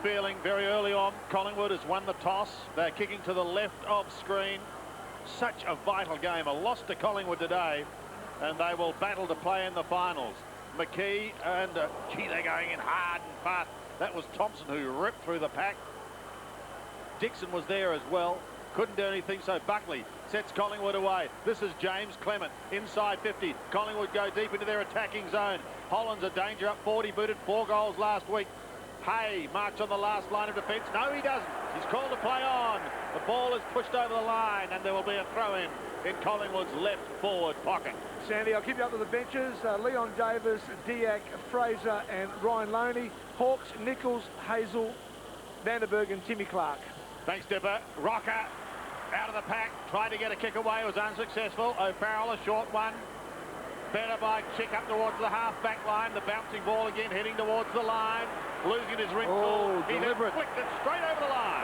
feeling very early on. Collingwood has won the toss. They're kicking to the left of screen. Such a vital game. A loss to Collingwood today, and they will battle to play in the finals. McKee and, gee, they're going in hard and fast. That was Thompson who ripped through the pack. Dixon was there as well. Couldn't do anything, so Buckley sets Collingwood away. This is James Clement, inside 50. Collingwood go deep into their attacking zone. Holland's a danger up 40, booted 4 goals last week. Hay marks on the last line of defence. No, he doesn't. He's called to play on. The ball is pushed over the line, and there will be a throw-in in Collingwood's left forward pocket. Sandy, I'll keep you up to the benches. Leon Davis, Diak, Fraser and Ryan Loney. Hawkes, Nichols, Hazel, Vanderberg and Timmy Clark. Thanks, Dipper. Rocker out of the pack, tried to get a kick away, was unsuccessful. O'Farrell, a short one. Better by Chick up towards the half-back line. The bouncing ball again heading towards the line. Losing his ring. He flicked it straight over the line.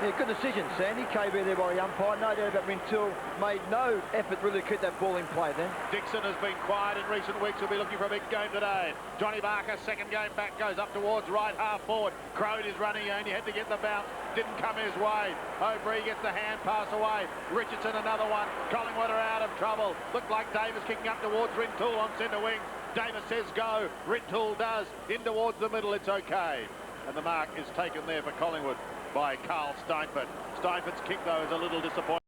Yeah, good decision, Sandy. KB there by the umpire. No doubt about Rintoul. Made no effort really to keep that ball in play then. Dixon has been quiet in recent weeks. He'll be looking for a big game today. Johnny Barker, second game back, goes up towards right half forward. Crode is running in. He had to get the bounce. Didn't come his way. O'Brien gets the hand pass away. Richardson another one. Collingwood are out of trouble. Looked like Davis kicking up towards Rintoul on centre wing. Davis says go. Rintoul does. In towards the middle. It's okay. And the mark is taken there for Collingwood by Carl Steinford. Steinford's kick, though, is a little disappointing.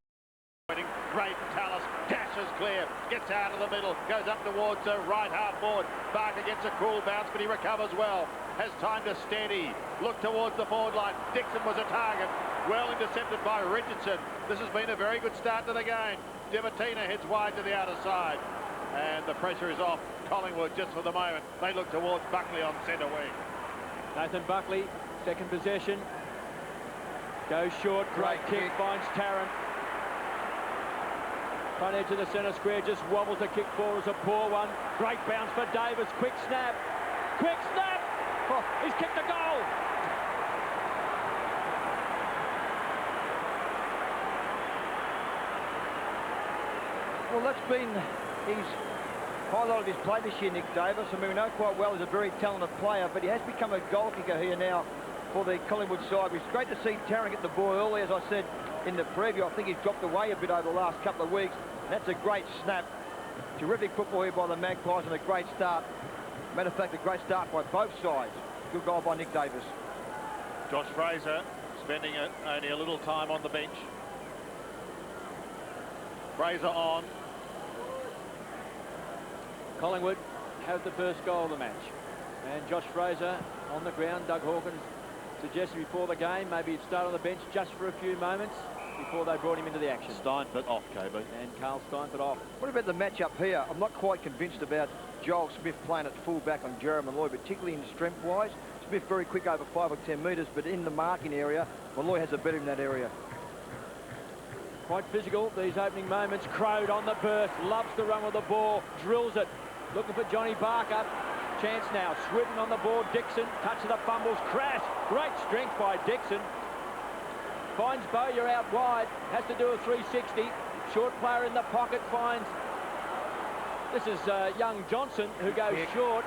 Great Tallis dashes clear, gets out of the middle, goes up towards right half forward. Barker gets a cool bounce, but he recovers well. Has time to steady. Look towards the forward line. Dixon was a target. Well intercepted by Richardson. This has been a very good start to the game. Divatina heads wide to the outer side. And the pressure is off Collingwood just for the moment. They look towards Buckley on centre wing. Nathan Buckley, second possession. Goes short, great kick, finds Tarrant. Front edge of the centre square, just wobbles. The kick forward is a poor one. Great bounce for Davis, quick snap. Quick snap! Oh, he's kicked a goal! Well, that's been his highlight of his play this year, Nick Davis. I mean, we know quite well he's a very talented player, but he has become a goal kicker here now for the Collingwood side. It's great to see Tarrant get the ball early. As I said in the preview, I think he's dropped away a bit over the last couple of weeks. That's a great snap. Terrific football here by the Magpies and a great start. Matter of fact, a great start by both sides. Good goal by Nick Davis. Josh Fraser spending only a little time on the bench. Fraser on. Collingwood have the first goal of the match. And Josh Fraser on the ground. Doug Hawkins suggested before the game maybe he'd start on the bench just for a few moments before they brought him into the action. Steinford off, KB. And Carl Steinford off. What about the matchup here? I'm not quite convinced about Joel Smith playing at full-back on Jeremy Malloy, particularly in strength-wise. Smith very quick over 5 or 10 metres, but in the marking area, Malloy has a better in that area. Quite physical, these opening moments. Crode on the burst, loves to run with the ball, drills it. Looking for Johnny Barker. Chance now, Switten on the board. Dixon, touch of the fumbles, crash. Great strength by Dixon. Finds Bowyer out wide, has to do a 360. Short player in the pocket finds, this is young Johnson who goes short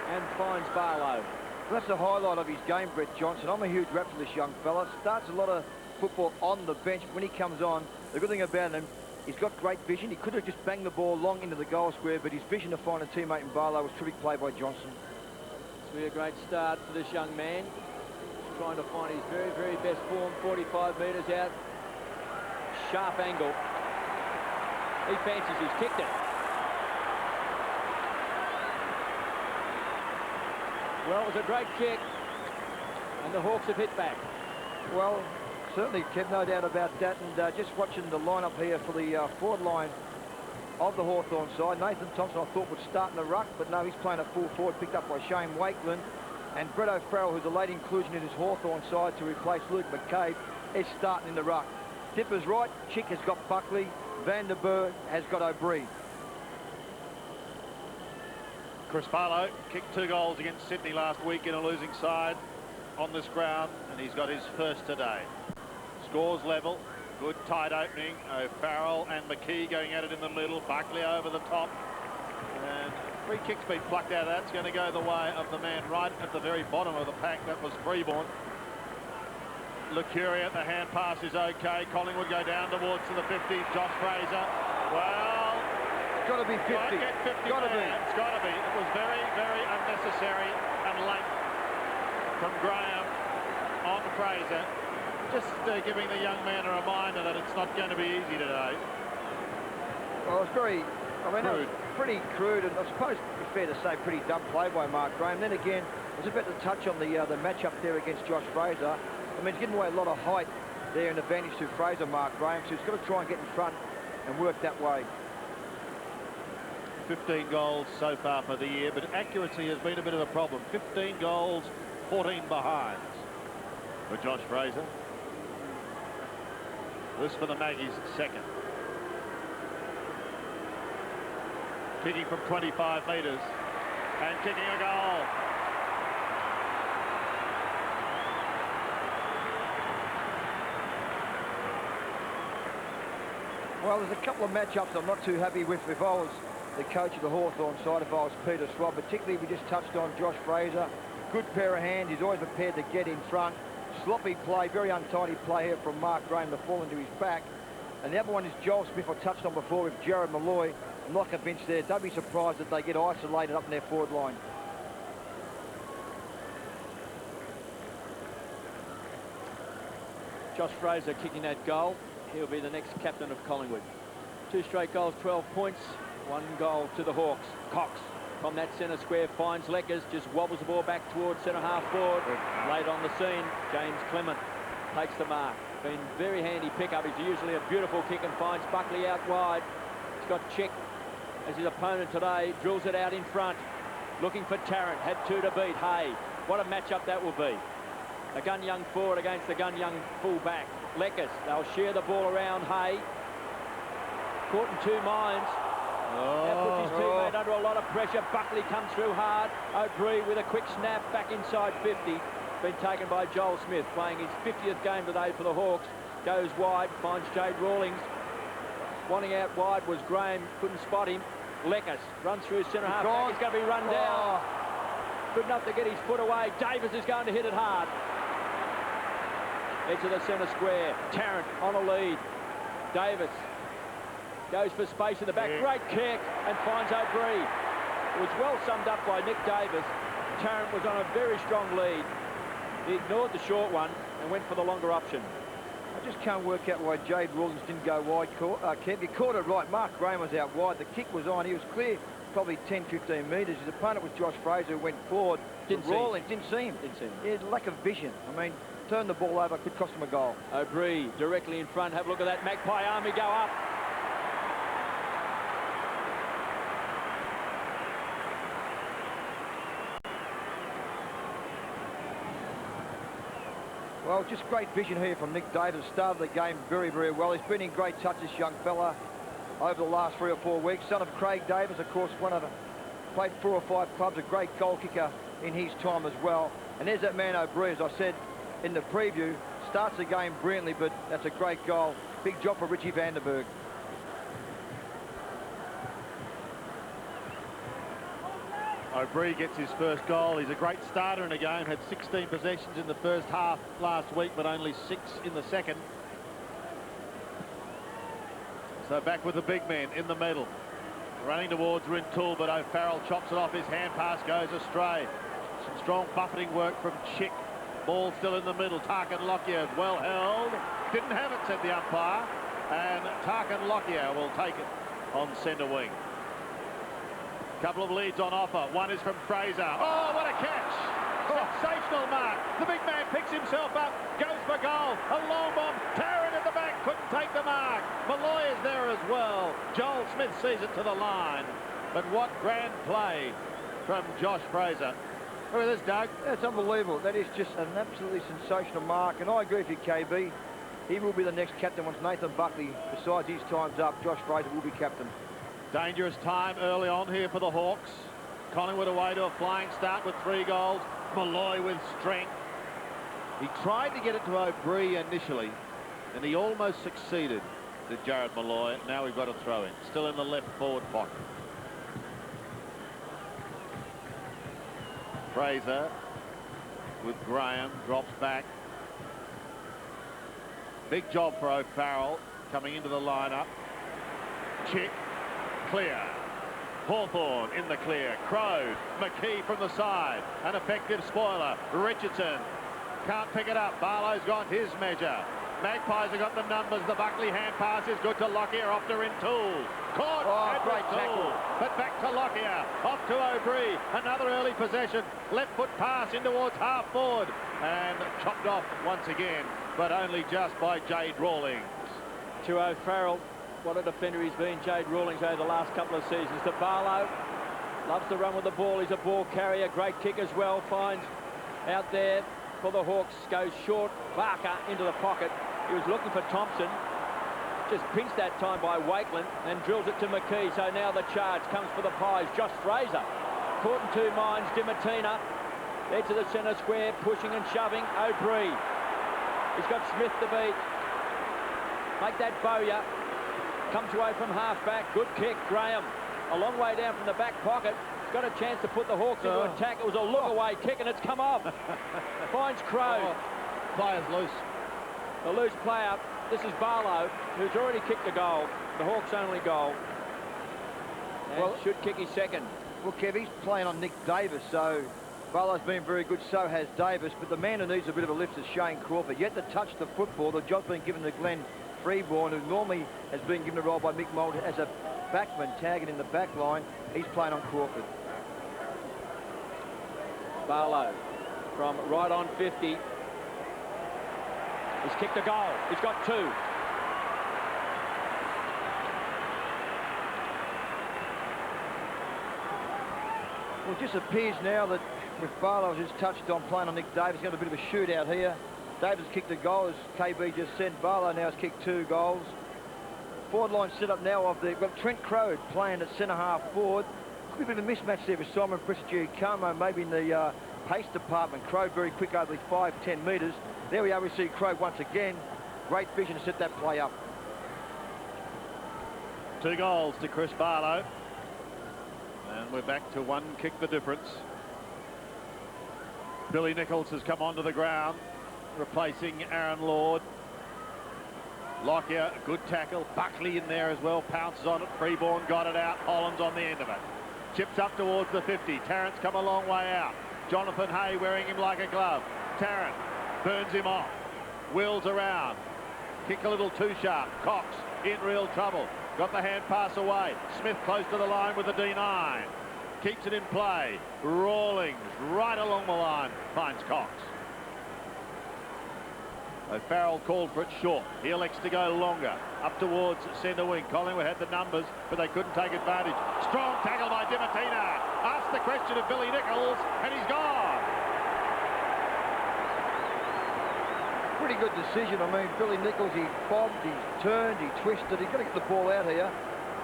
and finds Barlow. That's the highlight of his game, Brett Johnson. I'm a huge rap for this young fella. Starts a lot of football on the bench. When he comes on, the good thing about him, he's got great vision. He could have just banged the ball long into the goal square, but his vision to find a teammate in Barlow was terrific play by Johnson. This will be a great start for this young man. He's trying to find his very, very best form. 45 metres out. Sharp angle. He fancies he's kicked it. Well, it was a great kick, and the Hawks have hit back. Well, certainly, Kev, no doubt about that. And just watching the lineup here for the forward line of the Hawthorn side, Nathan Thompson I thought would start in the ruck, but no, he's playing at full forward, picked up by Shane Wakeland. And Brett O'Farrell, who's a late inclusion in his Hawthorn side to replace Luke McCabe, is starting in the ruck. Dipper's right, Chick has got Buckley, Vanderberg has got O'Brien. Chris Barlow kicked 2 goals against Sydney last week in a losing side on this ground, and he's got his first today. Scores level, good tight opening. O'Farrell and McKee going at it in the middle. Buckley over the top, and Free kick's been plucked out of that. It's going to go the way of the man right at the very bottom of the pack. That was Freeborn. Lucuria, the hand pass is okay. Collingwood go down towards to the 50. Josh Fraser. Well, It's got to be 50. Get 50 Got to be. It's got to be. It was very, very unnecessary and late from Graham on Fraser. Just giving the young man a reminder that it's not going to be easy today. Well, it's very, I mean, that was pretty crude, and I suppose it's fair to say pretty dumb play by Mark Graham. Then again, I was about to touch on the match-up there against Josh Fraser. I mean, he's giving away a lot of height there, an advantage to Fraser, Mark Graham, so he's got to try and get in front and work that way. 15 goals so far for the year, but accuracy has been a bit of a problem. 15 goals, 14 behinds for Josh Fraser. This for the Maggies, second. Kicking from 25 metres and kicking a goal. Well, there's a couple of matchups I'm not too happy with. If I was the coach of the Hawthorn side, if I was Peter Swab, particularly we just touched on Josh Fraser. Good pair of hands, he's always prepared to get in front. Sloppy play, very untidy play here from Mark Graham to fall into his back. And the other one is Joel Smith, I touched on before with Jared Malloy. I'm not convinced there. Don't be surprised that they get isolated up in their forward line. Josh Fraser kicking that goal. He'll be the next captain of Collingwood. 2 straight goals, 12 points. 1 goal to the Hawks. Cox from that centre square finds Leckers, just wobbles the ball back towards centre half forward. Late on the scene, James Clement takes the mark. Been very handy pickup. He's usually a beautiful kick and finds Buckley out wide. He's got Chick as his opponent today. Drills it out in front. Looking for Tarrant. Had 2 to beat. Hay. What a matchup that will be. A gun young forward against the gun young full back. Leckers. They'll share the ball around Hay. Caught in 2 minds. That puts his teammate under a lot of pressure. Buckley comes through hard. O'Brien with a quick snap back inside 50. Been taken by Joel Smith, playing his 50th game today for the Hawks. Goes wide, finds Jade Rawlings. Wanting out wide was Graham, couldn't spot him. Leckers runs through centre half back. He's going to be run down. Good enough to get his foot away. Davis is going to hit it hard. Edge of the centre square. Tarrant on a lead. Davis goes for space in the back. Great kick and finds O'Brien. It was well summed up by Nick Davis. Tarrant was on a very strong lead. He ignored the short one and went for the longer option. I just can't work out why Jade Rawlings didn't go wide, Kev. You caught it right. Mark Graham was out wide. The kick was on. He was clear probably 10, 15 metres. His opponent was Josh Fraser, who went forward. Rawlings didn't see him. He had lack of vision. I mean, turn the ball over, could cost him a goal. O'Brien directly in front. Have a look at that Magpie army go up. Well, just great vision here from Nick Davis. Started the game very, very well. He's been in great touch, this young fella, over the last 3 or 4 weeks. Son of Craig Davis, of course, played 4 or 5 clubs, a great goal kicker in his time as well. And there's that man O'Brien, as I said in the preview, starts the game brilliantly, but that's a great goal. Big job for Richie Vandenberg. O'Brien gets his first goal. He's a great starter in a game. Had 16 possessions in the first half last week, but only 6 in the second. So back with the big man in the middle. Running towards Rintoul, but O'Farrell chops it off. His hand pass goes astray. Some strong buffeting work from Chick. Ball still in the middle. Tarkin Lockyer is well held. Didn't have it, said the umpire. And Tarkin Lockyer will take it on centre wing. Couple of leads on offer. One is from Fraser. Oh, what a catch! Sensational mark. The big man picks himself up, goes for goal. A long bomb. Tarrant at the back, couldn't take the mark. Malloy is there as well. Joel Smith sees it to the line. But what grand play from Josh Fraser. Look at this, Doug. That's unbelievable. That is just an absolutely sensational mark. And I agree with you, KB. He will be the next captain once Nathan Buckley decides his time's up. Josh Fraser will be captain. Dangerous time early on here for the Hawks. Collingwood away to a flying start with 3 goals. Malloy with strength. He tried to get it to O'Brien initially, and he almost succeeded, to Jared Malloy. Now we've got a throw in. Still in the left forward pocket. Fraser with Graham, drops back. Big job for O'Farrell coming into the lineup. Chick, clear. Hawthorn in the clear. Crow, McKee from the side. An effective spoiler. Richardson can't pick it up. Barlow's gone his measure. Magpies have got the numbers. The Buckley hand pass is good to Lockyer, off to Rintoul. Caught, great tackle. But back to Lockyer, off to O'Brien. Another early possession. Left foot pass in towards half forward. And chopped off once again, but only just by Jade Rawlings. To O'Farrell, what a defender he's been, Jade Rawlings, over the last couple of seasons. To Barlow, loves to run with the ball. He's a ball carrier, great kick as well. Finds out there for the Hawks, goes short. Barker into the pocket. He was looking for Thompson. Just pinched that time by Wakeland and drills it to McKee. So now the charge comes for the Pies. Josh Fraser caught in two minds. Dimatina edge of the centre square, pushing and shoving. O'Brien, he's got Smith to beat. Make that Bowyer. Comes away from half-back. Good kick. Graham, a long way down from the back pocket. He's got a chance to put the Hawks into attack. It was a look-away kick, and it's come off. Finds Crow. Player's loose. The loose player. This is Barlow, who's already kicked a goal. The Hawks' only goal. And Well, should kick his second. Well, Kev, he's playing on Nick Davis, so Barlow's been very good, so has Davis. But the man who needs a bit of a lift is Shane Crawford. Yet to touch the football, the job's been given to Glenn Freeborn, who normally has been given a role by Mick Mould as a backman, tagging in the back line. He's playing on Crawford. Barlow from right on 50. He's kicked a goal. He's got two. Well, it just appears now that with Barlow, as he's touched on, playing on Nick Davis, he's got a bit of a shootout here. Davis kicked a goal, as KB just said. Barlow now has kicked 2 goals. Forward line set up now of we've got Trent Crowe playing at centre-half forward. Could be a bit of a mismatch there with Simon Prestigiacomo, maybe in the pace department. Crowe very quick over the 5-10 metres. There we are, we see Crowe once again. Great vision to set that play up. 2 goals to Chris Barlow. And we're back to 1 kick the difference. Billy Nichols has come onto the ground, replacing Aaron Lord. Lockyer, good tackle. Buckley in there as well, pounces on it. Freeborn got it out. Holland's on the end of it. Chips up towards the 50. Tarrant's come a long way out. Jonathan Hay wearing him like a glove. Tarrant burns him off. Wheels around. Kick a little too sharp. Cox in real trouble. Got the hand pass away. Smith close to the line with the D9. Keeps it in play. Rawlings right along the line. Finds Cox. O'Farrell called for it short. He elects to go longer. Up towards centre wing. Collingwood had the numbers, but they couldn't take advantage. Strong tackle by Dimatina. Asked the question of Billy Nichols, and he's gone. Pretty good decision. I mean, Billy Nichols, he bobbed, he turned, he twisted. He's got to get the ball out here.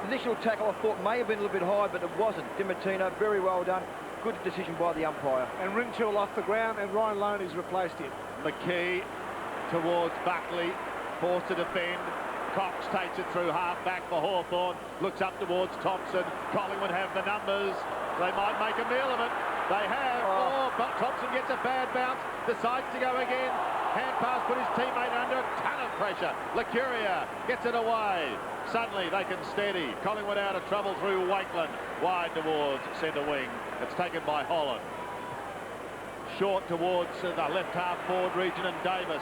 The initial tackle, I thought, may have been a little bit high, but it wasn't. Dimatina, very well done. Good decision by the umpire. And Rintoul off the ground, and Ryan Loney's replaced him. McKee towards Buckley, forced to defend. Cox takes it through half-back for Hawthorn. Looks up towards Thompson. Collingwood have the numbers. They might make a meal of it. They have. But Thompson gets a bad bounce. Decides to go again. Hand pass put his teammate under a ton of pressure. Lacuria gets it away. Suddenly they can steady. Collingwood out of trouble through Wakeland. Wide towards centre wing. It's taken by Holland. Short towards the left half forward region, and Davis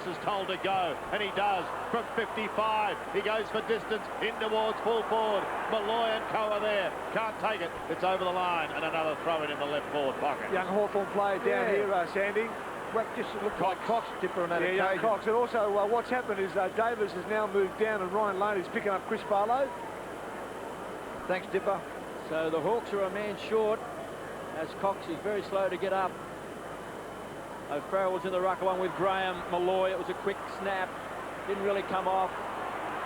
is told to go, and he does from 55. He goes for distance in towards full forward. Malloy and Co are there. Can't take it. It's over the line, and another throw in the left forward pocket. Young Hawthorn player down here, Sandy. Well, just looked like Cox dipper on that occasion. Young Cox. And also what's happened is Davis has now moved down, and Ryan Loney's picking up Chris Barlow. Thanks, Dipper. So the Hawks are a man short, as Cox is very slow to get up. O'Farrell was in the rucker one with Graham. Malloy, it was a quick snap. Didn't really come off.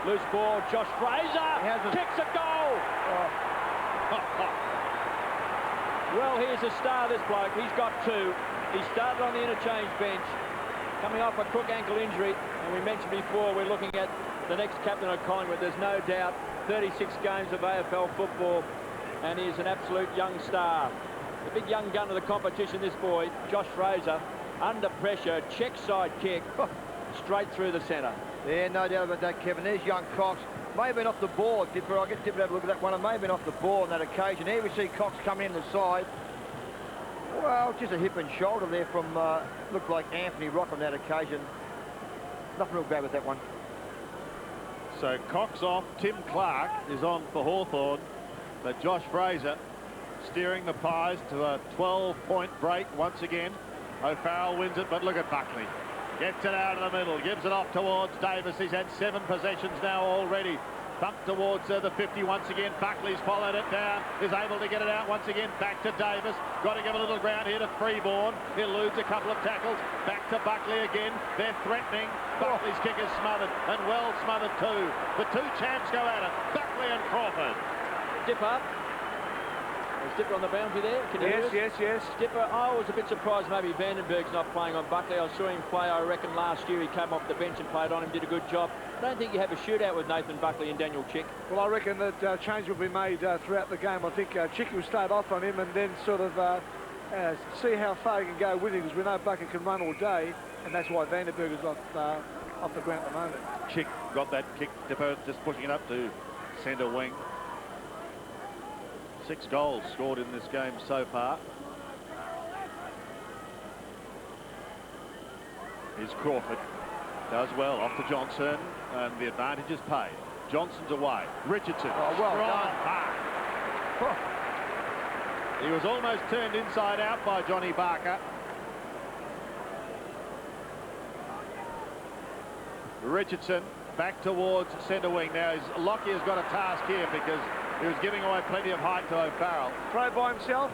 Loose ball. Josh Fraser kicks a goal. Well, here's a star, this bloke. He's got 2. He started on the interchange bench, coming off a crook ankle injury. And we mentioned before, we're looking at the next captain of Collingwood. There's no doubt 36 games of AFL football, and he's an absolute young star. The big young gun of the competition, this boy, Josh Fraser, under pressure, check side kick, straight through the centre. Yeah, no doubt about that, Kevin. There's young Cox. May have been off the ball, Dipper. I'll get Dipper to have a look at that one. It may have been off the ball on that occasion. Here we see Cox coming in the side. Well, just a hip and shoulder there from, looked like Anthony Rock on that occasion. Nothing real bad with that one. So Cox off, Tim Clark is on for Hawthorn, but Josh Fraser steering the Pies to a 12-point break once again. O'Farrell wins it, but look at Buckley. Gets it out of the middle, gives it off towards Davis. He's had 7 possessions now already. Bumped towards the 50 once again. Buckley's followed it down, is able to get it out once again. Back to Davis. Got to give a little ground here to Freeborn. He eludes a couple of tackles. Back to Buckley again. They're threatening. Buckley's kick is smothered, and well smothered too. The two champs go at it, Buckley and Crawford. Dipper. Is Dipper on the boundary there? Can you hear us? Yes. Dipper, I was a bit surprised maybe Vandenberg's not playing on Buckley. I saw him play, I reckon, last year. He came off the bench and played on him, did a good job. I don't think you have a shootout with Nathan Buckley and Daniel Chick. Well, I reckon that change will be made throughout the game. I think Chicky will start off on him and then sort of see how far he can go with him, because we know Buckley can run all day, and that's why Vandenberg is off the ground at the moment. Chick got that kick, Dipper just pushing it up to centre wing. 6 goals scored in this game so far. Here's Crawford. Does well off to Johnson, and the advantage is paid. Johnson's away. Richardson. Oh, well strong done. mark. He was almost turned inside out by Johnny Barker. Richardson back towards centre wing. Now Lockie has got a task here because he was giving away plenty of height to O'Farrell. Throw by himself.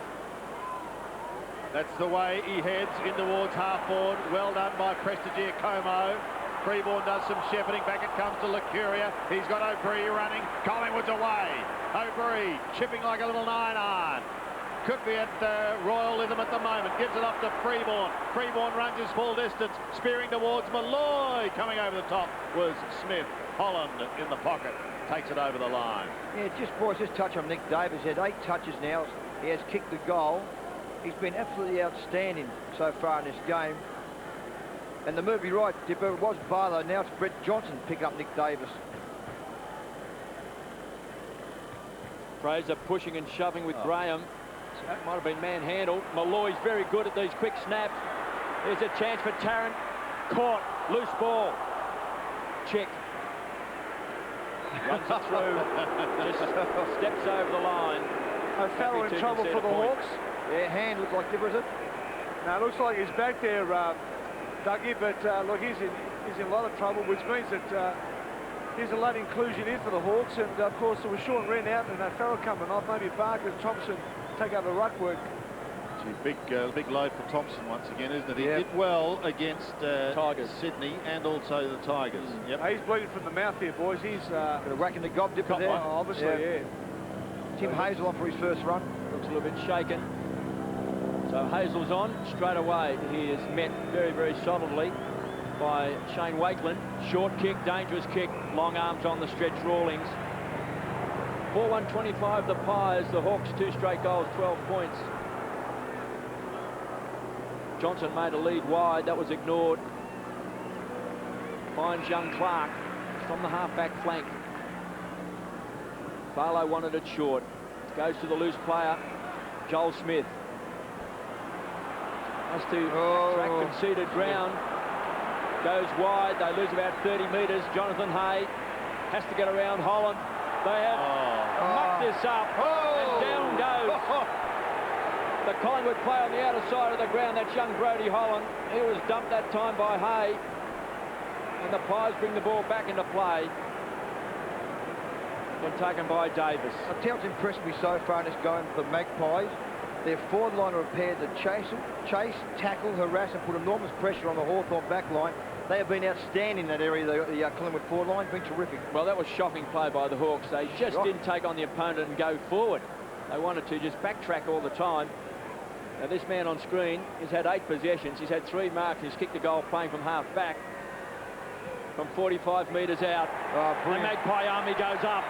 That's the way he heads in towards half forward. Well done by Prestigier Como. Freeborn does some shepherding. Back it comes to Licuria. He's got O'Brien running. Collingwood's away. O'Brien chipping like a little 9-iron. Could be at Royal Lytham at the moment. Gives it up to Freeborn. Freeborn runs his full distance. Spearing towards Malloy. Coming over the top was Smith. Holland in the pocket. Takes it over the line. Yeah, boys, just touch on Nick Davis. He had 8 touches now. He has kicked the goal. He's been absolutely outstanding so far in this game. And the movie right, Dipper, it was Barlow. Now it's Brett Johnson picking up Nick Davis. Fraser pushing and shoving with Graham. So that might have been manhandled. Malloy's very good at these quick snaps. There's a chance for Tarrant. Caught. Loose ball. Check. Runs it through. Just steps over the line. O'Farrell in trouble for the Hawks. Yeah, hand looks like Dipper, is it? Now, it looks like he's back there, Dougie, but look, he's in a lot of trouble, which means that here's a late inclusion in for the Hawks, and of course there was Sean Wren out and Farrell coming off. Maybe Barker and Thompson take over ruck work. Big load for Thompson once again, isn't it? He did well against Tigers, Sydney, and also the Tigers. Yep. He's bleeding from the mouth here, boys. He's whacking the gob Dipper there. Obviously, yeah. Tim Hazel on for his first run. Looks a little bit shaken. So Hazel's on straight away. He is met very, very solidly by Shane Wakeland. Short kick, dangerous kick, long arms on the stretch. Rawlings. 4-1-25 the Pies. The Hawks 2 straight goals, 12 points. Johnson made a lead wide. That was ignored. Finds young Clark from the half-back flank. Barlow wanted it short. Goes to the loose player, Joel Smith. Has to track conceded ground. Goes wide. They lose about 30 metres. Jonathan Hay has to get around Holland. They have mucked this up. And down goes the Collingwood player on the outer side of the ground. That's young Brodie Holland. He was dumped that time by Hay. And the Pies bring the ball back into play. Been taken by Davis. I'll tell you what's impressed me so far in this game for the Magpies. Their forward line are prepared to chase, tackle, harass and put enormous pressure on the Hawthorn back line. They have been outstanding in that area, the Collingwood forward line. Been terrific. Well, that was shocking play by the Hawks. They just didn't take on the opponent and go forward. They wanted to just backtrack all the time. Now, this man on screen has had 8 possessions. He's had 3 marks. He's kicked a goal playing from half back from 45 metres out. The Magpie army goes up.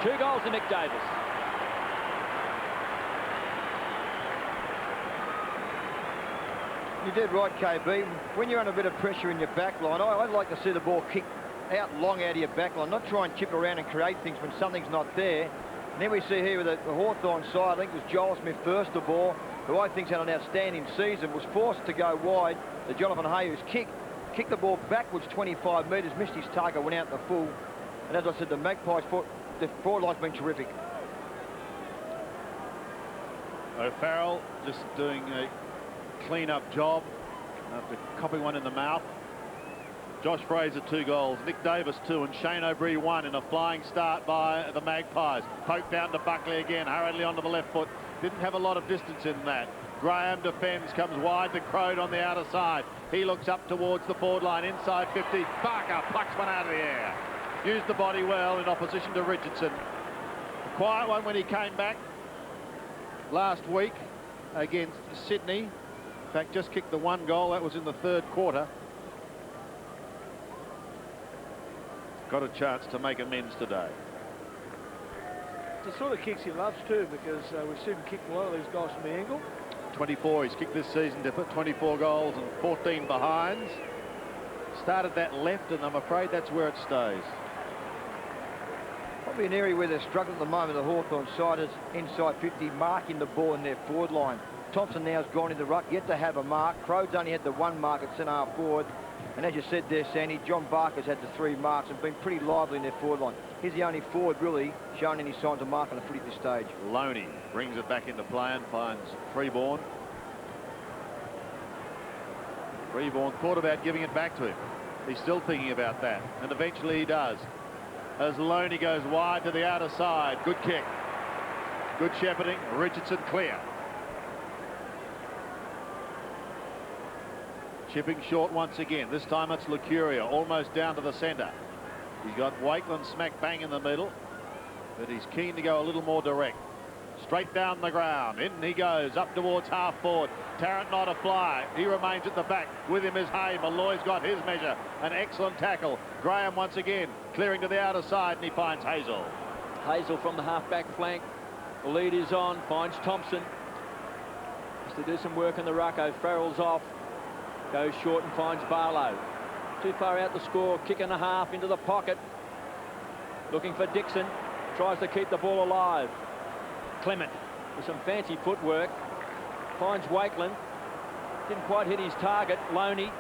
2 goals to Nick Davis. You did right, KB. When you're under a bit of pressure in your back line, I'd like to see the ball kick out long out of your back line, not try and chip around and create things when something's not there. And then we see here with the Hawthorn side, I think it was Joel Smith first of all, who I think's had an outstanding season, was forced to go wide. The Jonathan Hayes kicked the ball backwards 25 metres, missed his target, went out in the full. And as I said, the Magpies, the forward line's been terrific. O'Farrell just doing a clean-up job after copping one in the mouth. Josh Fraser 2 goals, Nick Davis 2, and Shane O'Brien 1 in a flying start by the Magpies. Poked down to Buckley again, hurriedly onto the left foot. Didn't have a lot of distance in that. Graham defends, comes wide to Crode on the outer side. He looks up towards the forward line, inside 50. Barker plucks one out of the air. Used the body well in opposition to Richardson. A quiet one when he came back last week against Sydney. In fact, just kicked the 1 goal. That was in the 3rd quarter. Got a chance to make amends today. It's the sort of kicks he loves too, because we've seen him kick a lot of these guys from the angle. 24 he's kicked this season to put 24 goals and 14 behinds. Started that left, and I'm afraid that's where it stays. Probably an area where they're struggling at the moment, the Hawthorn side, is inside 50, marking the ball in their forward line. Thompson now has gone into ruck, yet to have a mark. Crode's only had the 1 mark at centre-half forward. And as you said there, Sandy, John Barker's had the 3 marks and been pretty lively in their forward line. He's the only forward really showing any signs of mark on the footy at this stage. Loney brings it back into play and finds Freeborn. Freeborn thought about giving it back to him. He's still thinking about that, and eventually he does. As Loney goes wide to the outer side. Good kick. Good shepherding. Richardson clear. Chipping short once again. This time it's Lucuria, almost down to the centre. He's got Wakeland smack bang in the middle, but he's keen to go a little more direct. Straight down the ground. In he goes, up towards half forward. Tarrant not a fly. He remains at the back. With him is Hay. Malloy's got his measure. An excellent tackle. Graham once again clearing to the outer side, and he finds Hazel. Hazel from the half-back flank. The lead is on. Finds Thompson. Has to do some work in the ruck. O'Farrell's off. Goes short and finds Barlow. Too far out to score. Kick and a half into the pocket. Looking for Dixon. Tries to keep the ball alive. Clement with some fancy footwork. Finds Wakeland. Didn't quite hit his target. Loney.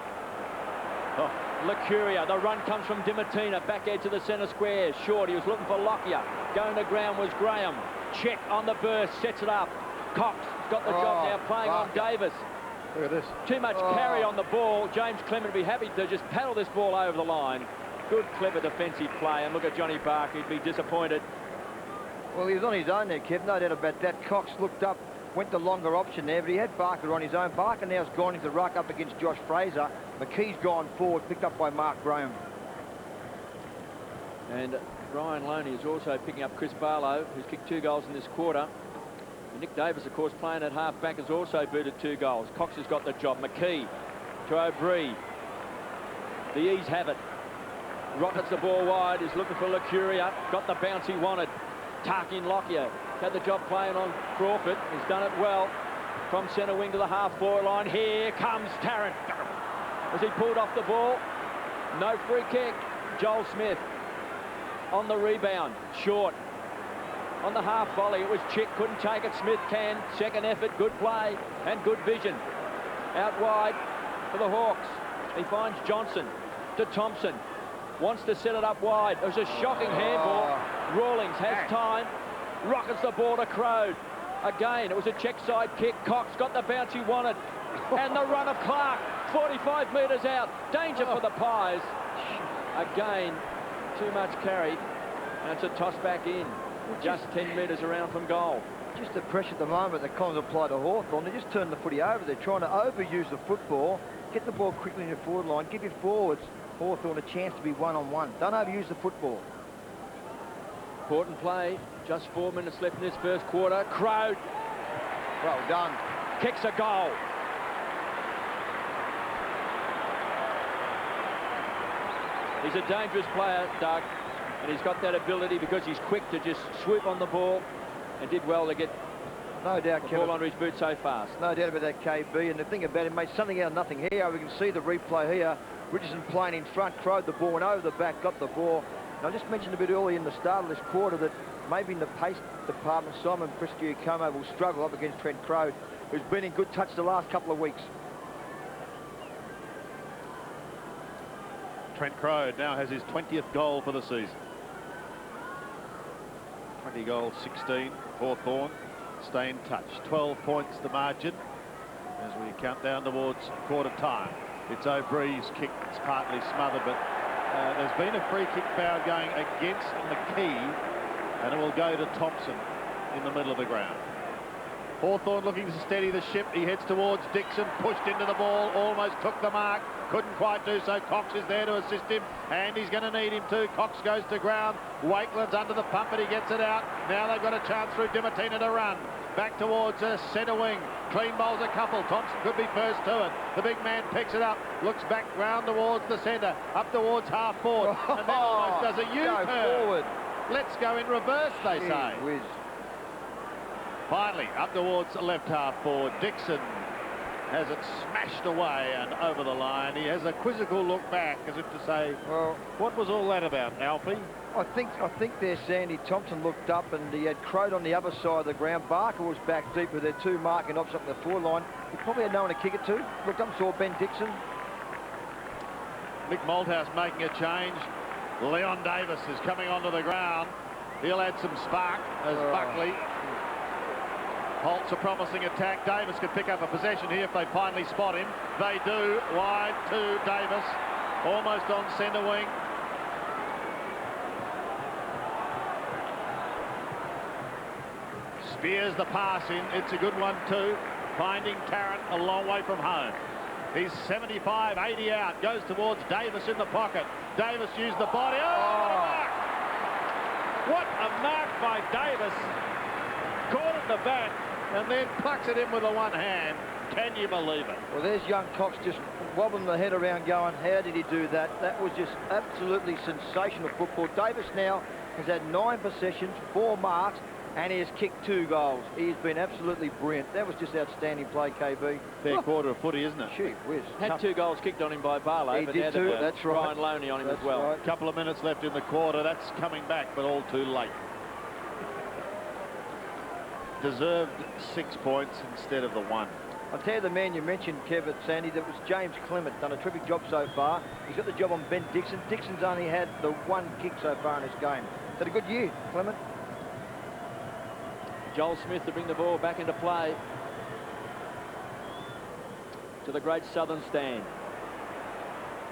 Oh, Lucuria. The run comes from Dimatina. Back edge to the centre square. Short. He was looking for Lockyer. Going to ground was Graham. Check on the burst. Sets it up. Cox has got the job now playing on Davis. Look at this. Too much carry on the ball. James Clement would be happy to just paddle this ball over the line. Good, clever defensive play. And look at Johnny Barker. He'd be disappointed. Well, he was on his own there, Kev. No doubt about that. Cox looked up, went the longer option there, but he had Barker on his own. Barker now's gone into the ruck up against Josh Fraser. McKee's gone forward, picked up by Mark Graham. And Ryan Loney is also picking up Chris Barlow, who's kicked 2 goals in this quarter. And Nick Davis, of course, playing at half-back, has also booted 2 goals. Cox has got the job. McKee to O'Brien. The E's have it. Rockets the ball wide, is looking for Lucuria. Got the bounce he wanted. Tarkin Lockyer had the job playing on Crawford. He's done it well. From centre wing to the half-forward line. Here comes Tarrant. As he pulled off the ball. No free kick. Joel Smith on the rebound. Short. On the half volley, it was Chick, couldn't take it. Smith can. Second effort, good play and good vision. Out wide for the Hawks. He finds Johnson to Thompson. Wants to set it up wide. It was a shocking handball. Rawlings has time. Rockets the ball to Crode. Again, it was a check side kick. Cox got the bounce he wanted. And the run of Clark. 45 metres out. Danger for the Pies. Again, too much carry. And it's a toss back in. Just 10 metres around from goal. Just the pressure at the moment that Collins applied to Hawthorn. They just turned the footy over. They're trying to overuse the football, get the ball quickly in your forward line, give your forwards, Hawthorn, a chance to be one-on-one. Don't overuse the football. Important play. Just 4 minutes left in this first quarter. Crode. Well done. Kicks a goal. He's a dangerous player, Doug. And he's got that ability because he's quick to just swoop on the ball, and did well to get No doubt, The Kevin. ball under his boot so fast. No doubt about that, KB. And the thing about it, made something out of nothing here. We can see the replay here. Richardson playing in front, crowed the ball, went over the back, got the ball. And I just mentioned a bit earlier in the start of this quarter that maybe in the pace department, Simon Prestia-Como will struggle up against Trent Crode, who's been in good touch the last couple of weeks. Trent Crode now has his 20th goal for the season. 20 goals, 16. Hawthorn stay in touch. 12 points the margin as we count down towards quarter time. It's O'Bree's kick. It's partly smothered, but there's been a free kick foul going against McKee, and it will go to Thompson in the middle of the ground. Hawthorn looking to steady the ship. He heads towards Dixon, pushed into the ball, almost took the mark, couldn't quite do so. Cox is there to assist him, and he's going to need him too. Cox goes to ground. Wakeland's under the pump, but he gets it out. Now they've got a chance through Dimatina to run. Back towards centre wing. Clean bowls a couple. Thompson could be first to it. The big man picks it up, looks back round towards the centre, up towards half forward, and then almost does a U-turn. Go forward. Let's go in reverse, they Gee say. whiz. Finally, up towards left half forward. Dixon has it smashed away and over the line. He has a quizzical look back as if to say, Well, what was all that about, Alfie? I think there, Sandy, Thompson looked up and he had Crode on the other side of the ground. Barker was back deep with their two marking opposite up the forward line. He probably had no one to kick it to. Looked up and saw Ben Dixon. Nick Malthouse making a change. Leon Davis is coming onto the ground. He'll add some spark as Buckley halts a promising attack. Davis could pick up a possession here if they finally spot him. They do. Wide to Davis, almost on centre wing. Spears the pass in. It's a good one too. Finding Tarrant a long way from home. He's 75, 80 out. Goes towards Davis in the pocket. Davis used the body. Oh! What a mark by Davis. Caught at the back and then plucks it in with the one hand. Can you believe it? Well, there's young Cox just wobbling the head around going, how did he do that? That was just absolutely sensational football. Davis now has had 9 possessions, 4 marks, and he has kicked 2 goals. He's been absolutely brilliant. That was just outstanding play, KB. Fair quarter of footy, isn't it? Gee whiz. Had 2 goals kicked on him by Barlow, He but did had too, that's right. Ryan Loney on him That's as well. right. A couple of minutes left in the quarter. That's coming back, but all too late. Deserved 6 points instead of the 1. I'll tell you the man you mentioned, Kevin, Sandy, that was James Clement. Done a terrific job so far. He's got the job on Ben Dixon. Dixon's only had the 1 kick so far in this game. He's had a good year, Clement. Joel Smith to bring the ball back into play to the great southern stand.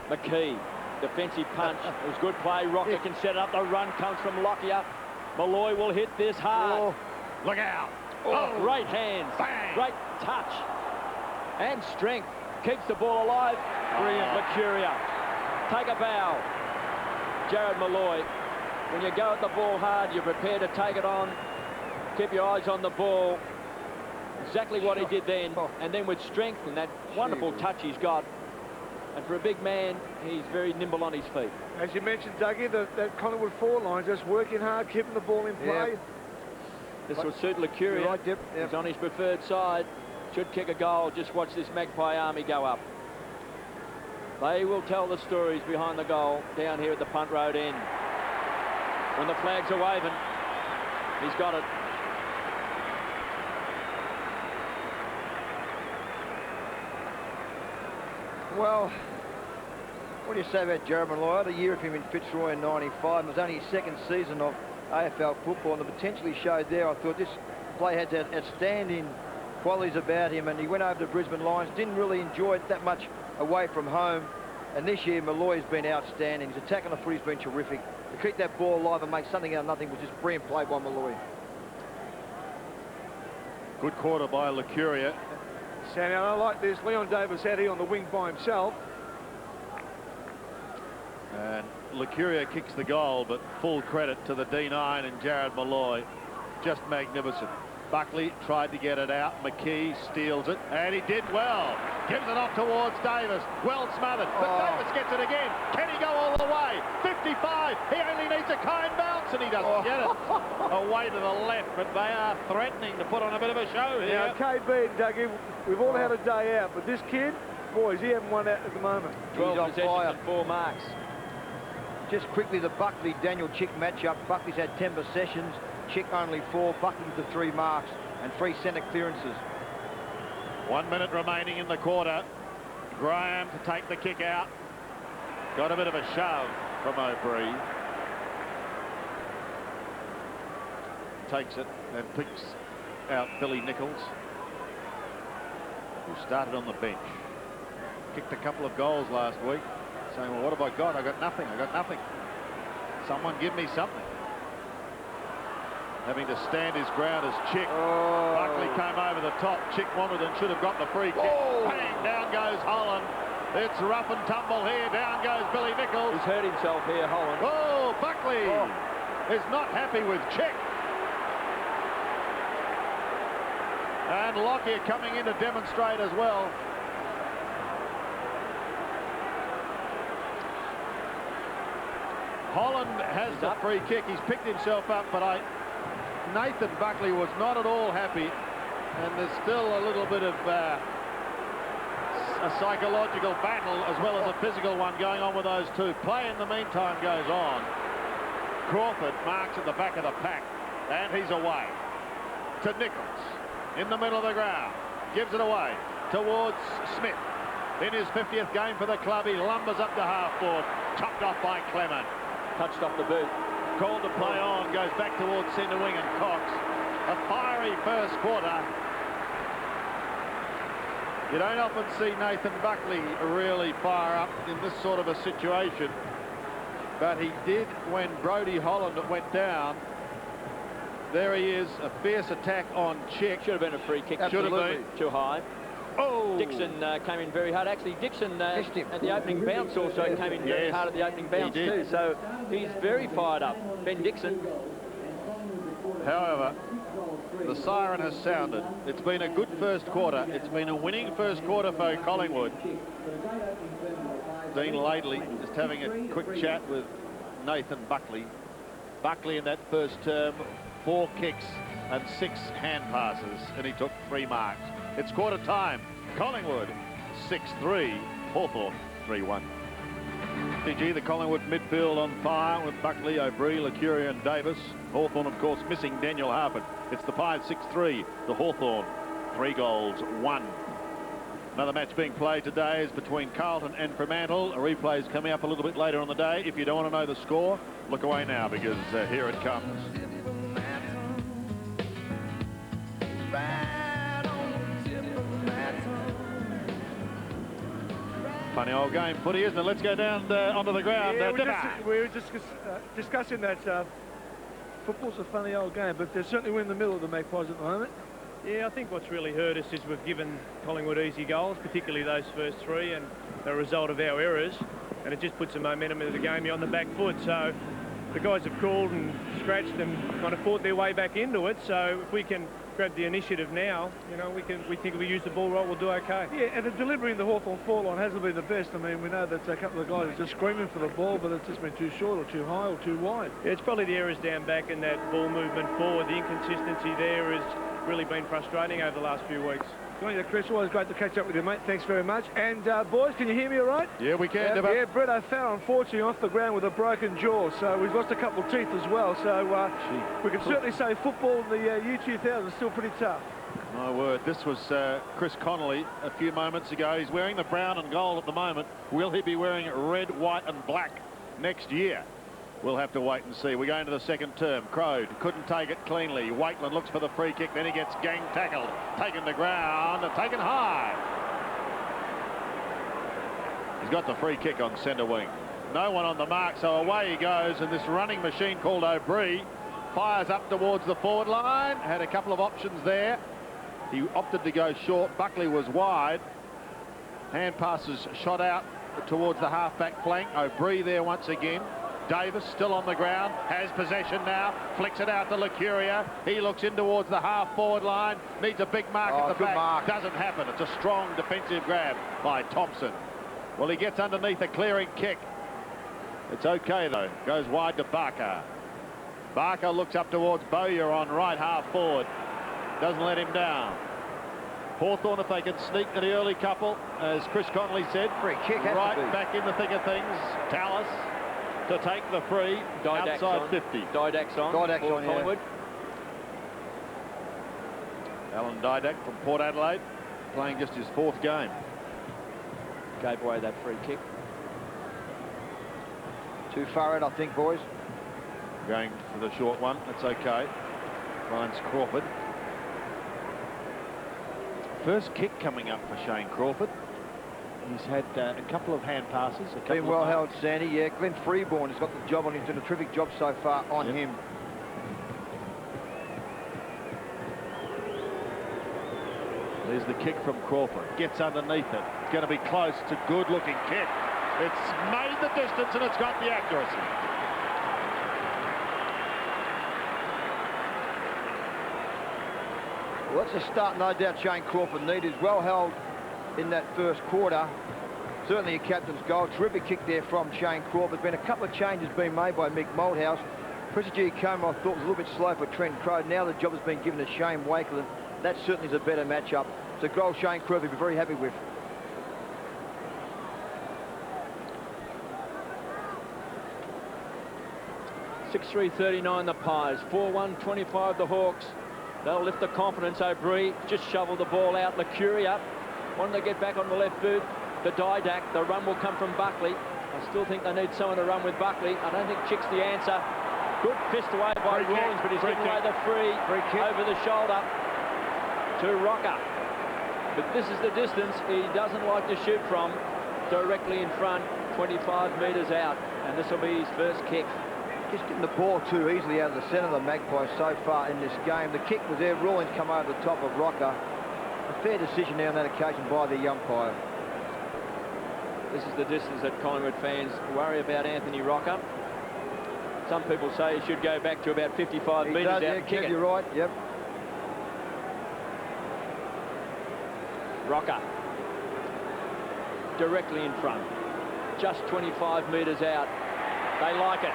McKee, defensive punch. It was good play. Rocker can set it up. The run comes from Lockyer. Malloy will hit this hard. Oh, look out. Oh, great hands. Bang. Great touch. And strength. Keeps the ball alive. Brilliant. Mercuria. Take a bow. Jared Malloy. When you go at the ball hard, you're prepared to take it on. Keep your eyes on the ball. Exactly what he did then. And then with strength and that wonderful touch he's got. And for a big man, he's very nimble on his feet. As you mentioned, Dougie, that Collingwood forward line just working hard, keeping the ball in play. Yep. This will suit Lucuria. Right, yep. He's on his preferred side. Should kick a goal. Just watch this Magpie army go up. They will tell the stories behind the goal down here at the punt road end. When the flags are waving, he's got it. Well, what do you say about Jared Malloy? I had a year of him in Fitzroy in '95. It was only his 2nd season of AFL football, and the potential he showed there, I thought this play had outstanding qualities about him, and he went over to Brisbane Lions, didn't really enjoy it that much away from home, and this year Malloy has been outstanding. His attack on the foot has been terrific. To keep that ball alive and make something out of nothing was just brilliant play by Malloy. Good quarter by Lucuria. Sandy, I like this. Leon Davis out here on the wing by himself. And Lucuria kicks the goal, but full credit to the D9 and Jared Malloy. Just magnificent. Buckley tried to get it out. McKee steals it, and he did well. Gives it off towards Davis. Well smothered, but Davis gets it again. Can he go all the way? 55. He only needs a kind bounce, and he doesn't get it. Away to the left, but they are threatening to put on a bit of a show here. Now, KB and Dougie, we've all had a day out, but this kid, boys, he hasn't won out at the moment. 12 possessions and 4 marks. Just quickly, the Buckley-Daniel Chick matchup. Buckley's had 10 possessions, Chick only 4. Buckley with the 3 marks and 3 centre clearances. 1 minute remaining in the quarter. Graham to take the kick out. Got a bit of a shove from O'Brien. Takes it and picks out Billy Nichols, who started on the bench. Kicked a couple of goals last week, saying, well, what have I got? I got nothing. I got nothing. Someone give me something. Having to stand his ground as Chick. Buckley came over the top. Chick wanted and should have got the free kick. Bang, down goes Holland. It's rough and tumble here. Down goes Billy Nichols. He's hurt himself here, Holland. Oh, Buckley is not happy with Chick. And Lockyer coming in to demonstrate as well. Holland has the free kick. He's picked himself up, but Nathan Buckley was not at all happy. And there's still a little bit of a psychological battle as well as a physical one going on with those two. Play in the meantime goes on. Crawford marks at the back of the pack, and he's away to Nichols. In the middle of the ground, gives it away towards Smith. In his 50th game for the club, he lumbers up to half-forward, chopped off by Clement. Touched off the boot. Called to play on, goes back towards centre wing and Cox. A fiery first quarter. You don't often see Nathan Buckley really fire up in this sort of a situation, but he did when Brodie Holland went down. There he is, a fierce attack on Chick. Should have been a free kick. Should have been. Too high. Oh! Dixon came in very hard. Actually, Dixon at the opening bounce also came in very hard at the opening bounce too. So he's very fired up. Ben Dixon. However, the siren has sounded. It's been a good first quarter. It's been a winning first quarter for Collingwood. Dean Laidley just having a quick chat with Nathan Buckley. Buckley in that first term, 4 kicks and 6 hand passes, and he took 3 marks. It's quarter time. Collingwood 6-3, Hawthorn 3-1. PG, the Collingwood midfield on fire with Buckley, O'Brien, Licuri and Davis. Hawthorn, of course, missing Daniel Harpert. It's the Pies 6-3, the Hawthorn 3 goals, 1. Another match being played today is between Carlton and Fremantle. A replay is coming up a little bit later on the day. If you don't want to know the score, look away now because here it comes. Funny old game, footy, isn't it? Let's go down onto the ground. Yeah, we were just discussing that football's a funny old game, but they're certainly in the middle of the Magpies at the moment. Yeah, I think what's really hurt us is we've given Collingwood easy goals, particularly those first 3, and the result of our errors, and it just puts the momentum of the game on the back foot. So the guys have called and scratched and kind of fought their way back into it. So if we can grab the initiative now, you know, we think if we use the ball right, we'll do okay. Yeah, and the delivery in the Hawthorn forward line hasn't been the best. I mean, we know that a couple of guys are just screaming for the ball, but it's just been too short or too high or too wide. Yeah, it's probably the errors down back and that ball movement forward. The inconsistency there has really been frustrating over the last few weeks. Chris, always great to catch up with you, mate. Thanks very much. And boys, can you hear me all right? Yeah, we can. Yeah, Brett O'Farrell, unfortunately, off the ground with a broken jaw, so we've lost a couple of teeth as well. So we can certainly say football in the U2000 is still pretty tough. My word, this was Chris Connolly a few moments ago. He's wearing the brown and gold at the moment. Will he be wearing red, white and black next year? We'll have to wait and see. We go into the second term. Crode couldn't take it cleanly. Waitland looks for the free kick, then he gets gang tackled. Taken to ground, taken high. He's got the free kick on centre wing. No one on the mark, so away he goes, and this running machine called O'Brien fires up towards the forward line. Had a couple of options there. He opted to go short. Buckley was wide. Hand passes shot out towards the half-back flank. O'Brien there once again. Davis still on the ground, has possession now, flicks it out to Licuria. He looks in towards the half-forward line, needs a big mark at the back. Mark. Doesn't happen. It's a strong defensive grab by Thompson. Well, he gets underneath a clearing kick. It's okay, though. Goes wide to Barker. Barker looks up towards Bowyer on right half-forward. Doesn't let him down. Hawthorn, if they can sneak to the early couple, as Chris Connolly said, Free kick right back in the thick of things. Tallis to take the free outside 50. Didak's on for Collingwood. Alan Didak from Port Adelaide, playing just his 4th game. Gave away that free kick. Too far out, I think, boys. Going for the short one. That's okay. Finds Crawford. First kick coming up for Shane Crawford. He's had a couple of hand passes. Been well held, Sandy. Yeah, Glenn Freeborn has got the job on him. Doing a terrific job so far on him. There's the kick from Crawford. Gets underneath it. It's going to be close. It's a good-looking kick. It's made the distance and it's got the accuracy. Well, that's a start, no doubt, Shane Crawford needed. Well held in that first quarter. Certainly a captain's goal. Terrific kick there from Shane Crawford. There's been a couple of changes being made by Mick Malthouse. Prestigy Comer, I thought, was a little bit slow for Trent Crowe. Now the job has been given to Shane Wakeland. That certainly is a better matchup. It's a goal Shane Crawford will be very happy with. $6-3-39 the Pies, 4-1-25 the Hawks. They'll lift the confidence. O'Brien just shoveled the ball out. Licuria wanted to get back on the left boot. The Didak, the run will come from Buckley. I still think they need someone to run with Buckley. I don't think Chick's the answer. Good fist away by Rawlings, but he's given away the free over the shoulder to Rocker. But this is the distance he doesn't like to shoot from, directly in front, 25 metres out. And this will be his first kick. Just getting the ball too easily out of the centre of the Magpies so far in this game. The kick was there. Rawlings come over the top of Rocker. A fair decision there on that occasion by the umpire. This is the distance that Collingwood fans worry about Anthony Rocker. Some people say he should go back to about 55 metres out and kick it. You're right, yep. Rocker. Directly in front. Just 25 metres out. They like it.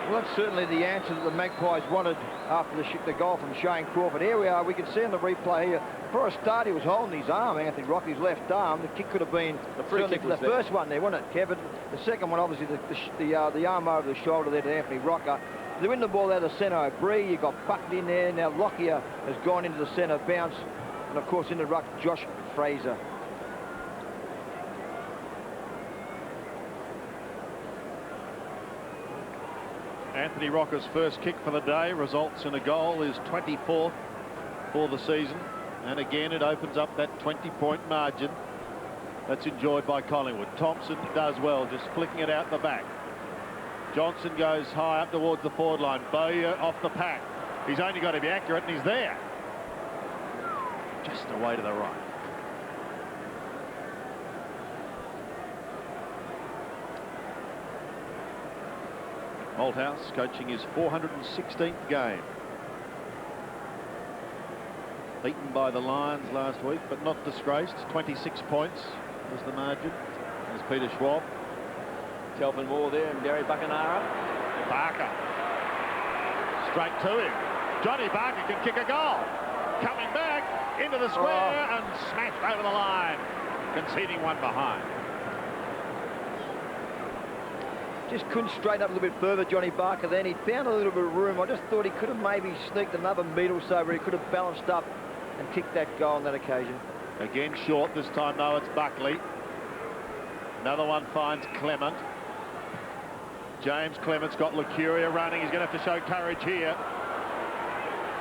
Well, that's certainly the answer that the Magpies wanted after the goal from Shane Crawford. Here we are. We can see on the replay here. For a start, he was holding his arm, Anthony Rocky's left arm. The kick could have been the first one there, wasn't it, Kevin? The second one, obviously, the arm over the shoulder there to Anthony Rocker. They win the ball out of the centre. O'Brien, you've got Buckley in there. Now Lockyer has gone into the centre bounce. And, of course, in the ruck, Josh Fraser. Anthony Rocker's first kick for the day results in a goal, his 24th for the season. And again, it opens up that 20-point margin that's enjoyed by Collingwood. Thompson does well, just flicking it out the back. Johnson goes high up towards the forward line. Bowyer off the pack. He's only got to be accurate, and he's there. Just away to the right. Malthouse coaching his 416th game. Beaten by the Lions last week, but not disgraced. 26 points was the margin. There's Peter Schwab. Kelvin Moore there and Gary Buckenara. Barker. Straight to him. Johnny Barker can kick a goal. Coming back into the square and smashed over the line. Conceding one behind. Just couldn't straighten up a little bit further, Johnny Barker then. He found a little bit of room. I just thought he could have maybe sneaked another metre or so where he could have balanced up and kicked that goal on that occasion. Again short this time though, it's Buckley. Another one finds Clement. James Clement's got Licuria running. He's going to have to show courage here.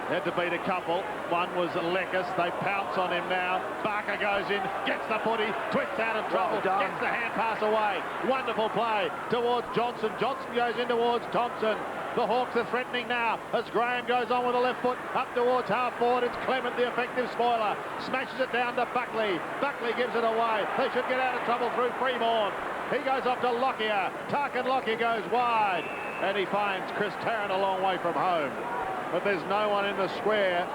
Had to beat a couple. One was Lekis. They pounce on him now. Barker goes in, gets the footy, twists out of trouble, gets the hand pass away. Wonderful play towards Johnson. Johnson goes in towards Thompson. The Hawks are threatening now as Graham goes on with the left foot up towards half forward. It's Clement, the effective spoiler. Smashes it down to Buckley. Buckley gives it away. They should get out of trouble through Freeborn. He goes off to Lockyer. Tarkin Lockyer goes wide. And he finds Chris Tarrant a long way from home. But there's no one in the square.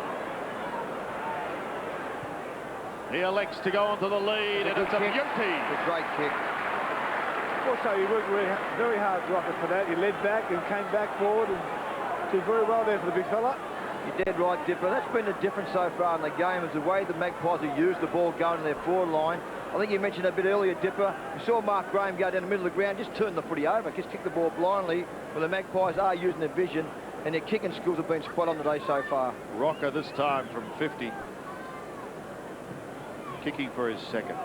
He elects to go onto the lead, and it's a beauty. A great kick. Also, he worked very hard, Rocket, for that. He led back and came back forward and did very well there for the big fella. You're dead right, Dipper. That's been the difference so far in the game, is the way the Magpies have used the ball going to their forward line. I think you mentioned a bit earlier, Dipper. You saw Mark Graham go down the middle of the ground, just turn the footy over, just kick the ball blindly. Well, the Magpies are using their vision, and their kicking skills have been spot on today so far. Rocker this time from 50. Kicking for his second.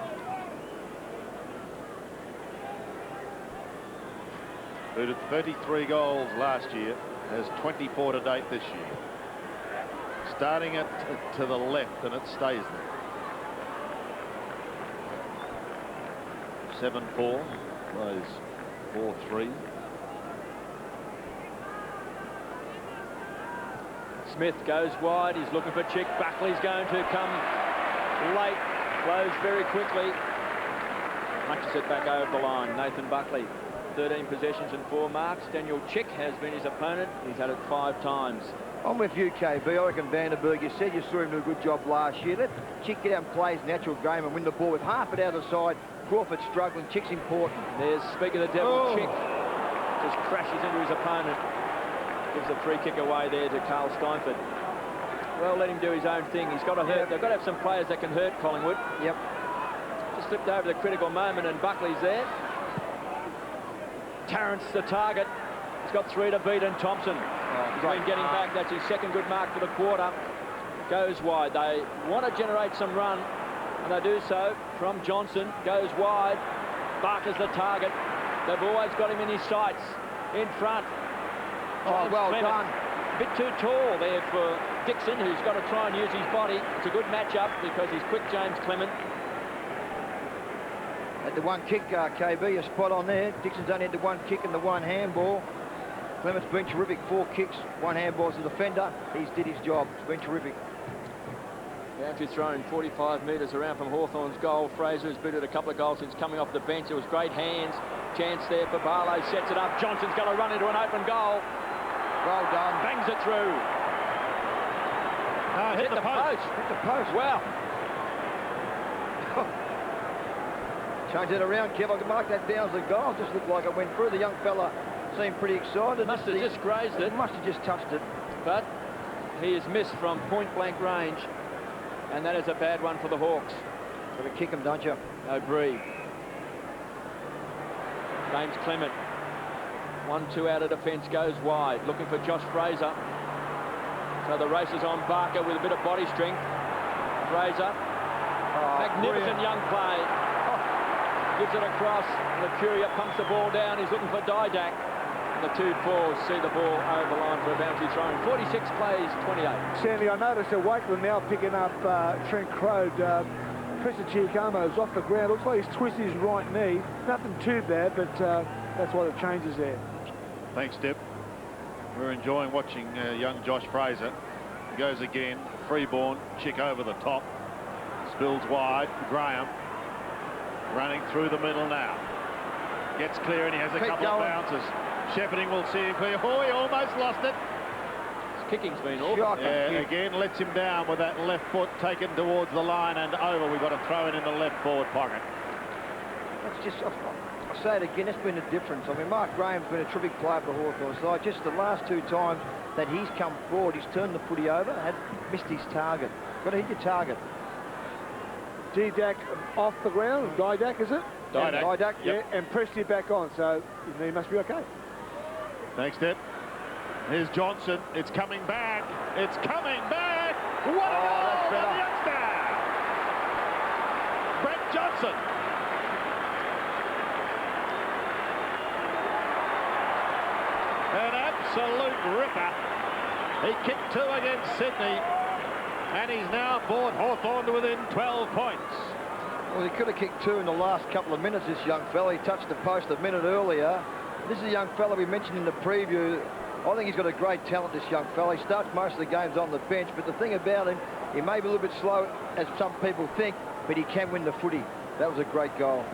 Who did 33 goals last year, has 24 to date this year. Starting it to the left, and it stays there. 7-4, plays 4-3. Smith goes wide. He's looking for Chick. Buckley's going to come late. Close very quickly. Punches it back over the line. Nathan Buckley, 13 possessions and 4 marks. Daniel Chick has been his opponent. He's had it 5 times. I'm with you, KB. I reckon Vandenberg, you said you saw him do a good job last year. Let Chick get out and play his natural game and win the ball with half it out of the side. Crawford struggling. Chick's important. There's, speaking of the devil, Chick just crashes into his opponent. Gives a free kick away there to Carl Steinford. Well, let him do his own thing. He's got to hurt. They've got to have some players that can hurt Collingwood. Yep. Just slipped over the critical moment, and Buckley's there. Tarrant's the target. He's got 3 to beat, and Thompson. He's been getting back. That's his second good mark for the quarter. Goes wide. They want to generate some run, and they do so from Johnson. Goes wide. Barker's the target. They've always got him in his sights. In front. Oh, well done. A bit too tall there for Dixon, who's got to try and use his body. It's a good matchup because he's quick, James Clement. At the one kick, KB, you're spot on there. Dixon's only had the one kick and the one handball. Clement's been terrific. 4 kicks, 1 handball as a defender. He's did his job. It's been terrific. Boundary thrown 45 metres around from Hawthorn's goal. Fraser has booted a couple of goals since coming off the bench. It was great hands. Chance there for Barlow. Sets it up. Johnson's got to run into an open goal. Well done. Bangs it through. No, hit the post. Hit the post. Wow. Change it around, Kev. I can mark that down as a goal. Just looked like it went through. The young fella seemed pretty excited. Must have just grazed it. Must have just touched it. But he is missed from point-blank range. And that is a bad one for the Hawks. Got to kick him, don't you? O'Brien. James Clement. 1-2 out of defence, goes wide. Looking for Josh Fraser. So the race is on Barker with a bit of body strength. Fraser. Magnificent young play. Gives it across. Mercuria pumps the ball down. He's looking for Didak. And the 2 forwards see the ball over the line for a boundary thrown. 46 plays, 28. Sandy, I noticed that Wakeland now picking up Trent Crode. Christian Chiacamo is off the ground. Looks like he's twisted his right knee. Nothing too bad, but that's why the change is there. Thanks, Dip. We're enjoying watching young Josh Fraser. He goes again. Freeborn. Chick over the top. Spills wide. Graham running through the middle now. Gets clear, and he has a couple of bounces. Shepherding will see him clear. Oh, he almost lost it. His kicking's been awful. Yeah, again, lets him down with that left foot taken towards the line and over. We've got a throw in the left forward pocket. That's just, I'll say it again, that's been a difference. I mean, Mark Graham's been a terrific player for the Hawthorn side. Just the last 2 times that he's come forward, he's turned the footy over, has missed his target. Got to hit your target. Didak off the ground. Didak, is it? Didak. Yeah, and pressed it back on, so he must be okay. Thanks, Dip. Here's Johnson. It's coming back. It's coming back. What a goal from the youngster! Brett Johnson. An absolute ripper. He kicked 2 against Sydney, and he's now brought Hawthorn to within 12 points. Well, he could have kicked 2 in the last couple of minutes, this young fella. He touched the post a minute earlier. This is a young fella we mentioned in the preview. I think he's got a great talent, this young fella. He starts most of the games on the bench, but the thing about him, he may be a little bit slow, as some people think, but he can win the footy. That was a great goal.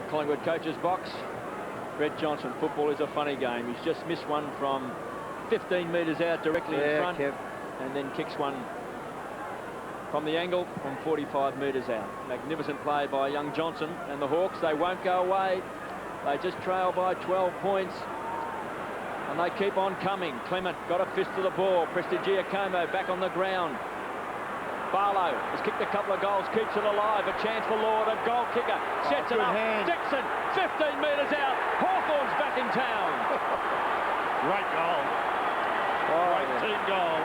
Collingwood coach's box. Brett Johnson, football is a funny game. He's just missed one from 15 metres out directly in front, Kev. and then kicks one from the angle from 45 metres out. Magnificent play by young Johnson, and the Hawks, they won't go away. They just trail by 12 points, and they keep on coming. Clement got a fist to the ball. Prestigiacomo back on the ground. Barlow has kicked a couple of goals, keeps it alive. A chance for Lord, a goal kicker, sets it up. Hand. Dixon, 15 metres out. Hawthorn's back in town. Great goal. Great team goal.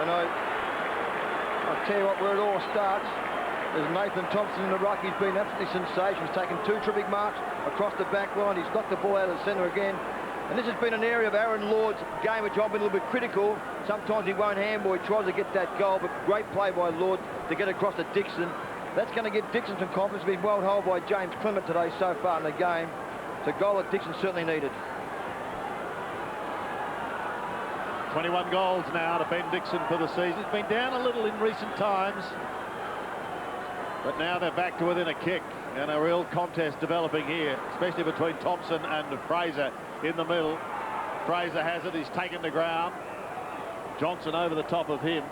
And I'll tell you what, where it all starts is Nathan Thompson in the ruck. He's been absolutely sensational. He's taken 2 terrific marks across the back line. He's knocked the ball out of the centre again. And this has been an area of Aaron Lord's game which I've been a little bit critical. Sometimes he won't handball, he tries to get that goal, but great play by Lord to get across to Dixon. That's going to give Dixon some confidence. Been well held by James Clement today so far in the game. It's a goal that Dixon certainly needed. 21 goals now to Ben Dixon for the season. He's been down a little in recent times, but now they're back to within a kick, and a real contest developing here, especially between Thompson and Fraser in the middle. Fraser has it, he's taken the ground. Johnson over the top of him.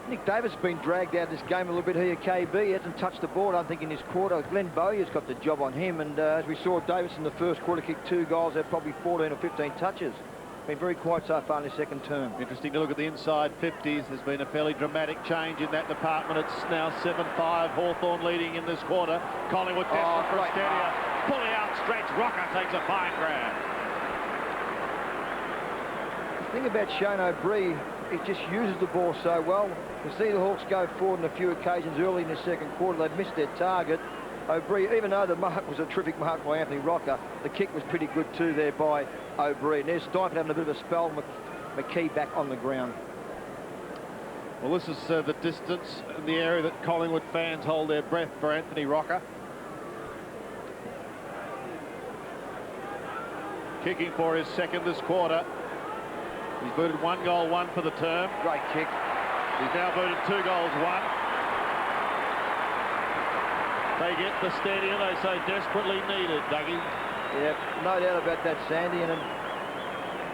Nick Davis has been dragged out of this game a little bit here, KB. He hasn't touched the ball, I think, in this quarter. Glenn Bowyer's got the job on him, and as we saw, Davis in the first quarter kicked 2 goals, had probably 14 or 15 touches. Been very quiet so far in the second term. Interesting to look at the inside 50s. There's been a fairly dramatic change in that department. It's now 7-5. Hawthorn leading in this quarter. Collingwood desperate for a steadier. Fully outstretched. Rocker takes a fine grab. The thing about Shane O'Brien, he just uses the ball so well. You see the Hawks go forward on a few occasions early in the second quarter. They've missed their target. O'Brien, even though the mark was a terrific mark by Anthony Rocker, the kick was pretty good too there by O'Brien. There's Stipe having a bit of a spell. McKee back on the ground. Well, this is the distance in the area that Collingwood fans hold their breath for Anthony Rocker. Kicking for his second this quarter. He's booted 1 goal, 1 for the term. Great kick. He's now booted 2 goals, 1. They get the steadier they so desperately needed, Dougie. Yeah, no doubt about that, Sandy. And it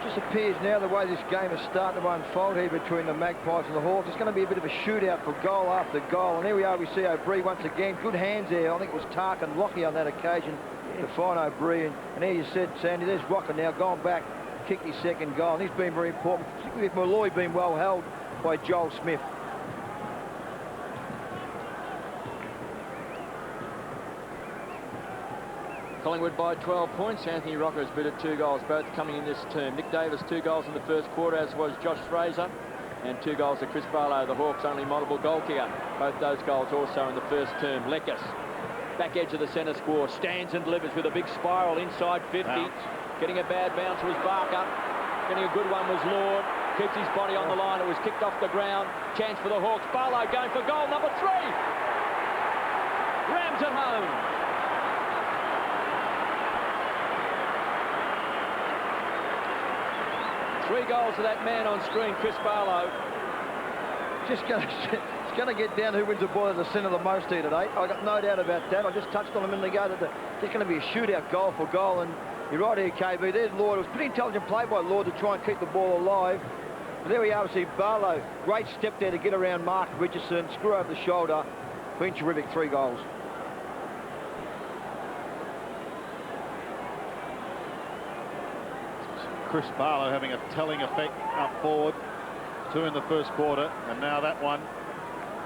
just appears now the way this game is starting to unfold here between the Magpies and the Hawks, it's going to be a bit of a shootout for goal after goal. And here we are, we see O'Brien once again. Good hands there. I think it was Tark and Lockie on that occasion to find O'Brien. And here you said, Sandy, there's Rocker now going back, kicked his second goal. And he's been very important, particularly with Malloy being well held by Joel Smith. Collingwood by 12 points. Anthony Rocker has booted 2 goals, both coming in this term. Nick Davis 2 goals in the first quarter, as was Josh Fraser, and 2 goals to Chris Barlow, the Hawks' only multiple goal kicker. Both those goals also in the first term. Lekas, back edge of the centre square, stands and delivers with a big spiral inside 50. Bounce. Getting a bad bounce was Barker. Getting a good one was Lord. Keeps his body on the line. It was kicked off the ground. Chance for the Hawks. Barlow going for goal number 3. Rams at home. Three goals to that man on screen, Chris Barlow. It's going to get down who wins the ball at the centre the most here today. I've got no doubt about that. I just touched on a minute ago that there's going to be a shootout goal for goal. And you're right here, KB. There's Lord. It was pretty intelligent play by Lord to try and keep the ball alive. But there we are, we see Barlow. Great step there to get around Mark Richardson. Screw over the shoulder. Been terrific, 3 goals. Chris Barlow having a telling effect up forward. 2 in the first quarter, and now that one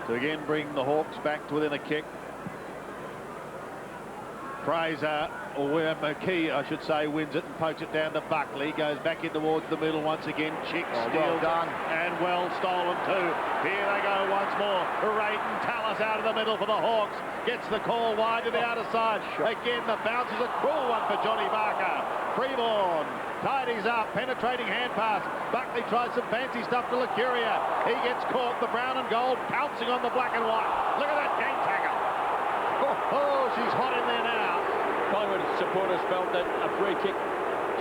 to again bring the Hawks back to within a kick. Fraser, or McKee, I should say, wins it and pokes it down to Buckley. Goes back in towards the middle once again. Chick steals well done. and well stolen too. Here they go once more. Rayton Tallis out of the middle for the Hawks. Gets the call wide to the outer side. Again, the bounce is a cruel one for Johnny Barker. Freeborn tidies up, penetrating hand pass. Buckley tries some fancy stuff to Licuria. He gets caught, the brown and gold pouncing on the black and white. Look at that gang tackle. Oh, she's hot in there now. Collingwood supporters felt that a free kick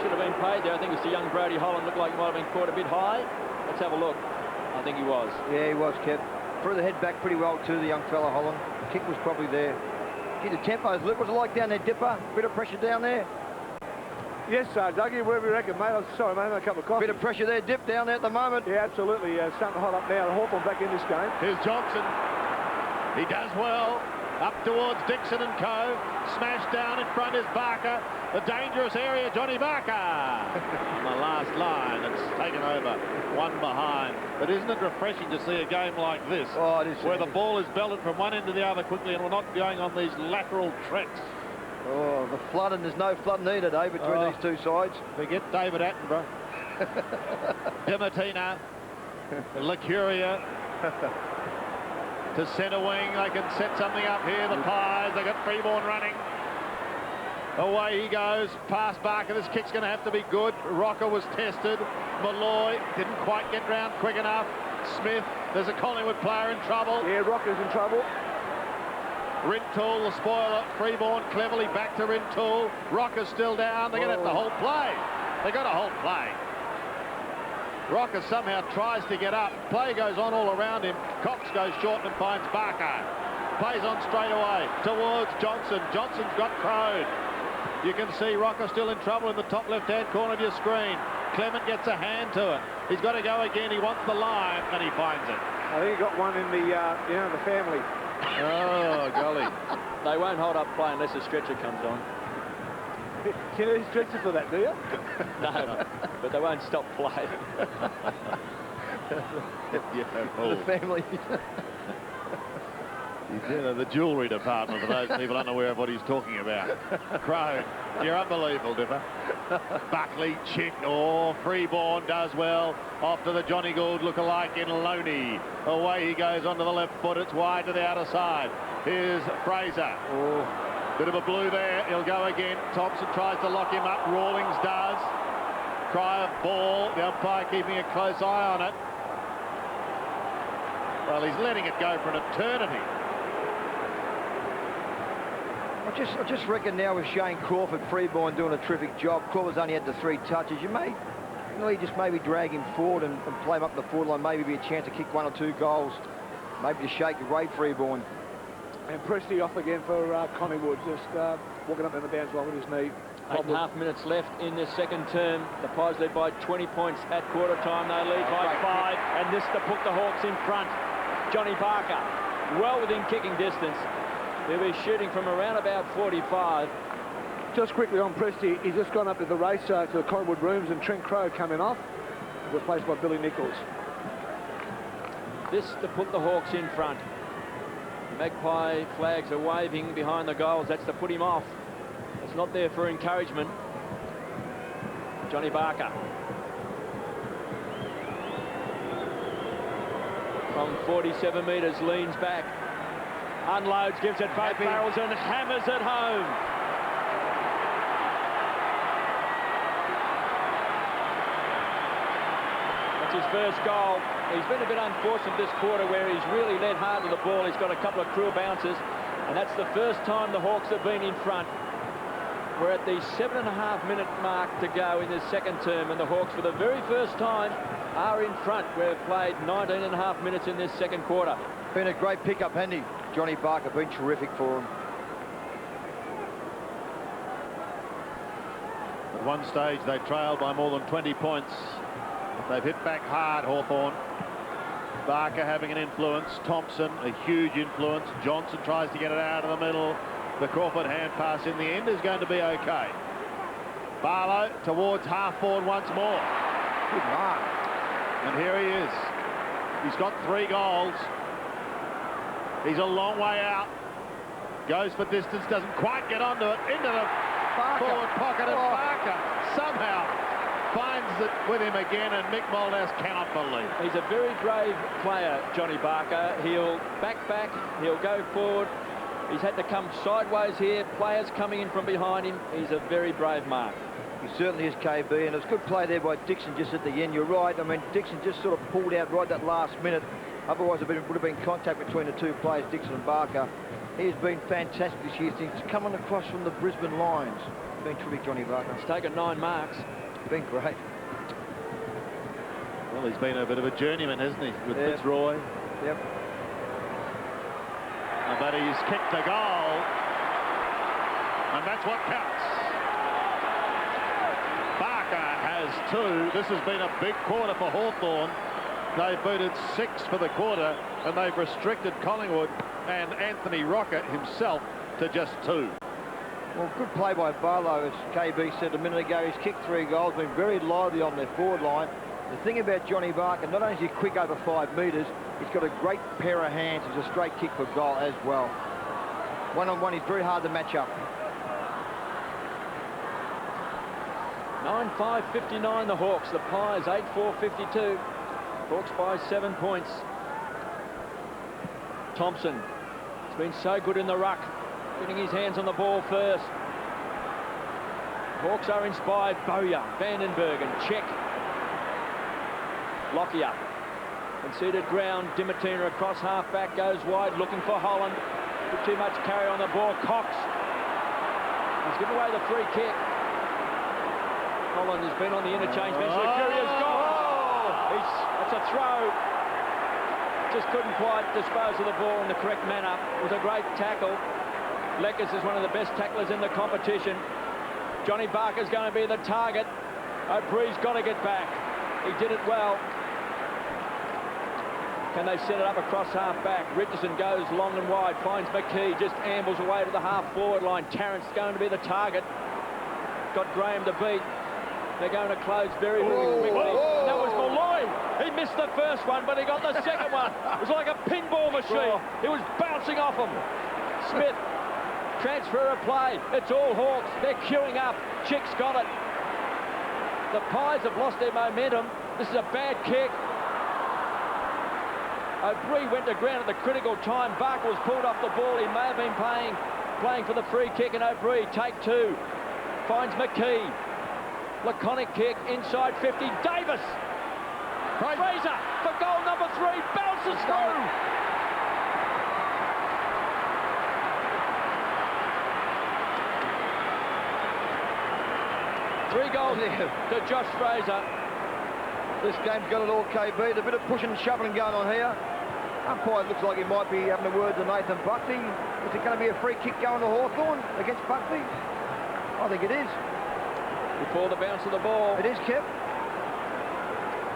should have been paid there. I think it's the young Brody Holland. Looked like he might have been caught a bit high. Let's have a look. I think he was. Yeah, he was, Kev. Threw the head back pretty well too, the young fella Holland. The kick was probably there. Gee, the tempos, Luke, was it like down there, Dipper? Bit of pressure down there? Yes, Dougie, whatever you reckon, mate. I'm sorry, mate, I had a cup of coffee. Bit of pressure there, Dip, down there at the moment. Yeah, absolutely. Starting to hot up now. Hawthorn back in this game. Here's Johnson. He does well. Up towards Dixon and co. Smashed down in front is Barker. The dangerous area, Johnny Barker. On the last line, it's taken over. One behind. But isn't it refreshing to see a game like this? Oh, it is. Where the ball is belted from one end to the other quickly and we're not going on these lateral treks. Oh, the flooding. There's no flood needed, eh, between these two sides. Forget David Attenborough. Dimatina. Licuria. To centre wing, they can set something up here. The Pies, they got Freeborn running. Away he goes, past Barker. This kick's going to have to be good. Rocker was tested. Malloy didn't quite get round quick enough. Smith, there's a Collingwood player in trouble. Yeah, Rocker's in trouble. Rintoul, the spoiler. Freeborn cleverly back to Rintoul. Rocker's still down. They're going to have to hold play. They got to hold play. Rocker somehow tries to get up. Play goes on all around him. Cox goes short and finds Barker. Plays on straight away towards Johnson. Johnson's got Crowd. You can see Rocker still in trouble in the top left-hand corner of your screen. Clement gets a hand to it. He's got to go again. He wants the line, and he finds it. I think he got one in the, the family. Oh, golly. They won't hold up play unless a stretcher comes on. You need a stretcher for that, do you? No, but they won't stop play. The family. He's in the jewellery department for those people unaware of what he's talking about. Crowd, you're unbelievable, Dipper. Buckley, Chick, Freeborn does well. Off to the Johnny Gould lookalike in Loney. Away he goes onto the left foot. It's wide to the outer side. Here's Fraser. Oh. Bit of a blue there. He'll go again. Thompson tries to lock him up. Rawlings does. Cry of ball. The umpire keeping a close eye on it. Well, he's letting it go for an eternity. I just reckon now with Shane Crawford, Freeborn doing a terrific job. Crawford's only had the 3 touches. You may really just maybe drag him forward and play him up the forward line. Maybe be a chance to kick 1 or 2 goals. Maybe to shake away Freeborn. And Presty off again for Collingwood, just walking up in the bounce line with his knee. 8.5 minutes left in this second term. The Pies lead by 20 points at quarter time. They lead by 5, and this to put the Hawks in front. Johnny Barker, well within kicking distance. He'll be shooting from around about 45. Just quickly on Presty, he's just gone up to the race to the Collingwood rooms, and Trent Crowe coming off, replaced by Billy Nichols. This to put the Hawks in front. Magpie flags are waving behind the goals. That's to put him off. It's not there for encouragement. Johnny Barker. From 47 metres, leans back. Unloads, gives it both barrels and hammers it home. That's his first goal. He's been a bit unfortunate this quarter where he's really led hard to the ball. He's got a couple of cruel bounces, and that's the first time the Hawks have been in front. We're at the 7.5-minute mark to go in this second term, and the Hawks, for the very first time, are in front. We've played 19.5 minutes in this second quarter. Been a great pickup, hasn't he? Johnny Barker, been terrific for him. At one stage, they trailed by more than 20 points. They've hit back hard, Hawthorn. Barker having an influence. Thompson, a huge influence. Johnson tries to get it out of the middle. The Crawford hand pass in the end is going to be okay. Barlow towards half forward once more. Good mark. And here he is. He's got 3 goals. He's a long way out. Goes for distance, doesn't quite get onto it. Into the forward pocket of Barker. Somehow finds it with him again, and Mick Moldhouse cannot believe it. He's a very brave player, Johnny Barker. He'll back, he'll go forward. He's had to come sideways here. Players coming in from behind him. He's a very brave mark. He certainly is, KB, and it's good play there by Dixon just at the end. You're right. I mean, Dixon just sort of pulled out right that last minute. Otherwise, it would have been contact between the two players, Dixon and Barker. He's been fantastic this year since coming across from the Brisbane Lions. Been terrific, Johnny Barker. He's taken 9 marks. Been great. Well, he's been a bit of a journeyman, hasn't he, with Yep. Fitzroy? Yep. But he's kicked a goal, and that's what counts. Barker has 2. This has been a big quarter for Hawthorn. They've booted 6 for the quarter, and they've restricted Collingwood and Anthony Rocket himself to just 2. Well, good play by Barlow, as KB said a minute ago. He's kicked 3 goals, been very lively on their forward line. The thing about Johnny Barker, not only is he quick over 5 metres, he's got a great pair of hands. He's a straight kick for goal as well. One-on-one, he's very hard to match up. 9-5-59 the Hawks. The Pies 8-4-52. Hawks by 7 points. Thompson has been so good in the ruck, getting his hands on the ball first. Hawks are inspired. Bowyer, Vandenbergen, check. Lockyer. Conceded ground. Dimatina across half-back, goes wide, looking for Holland. Put too much carry on the ball. Cox. He's given away the free kick. Holland has been on the interchange bench. Curious goal. That's a throw. Just couldn't quite dispose of the ball in the correct manner. It was a great tackle. Leckers is one of the best tacklers in the competition. Johnny Barker's going to be the target. O'Bree's got to get back. He did it well. Can they set it up across half-back? Richardson goes long and wide, finds McKee, just ambles away to the half-forward line. Tarrant's going to be the target. Got Graham to beat. They're going to close very, very quickly. That was Malloy. He missed the first one, but he got the second one. It was like a pinball machine. It was bouncing off him. Smith, transfer of play. It's all Hawks. They're queuing up. Chick's got it. The Pies have lost their momentum. This is a bad kick. O'Bree went to ground at the critical time. Barker was pulled off the ball. He may have been playing for the free kick, and O'Bree, take 2. Finds McKee. Laconic kick, inside 50. Davis. Fraser for goal number 3. Bounces through. Three goals to Josh Fraser. This game's got it all, KB. There's a bit of pushing and shoving going on here. Umpire looks like he might be having a word to Nathan Buckley. Is it going to be a free kick going to Hawthorn against Buckley? I think it is. Before the bounce of the ball. It is, Kev.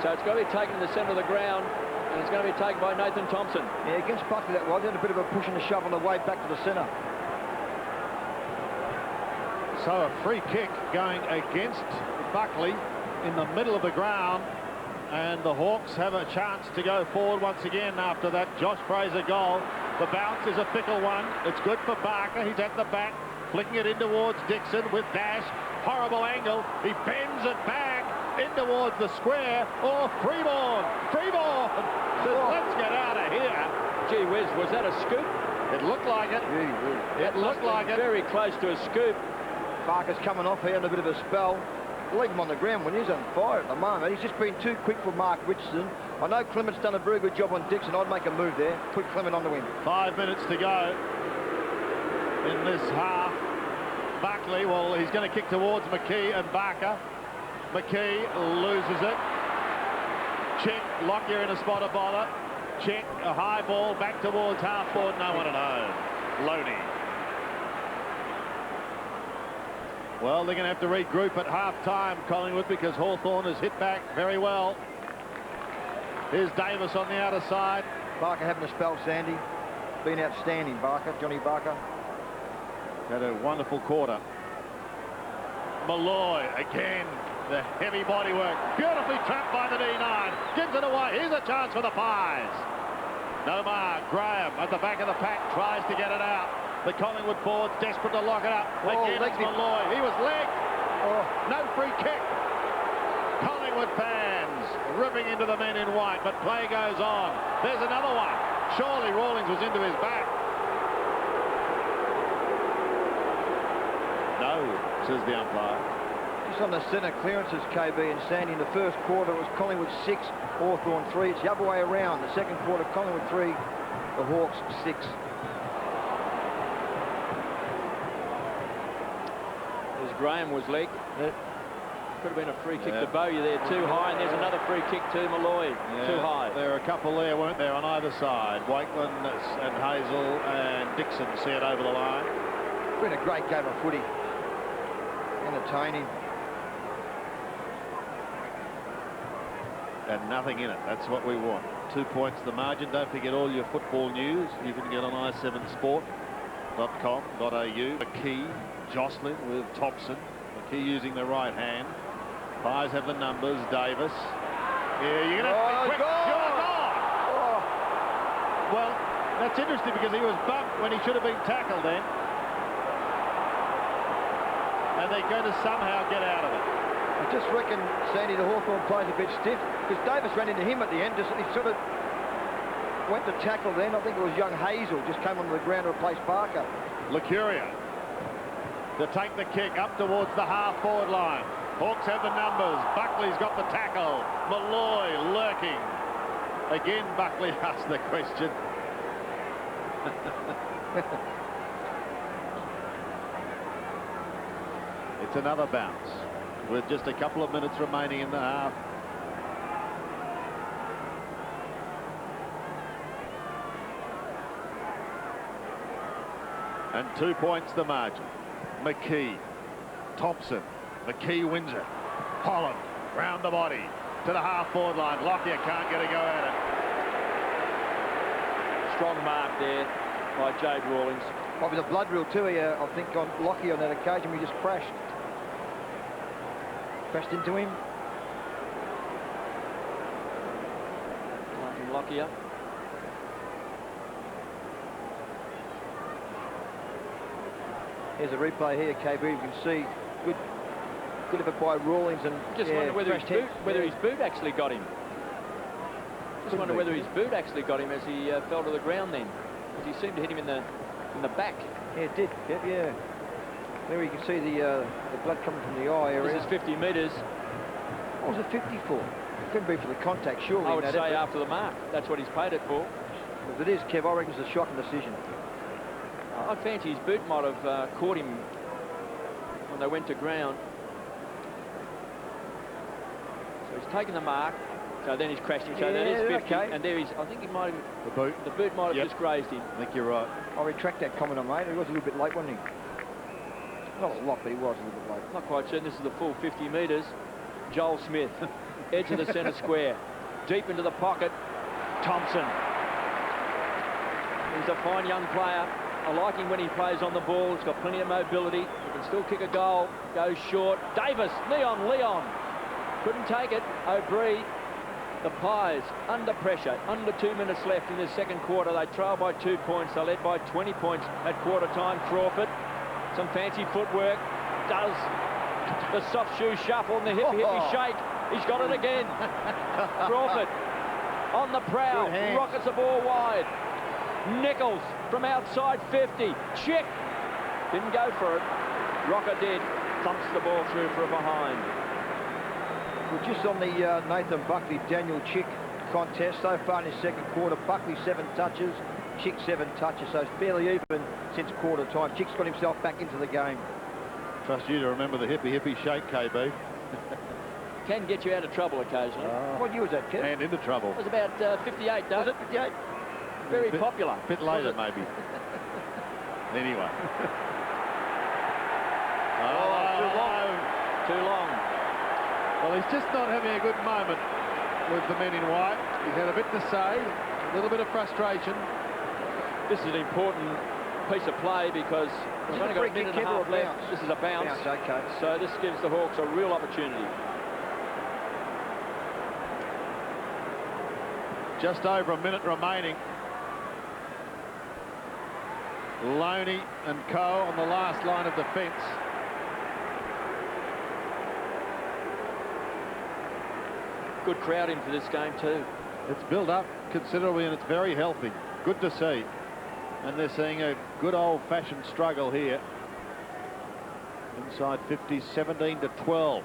So it's got to be taken in the centre of the ground, and it's going to be taken by Nathan Thompson. Yeah, against Buckley that was. Then a bit of a push and a shove on the way back to the centre. So a free kick going against Buckley in the middle of the ground, and the Hawks have a chance to go forward once again after that Josh Fraser goal. The bounce is a fickle one. It's good for Barker. He's at the back, flicking it in towards Dixon with dash. Horrible angle. He bends it back in towards the square. Oh, Freeborn says, let's get out of here. Gee whiz, was that a scoop? It looked like it. It looked like it. Very close to a scoop. Barker's coming off here in a bit of a spell. Leave him on the ground when he's on fire at the moment. He's just been too quick for Mark Richardson. I know Clement's done a very good job on Dixon. I'd make a move there. Put Clement on the wing. 5 minutes to go in this half. Buckley, well, he's going to kick towards McKee and Barker. McKee loses it. Check, Lockyer in a spot of bother. Check, a high ball back towards half forward. No one at home. Loney. Well, they're going to have to regroup at half-time, Collingwood, because Hawthorn has hit back very well. Here's Davis on the outer side. Barker having a spell, Sandy. Been outstanding, Barker, Johnny Barker. Had a wonderful quarter. Malloy again, the heavy body work. Beautifully trapped by the D9. Gives it away. Here's a chance for the Pies. Nomar, Graham at the back of the pack tries to get it out. The Collingwood forwards desperate to lock it up. Again, it's Malloy. He was legged. No free kick. Collingwood fans ripping into the men in white, but play goes on. There's another one. Surely Rawlings was into his back. No, says the umpire. Just on the centre clearances, KB and Sandy, in the first quarter it was Collingwood 6, Hawthorn 3. It's the other way around. The second quarter, Collingwood 3, the Hawks 6. As Graham was legged. Could have been a free kick to Bowyer there, too high, and there's another free kick to Malloy, too high. There are a couple there, weren't there, on either side. Wakeland and Hazel and Dixon see it over the line. It's been a great game of footy. Entertaining. And nothing in it. That's what we want. 2 points the margin. Don't forget all your football news. You can get on i7sport.com.au. McKee, Jocelyn with Thompson. McKee using the right hand. Pies have the numbers. Davis. Yeah, you're going to be quick. You're gone. Oh. Well, that's interesting because he was bumped when he should have been tackled then. And they're going to somehow get out of it. I just reckon, Sandy, the Hawthorn play's a bit stiff because Davis ran into him at the end. He sort of went to tackle then. I think it was young Hazel just came onto the ground to replace Barker. Lucuria to take the kick up towards the half-forward line. Hawks have the numbers. Buckley's got the tackle. Malloy lurking. Again, Buckley asked the question. It's another bounce with just a couple of minutes remaining in the half. And 2 points the margin. McKee, Thompson, McKee wins it. Holland, round the body to the half-forward line. Lockyer can't get a go at it. Strong mark there by Jade Rawlings. Probably the blood reel too here, I think, on Lockyer on that occasion. We just crashed into him. Martin Lockyer. Here's a replay here, KB. You can see good effort by Rawlings and Just wonder whether his boot actually got him. Just wonder whether his boot actually got him as he fell to the ground then, because he seemed to hit him in the back. Yeah, it did. Yeah. There you can see the blood coming from the eye area. This is 50 metres. What was it 50 for? It couldn't be for the contact, surely. I would say after the mark. That's what he's paid it for. If it is, Kev, I reckon it's a shocking decision. I fancy his boot might have caught him when they went to ground. So he's taken the mark. So then he's crashed him. So that is 50. Okay. And there he's. I think he might have. The boot might have just grazed him. I think you're right. I'll retract that comment I made. He was a little bit late, wasn't he? Not a lot, but he was a little bit late. Not quite certain. This is the full 50 metres. Joel Smith, edge of the centre square, deep into the pocket. Thompson. He's a fine young player. I like him when he plays on the ball. He's got plenty of mobility. He can still kick a goal. Goes short. Davis, Leon. Couldn't take it. O'Brien. The Pies under pressure. Under 2 minutes left in the second quarter. They trail by 2 points. They're led by 20 points at quarter time. Crawford. Some fancy footwork. Does the soft shoe shuffle and the hippy shake. He's got it again. Crawford on the prowl. Rockets the ball wide. Nichols from outside 50. Chick. Didn't go for it. Rocker did. Thumps the ball through for a behind. We're just on the Nathan Buckley-Daniel Chick contest. So far in his second quarter, Buckley 7 touches, Chick 7 touches. So it's barely even since quarter time. Chick's got himself back into the game. Trust you to remember the hippy shake, KB. Can get you out of trouble occasionally. What year was that, Kev? And into trouble. It was about 58, Was it 58? Very popular. A bit later, maybe. Anyway. Too long. Well, he's just not having a good moment with the men in white. He's had a bit to say, a little bit of frustration. This is an important piece of play because we've only got a minute and a half left. This is a bounce. Okay. So this gives the Hawks a real opportunity. Just over a minute remaining. Loney and Co on the last line of defence. good crowd in for this game too. It's built up considerably and it's very healthy. Good to see. And they're seeing a good old-fashioned struggle here. Inside 50, 17-12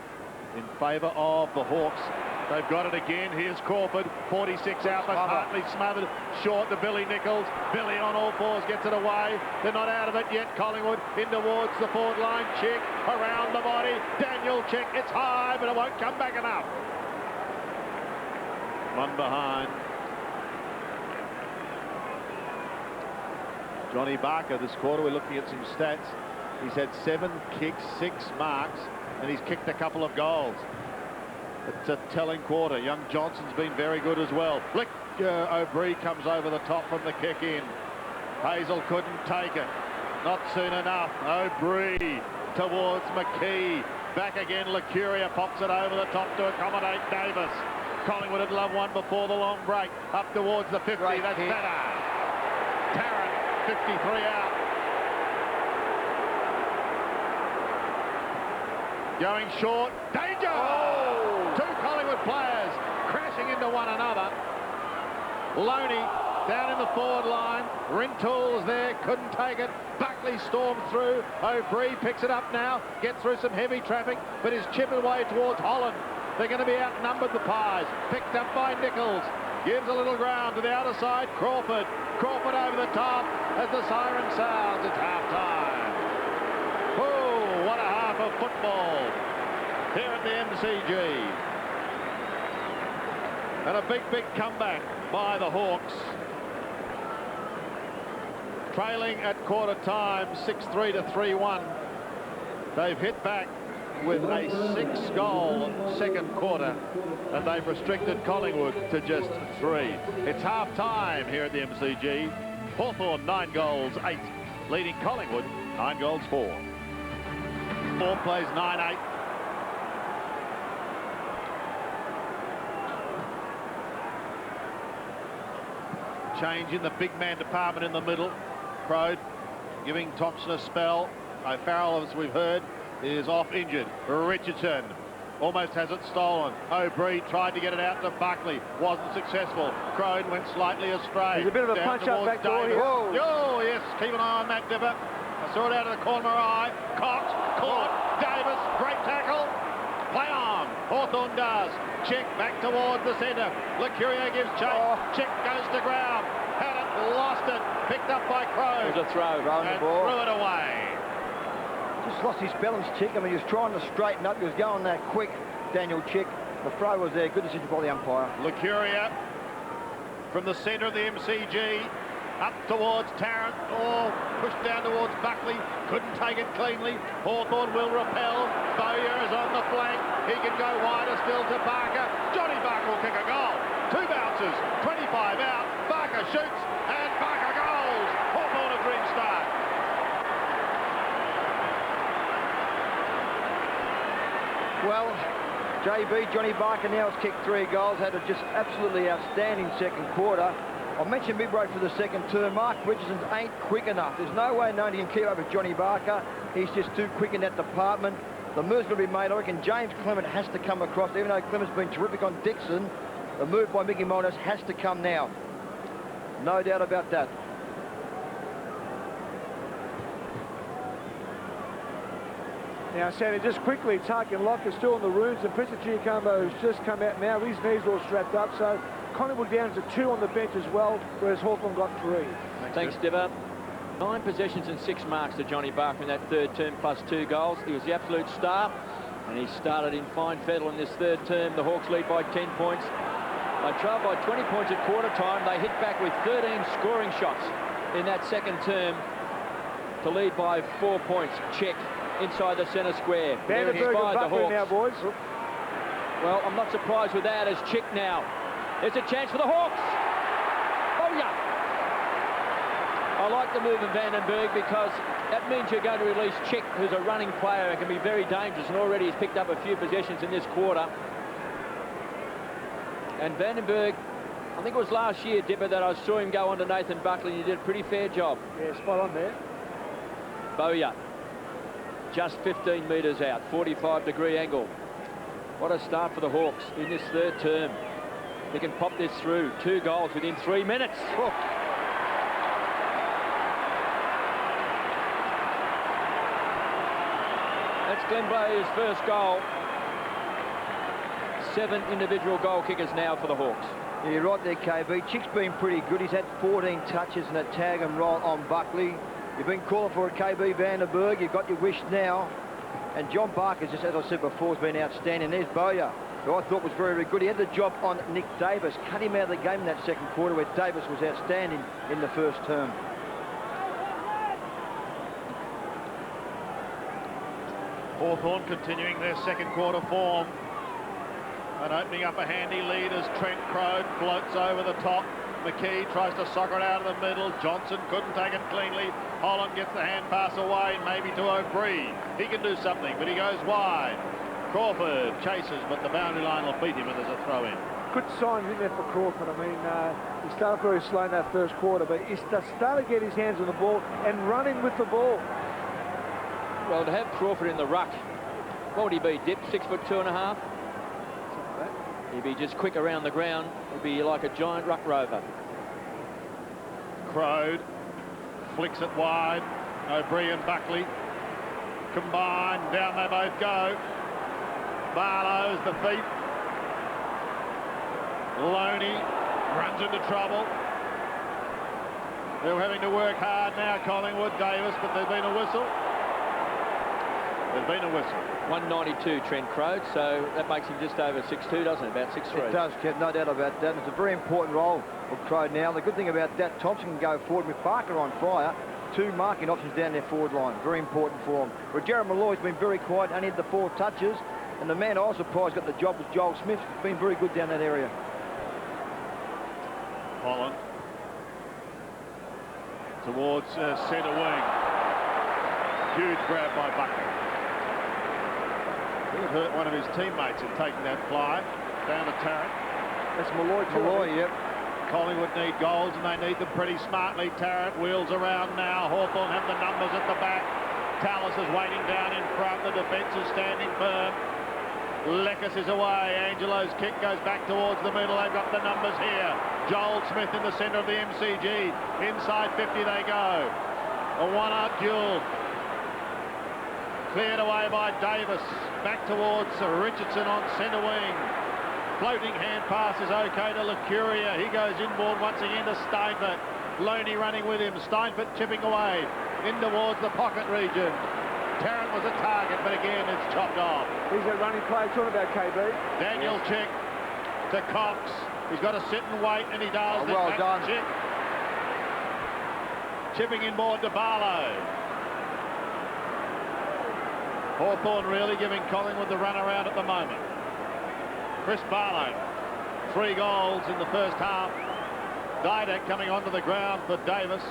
in favour of the Hawks. They've got it again. Here's Crawford, 46 out, but Hartley smothered short to Billy Nichols. Billy on all fours gets it away. They're not out of it yet. Collingwood in towards the forward line. Chick around the body. Daniel Chick. It's high, but it won't come back enough. One behind. Johnny Barker this quarter. We're looking at some stats. He's had 7 kicks, 6 marks, and he's kicked a couple of goals. It's a telling quarter. Young Johnson's been very good as well. Flick, O'Brien comes over the top from the kick in. Hazel couldn't take it. Not soon enough. O'Brien towards McKee. Back again, Licuria pops it over the top to accommodate Davis. Collingwood had loved one before the long break. Up towards the 50, that's better. Tarrant, 53 out. Going short, danger! Oh. 2 Collingwood players crashing into one another. Loney down in the forward line. Rintoul's there, couldn't take it. Buckley stormed through. O'Brien picks it up now, gets through some heavy traffic, but is chipping away towards Holland. They're going to be outnumbered, the Pies. Picked up by Nichols. Gives a little ground to the outer side. Crawford. Crawford over the top as the siren sounds. It's half-time. Oh, what a half of football here at the MCG. And a big, big comeback by the Hawks. Trailing at quarter time, 6-3 to 3-1. They've hit back with a 6-goal second quarter, and they've restricted Collingwood to just 3. It's half-time here at the MCG. Hawthorn 9 goals, 8, leading Collingwood 9 goals, 4. 4 plays 9-8. Change in the big man department in the middle. Crode giving Thompson a spell. O'Farrell, as we've heard, is off injured. Richardson almost has it stolen. O'Brien tried to get it out to Buckley. Wasn't successful. Crode went slightly astray. There's a bit of a punch-up back door here. Oh, yes. Keep an eye on that, Dipper. I saw it out of the corner of my eye. Cox, caught. Davis, great tackle. Play on. Hawthorn does. Chick back towards the centre. Licuria gives chase. Chick goes to ground. Had it, lost it. Picked up by Crode. There's a throw. And threw it away. Just lost his balance, Chick. I mean, he was trying to straighten up. He was going that quick, Daniel Chick. The throw was there. Good decision by the umpire. Licuria from the centre of the MCG. Up towards Tarrant. Oh, pushed down towards Buckley. Couldn't take it cleanly. Hawthorn will repel. Bowyer is on the flank. He can go wider still to Barker. Johnny Barker will kick a goal. 2 bounces. 25 out. Barker shoots. And Barker goals. Hawthorn a dream start. Well, JB, Johnny Barker now has kicked 3 goals. Had a just absolutely outstanding second quarter. I mentioned midway for the second term, Mark Richardson ain't quick enough. There's no way nobody can keep up with Johnny Barker. He's just too quick in that department. The move's going to be made. I reckon James Clement has to come across. Even though Clement's been terrific on Dixon, the move by Mickey Monas has to come now. No doubt about that. Now, Sandy, just quickly, Tarkin Locke is still in the rooms, and Prince Giacomo has just come out now. His knees are all strapped up, so Collingwood down to 2 on the bench as well, whereas Hawthorn got 3. Thanks, Dibber. 9 possessions and 6 marks to Johnny Barker in that third term, plus 2 goals. He was the absolute star, and he started in fine fettle in this third term. The Hawks lead by 10 points. They trailed by 20 points at quarter time. They hit back with 13 scoring shots in that second term to lead by 4 points. Check inside the centre square. Vandenberg and Buckley now, boys. Well, I'm not surprised with that as Chick now. There's a chance for the Hawks. Oh, yeah. I like the move of Vandenberg because that means you're going to release Chick, who's a running player and can be very dangerous, and already he's picked up a few possessions in this quarter. And Vandenberg, I think it was last year, Dipper, that I saw him go on to Nathan Buckley, and he did a pretty fair job. Yeah, spot on there. Bowyer, just 15 metres out, 45-degree angle. What a start for the Hawks in this third term. They can pop this through. 2 goals within 3 minutes. Oh. That's Glenn Blair's first goal. 7 individual goal kickers now for the Hawks. Yeah, you're right there, KB. Chick's been pretty good. He's had 14 touches and a tag and roll on Buckley. You've been calling for a KB Vandenberg. You've got your wish now. And John Barker, just as I said before, has been outstanding. There's Bowyer, who I thought was very, very good. He had the job on Nick Davis. Cut him out of the game in that second quarter, where Davis was outstanding in the first term. Hawthorn continuing their second quarter form and opening up a handy lead as Trent Crode floats over the top. McKee tries to soccer it out of the middle. Johnson couldn't take it cleanly. Holland gets the hand pass away, maybe to O'Brien. He can do something, but he goes wide. Crawford chases, but the boundary line will beat him and there's a throw in. Good signs in there for Crawford. I mean, he started very slow in that first quarter, but he started to get his hands on the ball and running with the ball. Well, to have Crawford in the ruck, what would he be, Dip? 6'2½"? He'd be just quick around the ground. He'd be like a giant ruck rover. Crode flicks it wide. O'Brien, Buckley combined. Down they both go. Barlow's the feet. Loney runs into trouble. They're having to work hard now, Collingwood, Davis, but there's been a whistle. There's been a whistle. 192 Trent Crode, so that makes him just over 6'2", doesn't it? About 6'3". It does, Kev, no doubt about that. It's a very important role for Crode now. The good thing about that, Thompson can go forward with Barker on fire. 2 marking options down their forward line. Very important for him. But Jared Malloy's been very quiet, only had the 4 touches. And the man I was surprised got the job was Joel Smith. He's been very good down that area. Holland towards centre wing. Huge grab by Buckley. He had hurt one of his teammates in taking that fly down to Tarrant. That's Malloy, yep. Collingwood need goals and they need them pretty smartly. Tarrant wheels around now. Hawthorn have the numbers at the back. Tallis is waiting down in front. The defence is standing firm. Lekas is away. Angelo's kick goes back towards the middle. They've got the numbers here. Joel Smith in the centre of the MCG. Inside 50 they go. A one-out duel. Cleared away by Davis. Back towards Richardson on centre wing. Floating hand pass is okay to Lucuria. He goes inboard once again to Steinfurt. Loney running with him. Steinfurt chipping away in towards the pocket region. Tarrant was a target, but again it's chopped off. He's a running play. Talking about KB. Daniel Chick to Cox. He's got to sit and wait, and he does. Oh, well done. Chick. Chipping inboard to Barlow. Hawthorn really giving Collingwood the run around at the moment. Chris Barlow, 3 goals in the first half. Didak coming onto the ground for Davis.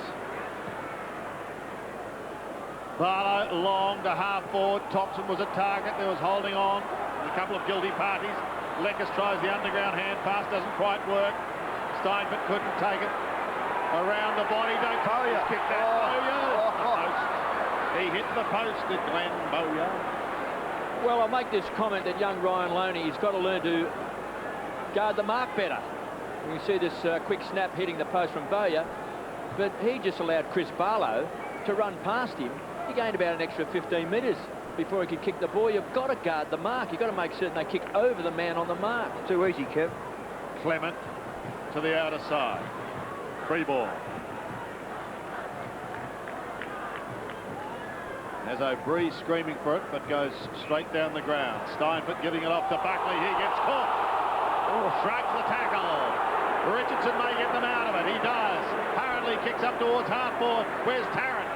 Barlow long to half forward. Thompson was a target. There was holding on. A couple of guilty parties. Lekas tries the underground hand pass. Doesn't quite work. Steinfurt couldn't take it. Around the body. Don't Bowyer. Kick that. Bowyer. He hit the post, did Glenn Bowyer. Well, I'll make this comment that young Ryan Loney, he's got to learn to guard the mark better. You can see this quick snap hitting the post from Bowyer, but he just allowed Chris Barlow to run past him. He gained about an extra 15 metres before he could kick the ball. You've got to guard the mark. You've got to make certain they kick over the man on the mark. Too easy, Kev. Clement to the outer side. Free ball. As O'Brien screaming for it, but goes straight down the ground. Steinfurt giving it off to Buckley. He gets caught. Shrugs the tackle. Richardson may get them out of it. He does. Hurriedly kicks up towards half-forward. Where's Tarrant?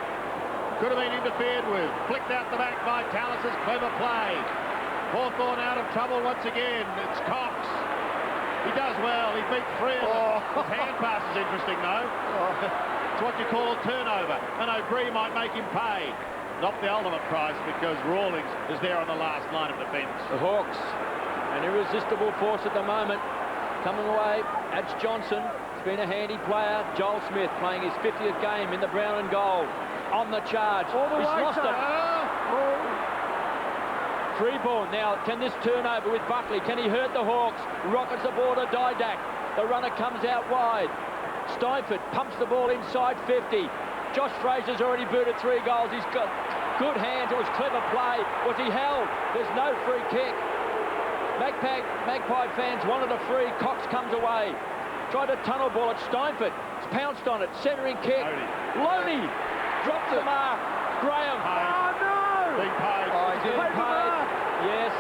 Could have been interfered with. Flicked out the back by Tallis' clever play. Hawthorn out of trouble once again. It's Cox. He does well. He beat 3 of them. His hand pass is interesting, though. It's what you call a turnover. And O'Brien might make him pay. Not the ultimate price, because Rawlings is there on the last line of defence. The Hawks, an irresistible force at the moment. Coming away, that's Johnson. He's been a handy player. Joel Smith playing his 50th game in the brown and gold. On the charge. All the He's way, lost it. Free ball. Now, can this turnover with Buckley, can he hurt the Hawks? Rockets the ball to Didac. The runner comes out wide. Steinford pumps the ball inside 50. Josh Fraser's already booted 3 goals. He's got good hands. It was clever play. Was he held? There's no free kick. Magpie fans wanted a free. Cox comes away. Tried a tunnel ball at Steinford. It's pounced on it. Centering kick. Loney drops the mark. Graham. Oh, no! Being paid. Oh, he didn't Paid. Yes.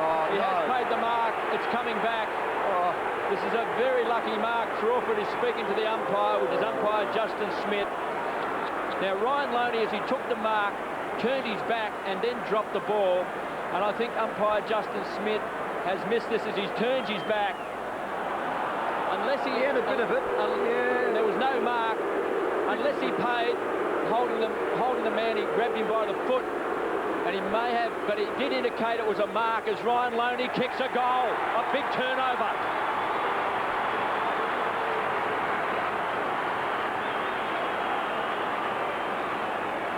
Oh, He no. has paid the mark. It's coming back. Oh, This is a very lucky mark. Crawford is speaking to the umpire, which is umpire Justin Smith. Now, Ryan Loney, as he took the mark, turned his back and then dropped the ball. And I think umpire Justin Smith has missed this as he turns his back. Unless he had a bit of it. There was no mark. Unless he paid, holding the man, he grabbed him by the foot. And he may have, but he did indicate it was a mark as Ryan Loney kicks a goal. A big turnover.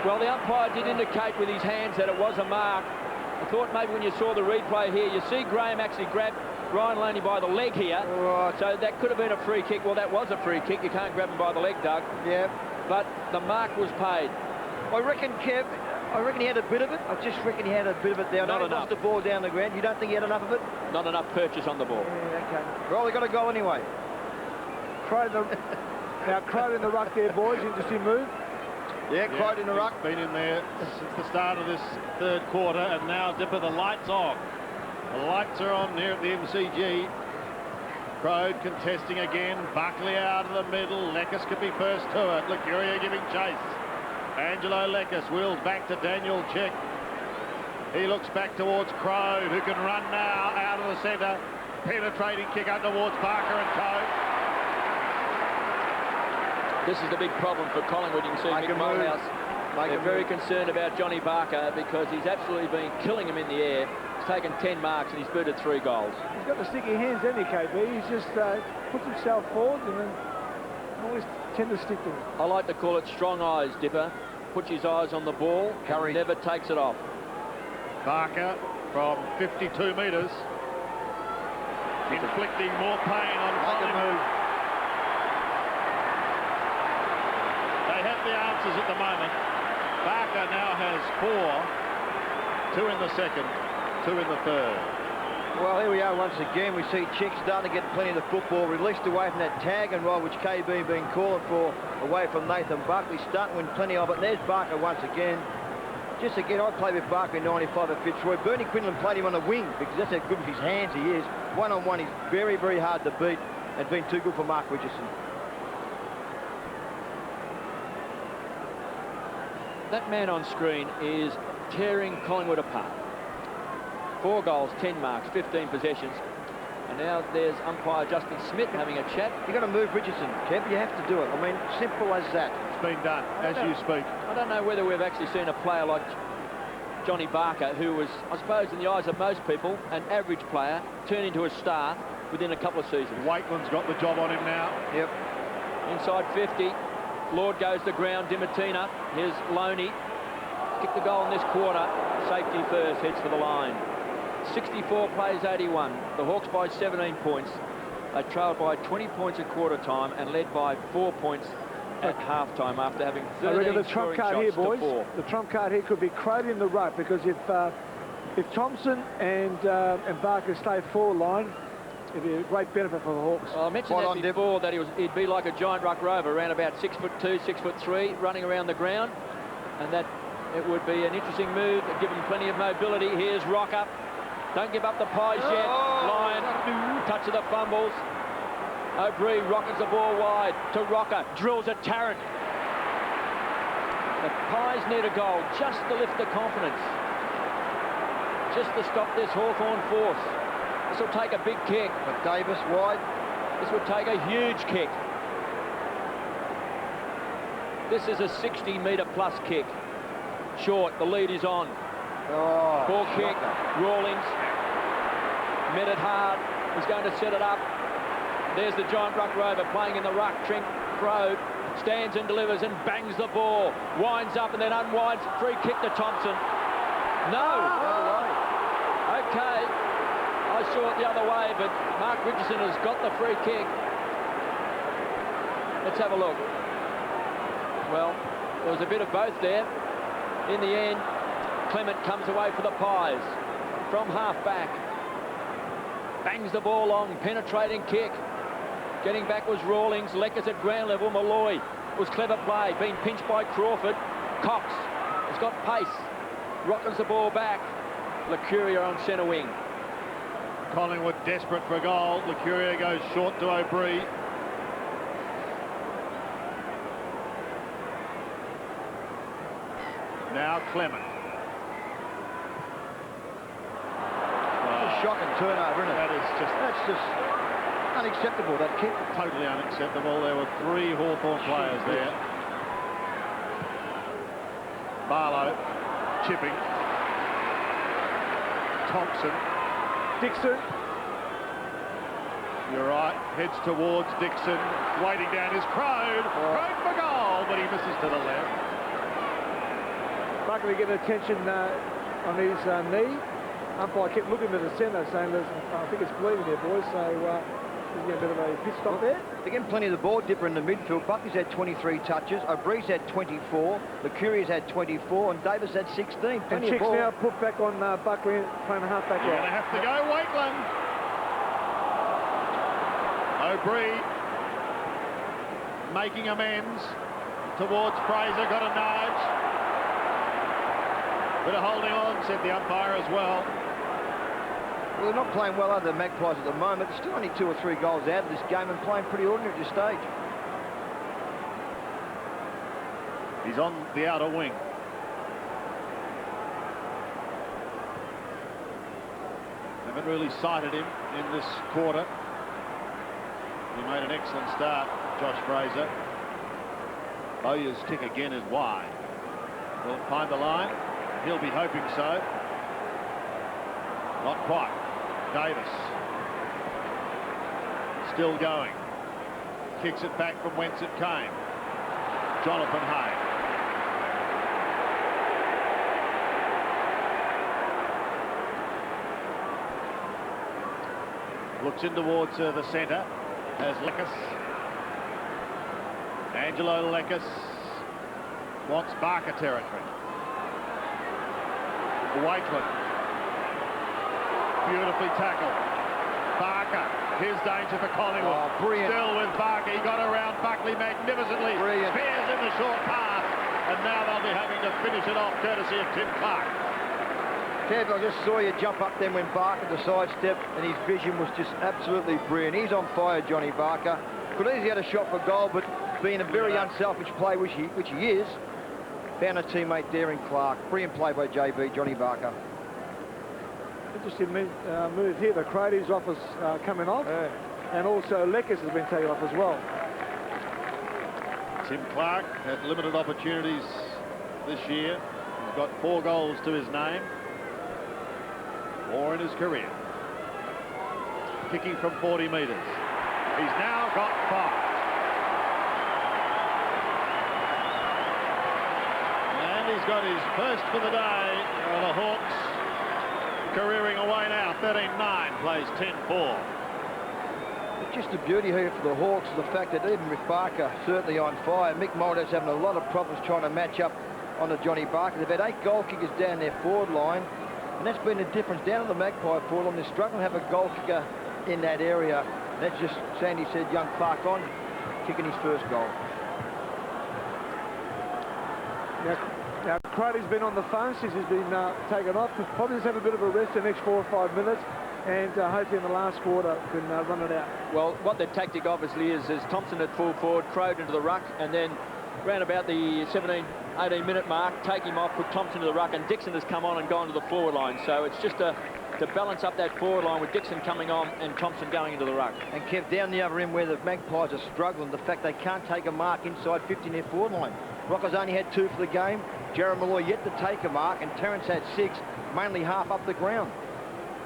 Well, the umpire did indicate with his hands that it was a mark. I thought maybe when you saw the replay here, you see Graham actually grab Ryan Loney by the leg here. Right. So that could have been a free kick. Well, that was a free kick. You can't grab him by the leg, Doug. yeah. But the mark was paid. I reckon, Kev, he had a bit of it. I just reckon he had a bit of it there. Not He enough. lost the ball down the ground. You don't think he had enough of it? Not enough purchase on the ball. Yeah, okay. Well, they got a goal anyway. Now, Crow in the ruck there, boys. Interesting move. Yeah, Clyde in the ruck. He's been in there since the start of this third quarter, and now Dipper, the lights on. The lights are on here at the MCG. Crode contesting again. Buckley out of the middle. Leckis could be first to it. Licuria giving chase. Angelo Leckis wheels back to Daniel Chick. He looks back towards Crode, who can run now out of the centre. Penetrating kick up towards Parker and Co. This is the big problem for Collingwood. You can see Make Mick a move. Malthouse. Make They're a very move. concerned about Johnny Barker because he's absolutely been killing him in the air. He's taken 10 marks and he's booted 3 goals. He's got the sticky hands, hasn't he, KB? He's just puts himself forward and then always tend to stick to him. I like to call it strong eyes, Dipper. Puts his eyes on the ball, Courage. never takes it off. Barker from 52 metres. Inflicting more pain on Make a Collingwood. move. They have the answers at the moment. Barker now has 4. 2 in the second, 2 in the third. Well, here we are once again. We see Chick starting to get plenty of the football, released away from that tag and ride which KB been calling for, away from Nathan Buckley, starting to win plenty of it. And there's Barker once again. Just again, I played with Barker in 95 at Fitzroy. Bernie Quinlan played him on the wing because that's how good with his hands he is. One-on-one, he's very, very hard to beat and been too good for Mark Richardson. That man on screen is tearing Collingwood apart. 4 goals, 10 marks, 15 possessions. And now there's umpire Justin Smith having a chat. You've got to move Richardson, Kev. You have to do it. I mean, simple as that. It's been done as you speak. I don't know whether we've actually seen a player like Johnny Barker, who was, I suppose, in the eyes of most people, an average player, turn into a star within a couple of seasons. Waitland's got the job on him now. Yep. Inside 50, Lord goes to ground, Dimatina. Here's Loney. Kick the goal in this quarter. Safety first, heads for the line. 64 plays 81. The Hawks by 17 points. They trailed by 20 points at quarter time and led by 4 points at half-time after having I 13 reckon the trump scoring card shots here, to boys. 4. The trump card here could be Crowd in the ruck, because if Thompson and Barker stay forward line, it'd be a great benefit for the Hawks. Well, I mentioned Spot that on, Dip. before, that he'd be like a giant ruck rover, around about 6'2", 6'3", running around the ground, and that it would be an interesting move, give him plenty of mobility. Here's Rocker. Don't give up the pies yet. Lyon, touch of the fumbles. O'Brien rockets the ball wide to Rocker, drills at Tarrant. The Pies need a goal just to lift the confidence, just to stop this Hawthorn force. This will take a big kick. But Davis wide. This would take a huge kick. This is a 60-metre plus kick. Short, the lead is on. Oh, Ball kick, shocker. Rawlings. Met it hard. He's going to set it up. There's the giant ruck rover playing in the ruck. Trent Crode stands and delivers and bangs the ball. Winds up and then unwinds. Free kick to Thompson. No. Okay, I saw it the other way, but Mark Richardson has got the free kick. Let's have a look. Well, there was a bit of both there. In the end, Clement comes away for the Pies from half-back. Bangs the ball long, penetrating kick. Getting back was Rawlings. Leckers at ground level. Malloy was clever play, being pinched by Crawford. Cox has got pace. Rockens the ball back. Lecuria on centre wing. Collingwood desperate for a goal. Lecuria goes short to O'Brien. Now Clement. Shocking turnover, isn't it? That's just Unacceptable, that kick. totally unacceptable. There were 3 Hawthorn players there. Barlow chipping. Thompson. Dixon. You're right. Heads towards Dixon. Waiting down is Crode. Crode for goal, but he misses to the left. Buckley getting attention on his knee. Umpire kept looking at the centre, saying, I think it's bleeding there, boys. So there's a bit of a pit stop there. Again, plenty of the ball dipper in the midfield. Buckley's had 23 touches. O'Brien's had 24. Lecuria's had 24. And Davis had 16. And Plenty of Chick's ball. now put back on Buckley, playing a half-back You're role. going to have to go Wakeland. O'Brien making amends towards Fraser. Got a nudge. Bit of holding on, said the umpire as well. Well, they're not playing well, are the Magpies at the moment. There's still only 2 or 3 goals out of this game and playing pretty ordinary at this stage. He's on the outer wing. Haven't really sighted him in this quarter. He made an excellent start, Josh Fraser. Bowyer's kick again is wide. Will it find the line? He'll be hoping so. Not quite. Davis. Still going. Kicks it back from whence it came. Jonathan Hay. Looks in towards the centre as Leckis. Angelo Leckis wants Barker territory. Wakeland. Beautifully tackled. Barker. Here's danger for Collingwood. Oh, brilliant. Still with Barker. He got around Buckley magnificently. Brilliant. Spears in the short pass. And now they'll be having to finish it off courtesy of Tim Clark. Kev, I just saw you jump up then when Barker the sidestep, and his vision was just absolutely brilliant. He's on fire, Johnny Barker. Could easily had a shot for goal, but being a very unselfish play, which he is, found a teammate there in Clark. Brilliant play by JB, Johnny Barker. Interesting move here. The Crady's office coming off, and also Leckis has been taken off as well. Tim Clark had limited opportunities this year. He's got 4 goals to his name. 4 in his career. Kicking from 40 metres. He's now got 5. And he's got his first for the day. The Hawks careering away now. 13-9, plays 10-4. Just the beauty here for the Hawks is the fact that even with Barker certainly on fire, Mick Mulder's having a lot of problems trying to match up on the Johnny Barker. They've had 8 goal kickers down their forward line, and that's been the difference. Down on the Magpie forward line, they're struggling to have a goal kicker in that area. And that's just, Sandy said, young Clark on, kicking his first goal. Now Crady's been on the phone since he's been taken off. Probably just have a bit of a rest the next 4 or 5 minutes, and hopefully in the last quarter can run it out. Well, what the tactic obviously is Thompson at full forward, Crode into the ruck, and then round about the 17-18 minute mark, take him off, put Thompson to the ruck, and Dixon has come on and gone to the forward line. So it's just to balance up that forward line with Dixon coming on and Thompson going into the ruck. And Kev, down the other end where the Magpies are struggling, the fact they can't take a mark inside 50 in their forward line. Rockers only had 2 for the game. Jared Malloy yet to take a mark, and Terrence had 6, mainly half up the ground.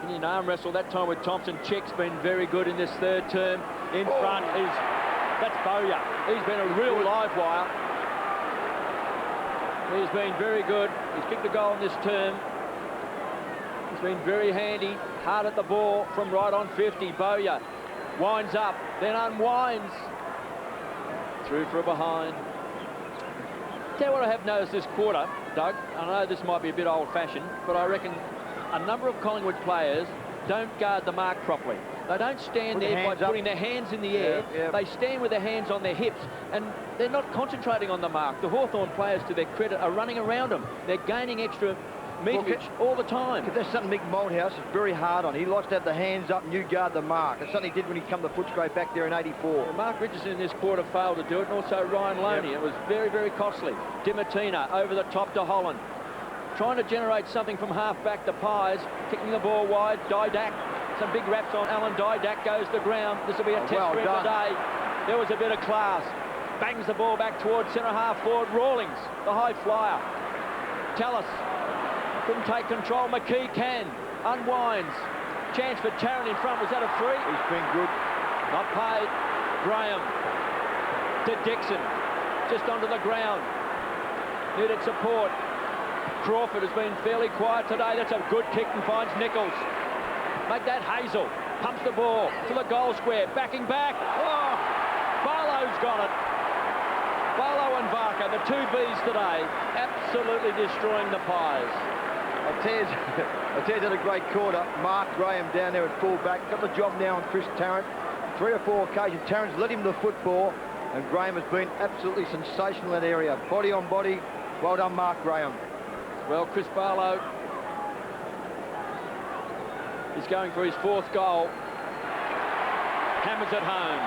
Indian arm wrestle that time with Thompson. Chick's been very good in this 3rd term. In front is, that's Bowyer. He's been a real live wire. He's been very good. He's kicked a goal in this term. He's been very handy, hard at the ball from right on 50. Bowyer winds up, then unwinds. Through for a behind. Tell you what I have noticed this quarter, Doug, I know this might be a bit old-fashioned, but I reckon a number of Collingwood players don't guard the mark properly. They don't stand there by putting their hands in the air. They stand with their hands on their hips, and they're not concentrating on the mark. The Hawthorn players, to their credit, are running around them. They're gaining extra meterage all the time. That's something Mick Malthouse is very hard on. He likes to have the hands up and you guard the mark. It's something he did when he come the Footscray back there in 84. Well, Mark Richardson in this quarter failed to do it, and also Ryan Loney. It was very, very costly. Dimartina over the top to Holland. Trying to generate something from half-back to Pies. Kicking the ball wide. Didak. Some big raps on Alan Didak. Goes to the ground. This will be a test for him today. There was a bit of class. Bangs the ball back towards centre-half forward. Rawlings, the high flyer. Tallis couldn't take control. McKee can. Unwinds. Chance for Tarrant in front. Was that a free? He's been good. Not paid. Graham to Dixon. Just onto the ground. Needed support. Crawford has been fairly quiet today. That's a good kick and finds Nichols. Make that Hazel. Pumps the ball to the goal square. Backing back. Oh! Barlow's got it. Barlow and Barker, the two Bs today, absolutely destroying the Pies. I'll tell you, had a great quarter. Mark Graham down there at full-back. Got the job now on Chris Tarrant. 3 or 4 occasions. Tarrant's led him the football, and Graham has been absolutely sensational in that area. Body on body. Well done, Mark Graham. Well, Chris Barlow is going for his 4th goal. Hammers it home.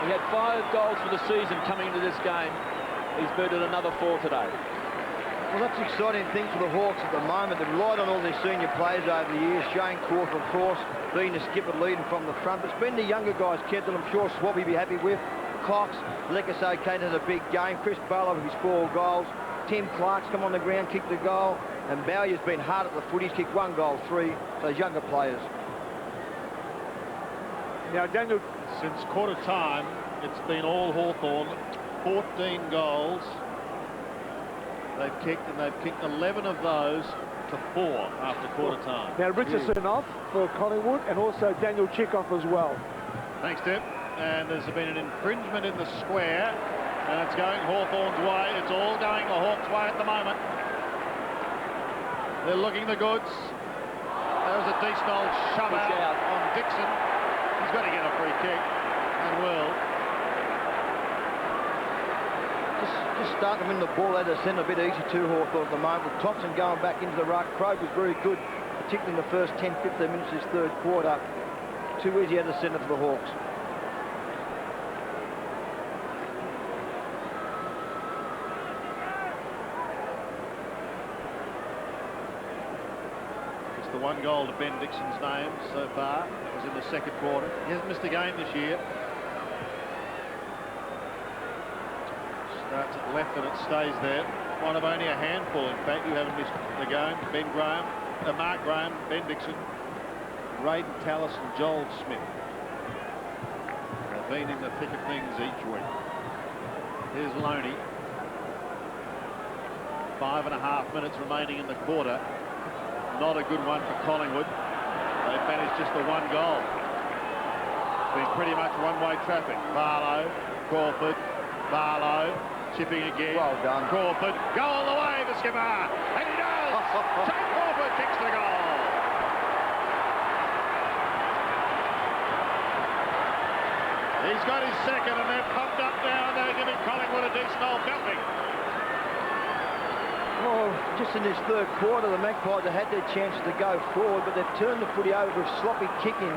He had 5 goals for the season coming into this game. He's booted another 4 today. Well, that's exciting thing for the Hawks at the moment. They've relied on all their senior players over the years. Shane Crawford, of course, being the skipper leading from the front. But it's been the younger guys, Kev, that I'm sure Swab will be happy with. Cox, Lecaso Kane had a big game. Chris Barlow with his 4 goals. Tim Clark's come on the ground, kicked the goal. And Bowyer's been hard at the foot. He's kicked 1 goal, 3. Those younger players. Now, Daniel, since quarter time, it's been all Hawthorn. 14 goals they've kicked, and they've kicked 11 of those to 4 after quarter time. Now, Richardson off for Collingwood, and also Daniel Chick off as well. Thanks, Tim. And there's been an infringement in the square, and it's going Hawthorn's way. It's all going the Hawks' way at the moment. They're looking the goods. There was a decent old shove out on Dixon. He's got to get a free kick, and will. Just starting them in the ball out of the centre a bit easy too, Hawthorn at the moment. With Thompson going back into the ruck. Crowe was very good, particularly in the first 10-15 minutes of this 3rd quarter. Too easy out of the centre for the Hawks. The 1 goal to Ben Dixon's name so far was in the 2nd quarter. He hasn't missed a game this year. Starts at left and it stays there. One of only a handful, in fact, who haven't missed the game. Mark Graham, Ben Dixon, Raiden Tallis and Joel Smith have been in the thick of things each week. Here's Loney. 5.5 minutes remaining in the quarter. Not a good one for Collingwood. They've managed just the 1 goal. It's been pretty much one-way traffic. Barlow, Crawford, Barlow, chipping again. Well done. Crawford, go all the way, the skipper, and he does! Shane Crawford kicks the goal. He's got his 2nd, and they're pumped up now. They're giving Collingwood a decent old belting. Well, just in this 3rd quarter, the Magpies have had their chances to go forward, but they've turned the footy over with sloppy kicking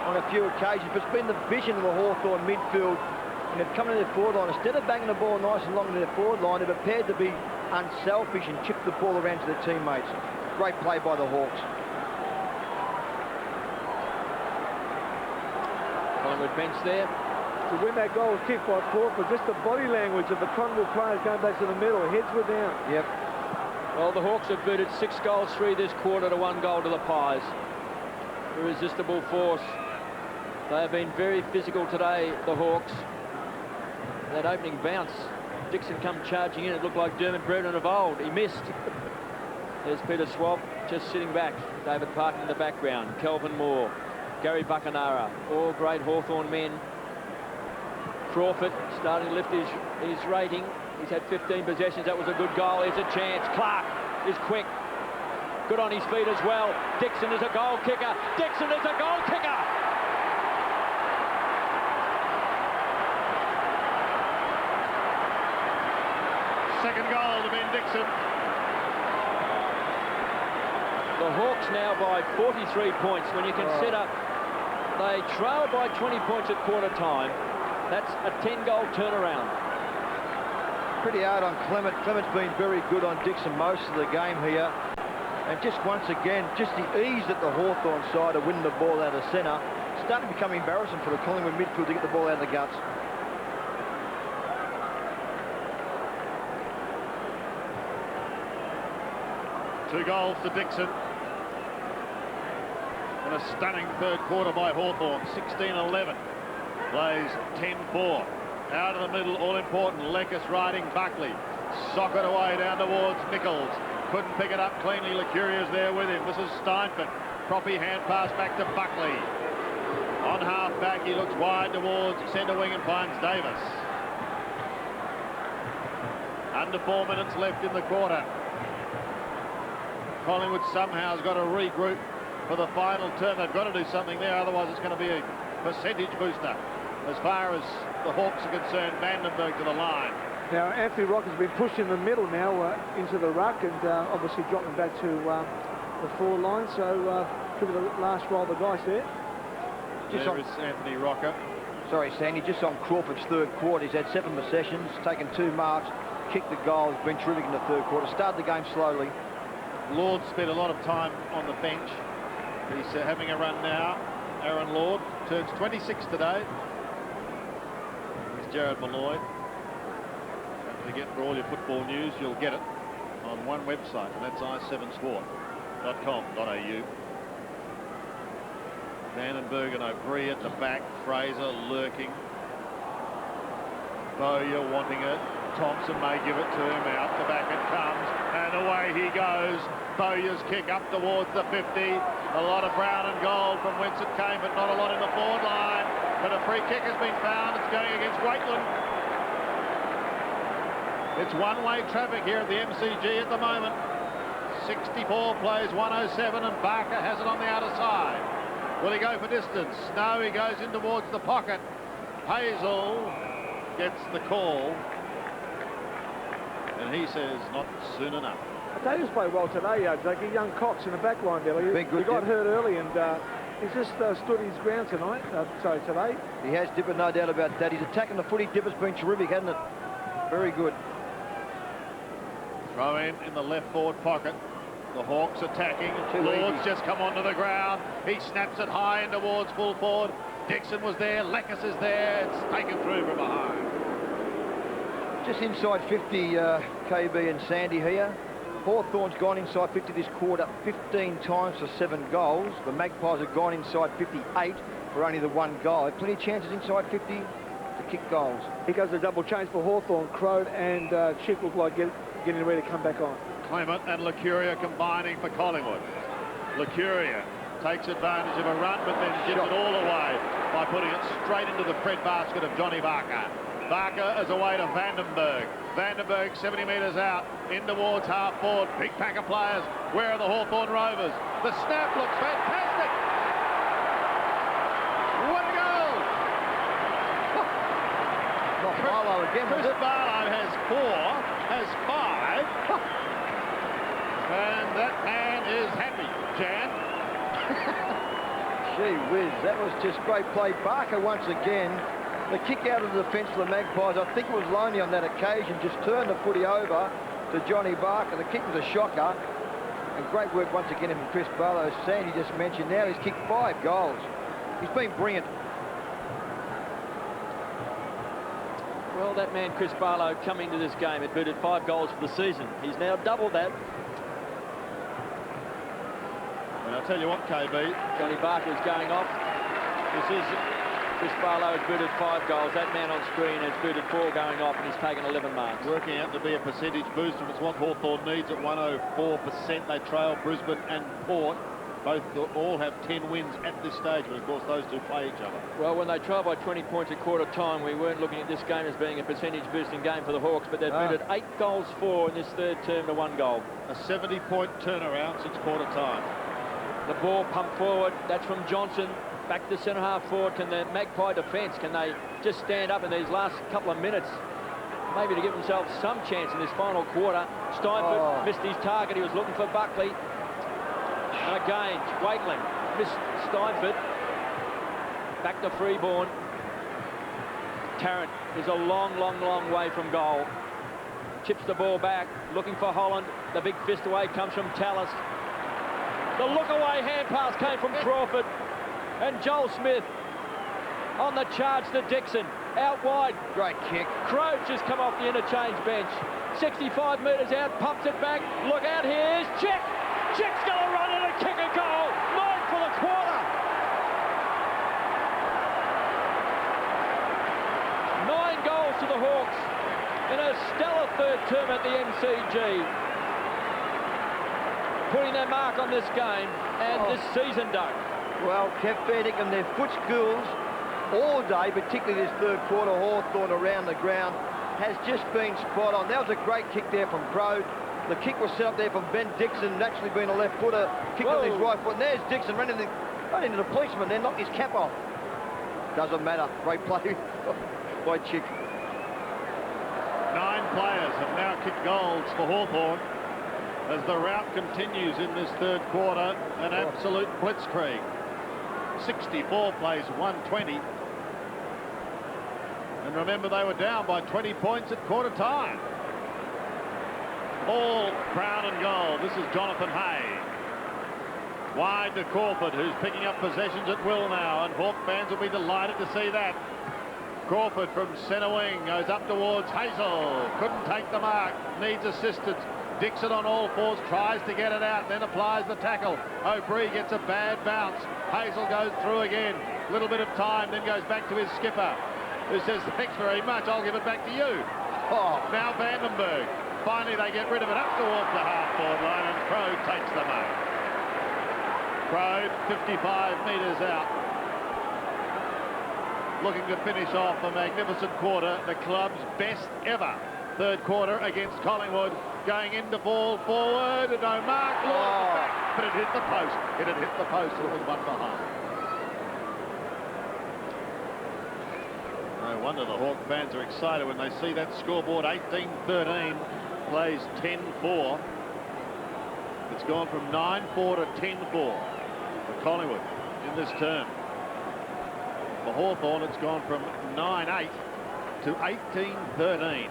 on a few occasions. But it's been the vision of the Hawthorn midfield, and they've come to their forward line. Instead of banging the ball nice and long to their forward line, they're prepared to be unselfish and chip the ball around to their teammates. Great play by the Hawks. Collingwood bench there. To win that goal was kicked by Crawford. Just the body language of the Collingwood players going back to the middle. Heads were down. Yep. Well, the Hawks have booted 6 goals, 3 this quarter to 1 goal to the Pies. Irresistible force. They have been very physical today, the Hawks. That opening bounce Dixon come charging in. It looked like Dermot Brereton of old. He missed. There's Peter Swab just sitting back. David Parkin in the background. Kelvin Moore, Gary Buckenara, all great Hawthorn men. Crawford starting to lift his rating. He's had 15 possessions. That was a good goal. Here's a chance. Clark is quick. Good on his feet as well. Dixon is a goal kicker. Dixon is a goal kicker. Second goal to Ben Dixon. The Hawks now by 43 points. When you consider they trail by 20 points at quarter time, that's a 10-goal turnaround. Pretty hard on Clement. Clement's been very good on Dixon most of the game here. And just once again, just the ease that the Hawthorn side are winning the ball out of centre, starting to become embarrassing for the Collingwood midfield to get the ball out of the guts. Two goals to Dixon. And a stunning third quarter by Hawthorn. 16-11. Plays 10-4. Out of the middle, all important. Leckus riding Buckley. Sock it away down towards Nichols. Couldn't pick it up cleanly. Lecuria's there with him. This is Steinford. Proppy hand pass back to Buckley. On half back, he looks wide towards centre wing and finds Davis. Under 4 minutes left in the quarter. Collingwood somehow has got to regroup for the final term. They've got to do something there, otherwise it's going to be a percentage booster. As far as the Hawks are concerned, Vandenberg to the line. Now, Anthony Rock has been pushed in the middle now into the ruck and obviously dropping back to the forward line. So could be the last roll of the dice there. There is Anthony Rocker. Sorry, Sandy, just on Crawford's third quarter, he's had 7 possessions, taken 2 marks, kicked the goal, he's been terrific in the third quarter. Started the game slowly. Lord spent a lot of time on the bench. He's having a run now. Aaron Lord turns 26 today. He's Jared Malloy. Don't forget, for all your football news, you'll get it on one website, and that's i7sport.com.au. Vandenberg and O'Brien at the back. Fraser lurking. Bowyer wanting it. Thompson may give it to him. Out the back it comes, and away he goes. Bowyer's kick up towards the 50. A lot of brown and gold from whence it came, but not a lot in the forward line. But a free kick has been found. It's going against Waitland. It's one-way traffic here at the MCG at the moment. 64 plays 107, and Barker has it on the outer side. Will he go for distance? No, he goes in towards the pocket. Hazel gets the call. And he says, not soon enough. Davis played well today, Jake. Young Cox in the back line there. He got hurt early and he's just stood his ground tonight. Today. He has, Dipper, no doubt about that. He's attacking the footy. Dipper's been terrific, hasn't it? Very good. Throw in the left forward pocket. The Hawks attacking. Lord's just come onto the ground. He snaps it high in towards full forward. Dixon was there. Leckus is there. It's taken through from behind. Just inside 50, KB and Sandy here. Hawthorn's gone inside 50 this quarter 15 times for 7 goals. The Magpies have gone inside 58 for only the 1 goal. Plenty of chances inside 50 to kick goals. Here goes the double change for Hawthorn. Crode and Chick look like getting ready to come back on. Clement and Licuria combining for Collingwood. Licuria takes advantage of a run, but then gives it all away by putting it straight into the Fred basket of Johnny Barker. Barker is away to Vandenberg. Vandenberg 70 metres out, in towards half forward. Big pack of players. Where are the Hawthorn Rovers? The snap looks fantastic. What a goal! Not Barlow again, was Chris it? Barlow has 4, has 5. And that man is happy, Jan. Gee whiz, that was just great play. Barker once again. The kick out of the defence for the Magpies, I think it was Loney on that occasion, just turned the footy over to Johnny Barker. The kick was a shocker. And great work once again from Chris Barlow. As Sandy just mentioned, now he's kicked 5 goals. He's been brilliant. Well, that man, Chris Barlow, coming to this game, had booted 5 goals for the season. He's now doubled that. And I'll tell you what, KB. Johnny Barker is going off. This is Chris Barlow has booted 5 goals. That man on screen has booted 4 going off, and he's taken 11 marks. Working out to be a percentage boost, and it's what Hawthorn needs at 104%. They trail Brisbane and Port. All have 10 wins at this stage, but of course those two play each other. Well, when they trail by 20 points at quarter time, we weren't looking at this game as being a percentage boosting game for the Hawks, but they've booted 8 goals for in this third term to 1 goal. A 70-point turnaround since quarter time. The ball pumped forward. That's from Johnson. Back to centre half forward. Can the Magpie defence, can they just stand up in these last couple of minutes, maybe to give themselves some chance in this final quarter? Steinford missed his target. He was looking for Buckley. And again, Wakeling missed Steinford. Back to Freeborn. Tarrant is a long, long, long way from goal. Chips the ball back, looking for Holland. The big fist away comes from Tallis. The look-away hand pass came from Crawford. And Joel Smith on the charge to Dixon. Out wide. Great kick. Croach has come off the interchange bench. 65 metres out, pumps it back. Look out, here's Chick. Chick's going to run in and kick a goal. 9 for the quarter. 9 goals to the Hawks in a stellar third term at the MCG. Putting their mark on this game and this season, Doug. Well, Kev Fairdick and their foot skills all day, particularly this third quarter, Hawthorn around the ground, has just been spot on. That was a great kick there from Crow. The kick was set up there from Ben Dixon, naturally being a left footer, kicked on his right foot. And there's Dixon running into the policeman, then knocked his cap off. Doesn't matter. Great play by Chick. 9 players have now kicked goals for Hawthorn as the rout continues in this third quarter. An absolute blitzkrieg. 64 plays 120. And remember, they were down by 20 points at quarter time. All Brown and goal. This is Jonathan Hay. Wide to Crawford, who's picking up possessions at will now, and Hawk fans will be delighted to see that. Crawford from centre wing goes up towards Hazel. Couldn't take the mark. Needs assistance. Dixon on all fours tries to get it out, then applies the tackle. O'Brien gets a bad bounce. Hazel goes through again. Little bit of time, then goes back to his skipper, who says, thanks very much, I'll give it back to you. Now Vandenberg. Finally, they get rid of it up towards the half-forward line, and Crow takes the mark. Crow, 55 metres out. Looking to finish off a magnificent quarter, the club's best ever third quarter against Collingwood. Going into ball forward, no mark, back, but it hit the post. It had hit the post, and it was 1 behind. No wonder the Hawk fans are excited when they see that scoreboard. 18-13 plays 10-4. It's gone from 9-4 to 10-4 for Collingwood in this term. For Hawthorn, it's gone from 9-8 to 18-13.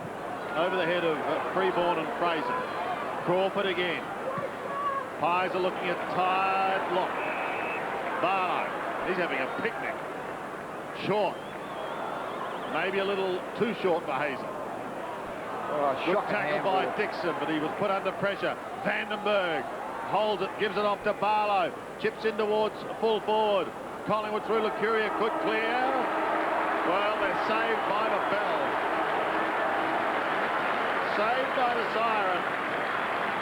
Over the head of Freeborn and Fraser. Crawford again. Pies are looking at tired lock. Barlow, he's having a picnic. Short. Maybe a little too short for Hazel. Good tackle by Dixon, but he was put under pressure. Vandenberg holds it, gives it off to Barlow. Chips in towards full forward. Collingwood through Lucuria, could clear. Well, they're saved by the bell. Saved by the siren.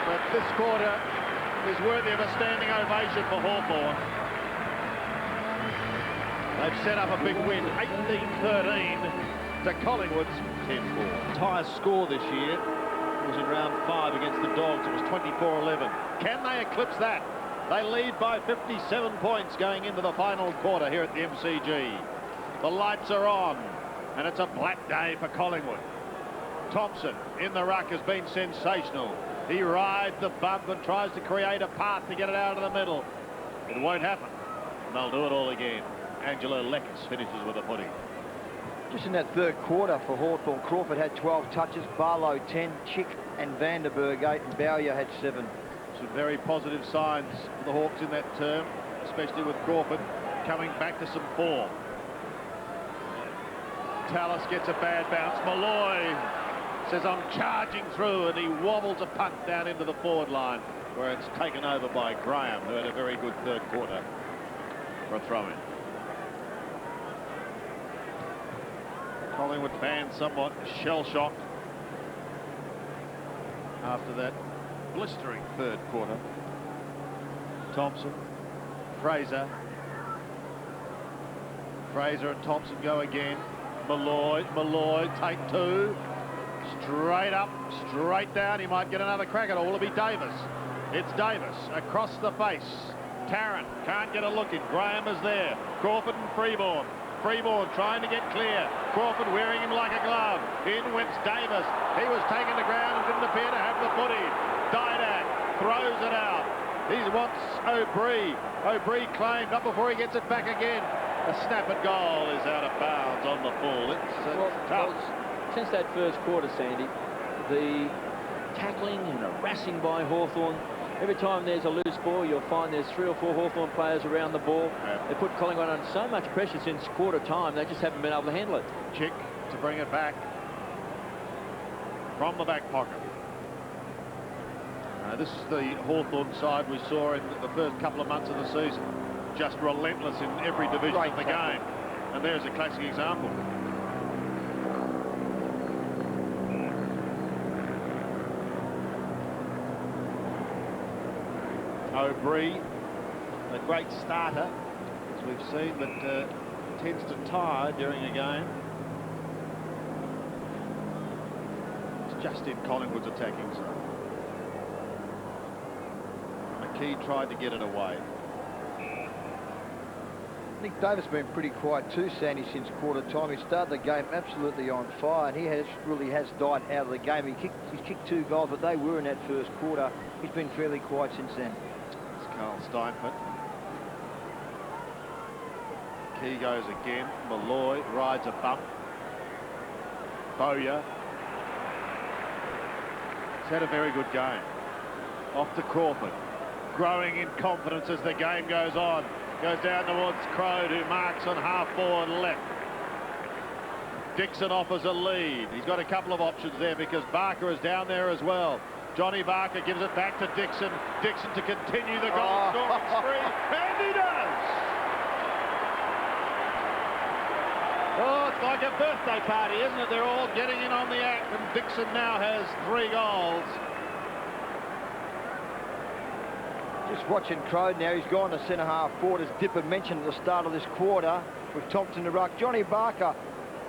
But this quarter is worthy of a standing ovation for Hawthorn. They've set up a big win, 18-13 to Collingwood's 10-4. Highest score this year was in round 5 against the Dogs. It was 24-11. Can they eclipse that? They lead by 57 points going into the final quarter here at the MCG. The lights are on, and it's a black day for Collingwood. Thompson in the ruck has been sensational. He rides the bump and tries to create a path to get it out of the middle. It won't happen. They'll do it all again. Angelo Leckis finishes with a footy. Just in that third quarter for Hawthorn, Crawford had 12 touches, Barlow 10, Chick and Vandenberg 8, and Bowyer had 7. Some very positive signs for the Hawks in that term, especially with Crawford coming back to some form. Tallis gets a bad bounce. Malloy says, I'm charging through, and he wobbles a punt down into the forward line, where it's taken over by Graham, who had a very good third quarter for a throw-in. Collingwood fans somewhat shell-shocked after that blistering third quarter. Thompson, Fraser. Fraser and Thompson go again. Malloy, take two. Straight up, straight down. He might get another crack at it. Will it be Davis? It's Davis across the face. Tarrant can't get a look in. Graham is there. Crawford and Freeborn. Freeborn trying to get clear. Crawford wearing him like a glove. In went Davis. He was taken to ground and didn't appear to have the footy. Didak throws it out. He wants O'Brien. O'Brien claimed up before he gets it back again. A snap at goal is out of bounds on the full. It's tough. Since that first quarter, Sandy, the tackling and harassing by Hawthorn. Every time there's a loose ball, you'll find there's 3 or 4 Hawthorn players around the ball. Yeah. They put Collingwood under so much pressure since quarter time, they just haven't been able to handle it. Chick to bring it back from the back pocket. This is the Hawthorn side we saw in the first couple of months of the season. Just relentless in every division of the game. And there's a classic example. O'Brien, a great starter, as we've seen, but tends to tire during a game. It's just in Collingwood's attacking zone. McKee tried to get it away. Nick Davis has been pretty quiet too, Sandy, since quarter time. He started the game absolutely on fire, and he really has died out of the game. He's kicked 2 goals, but they were in that first quarter. He's been fairly quiet since then. It's Carl Steinfort. Key goes again. Malloy rides a bump. Bowyer. He's had a very good game. Off to Crawford. Growing in confidence as the game goes on. Goes down towards Crode, who marks on half-forward left. Dixon offers a lead. He's got a couple of options there because Barker is down there as well. Johnny Barker gives it back to Dixon. Dixon to continue the goal scoring spree, and he does! Oh, it's like a birthday party, isn't it? They're all getting in on the act, and Dixon now has 3 goals. Just watching Crode now. He's gone to centre-half forward, as Dipper mentioned at the start of this quarter, with Thompson to ruck. Johnny Barker,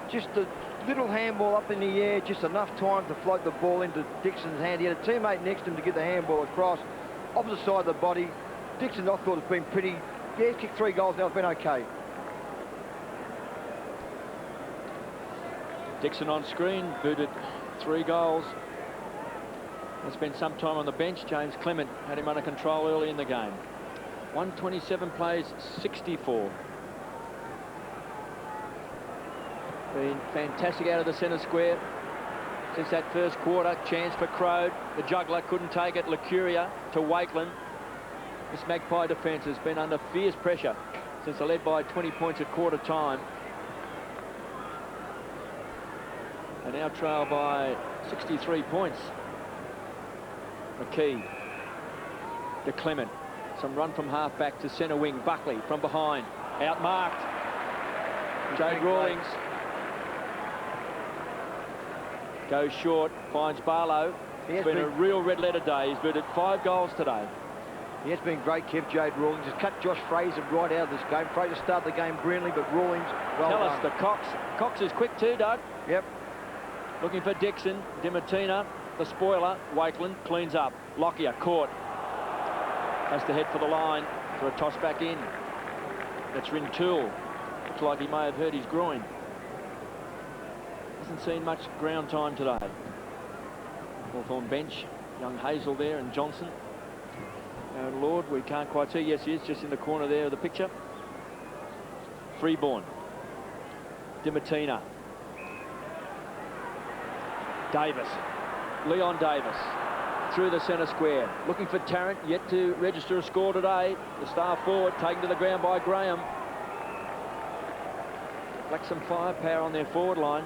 just a little handball up in the air, just enough time to float the ball into Dixon's hand. He had a teammate next to him to get the handball across. Opposite side of the body. Dixon, I thought, has been pretty... Yeah, he's kicked 3 goals now. It's been okay. Dixon on screen, booted 3 goals. He spent some time on the bench. James Clement had him under control early in the game. 127 plays, 64. Been fantastic out of the centre square since that first quarter. Chance for Crode. The juggler couldn't take it. Licuria to Wakeland. This Magpie defence has been under fierce pressure since they led by 20 points at quarter time. They now trail by 63 points. McKee to Clement. Some run from half back to centre wing. Buckley from behind. Outmarked. Jade Rawlings goes short. Finds Barlow. It's been a real red letter day. He's booted 5 goals today. He has been great, Kev. Jade Rawlings has cut Josh Fraser right out of this game. Fraser started the game brilliantly, but Rawlings, well Tell done. us, the Cox. Cox is quick too, Doug. Yep. Looking for Dixon. Dimatina, the spoiler. Wakeland cleans up. Lockyer caught. Has to head for the line for a toss back in. That's Rintoul. Looks like he may have hurt his groin. Hasn't seen much ground time today. Hawthorn bench. Young Hazel there and Johnson. Lord, we can't quite see. Yes, he is just in the corner there of the picture. Freeborn. Dimatina. Davis. Leon Davis. Through the centre square. Looking for Tarrant. Yet to register a score today. The star forward taken to the ground by Graham. Lack some firepower on their forward line.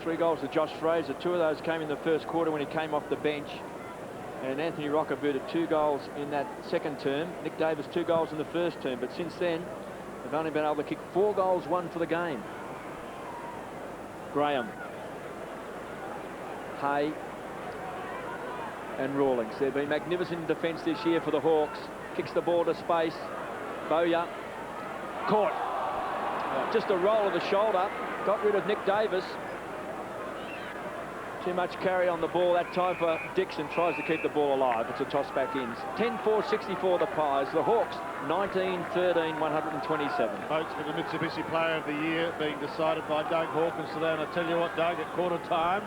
3 goals to Josh Fraser. 2 of those came in the first quarter when he came off the bench. And Anthony Rocker booted 2 goals in that second term. Nick Davis 2 goals in the first term. But since then, they've only been able to kick 4 goals, 1 for the game. Graham, Hay and Rawlings. They've been magnificent in defence this year for the Hawks. Kicks the ball to space. Bowyer caught. Just a roll of the shoulder. Got rid of Nick Davis. Too much carry on the ball that time for Dixon. Tries to keep the ball alive. It's a toss back in. 10-4-64 the Pies. The Hawks 19-13, 127. Votes for the Mitsubishi Player of the Year being decided by Doug Hawkins today. And I tell you what, Doug, at quarter time,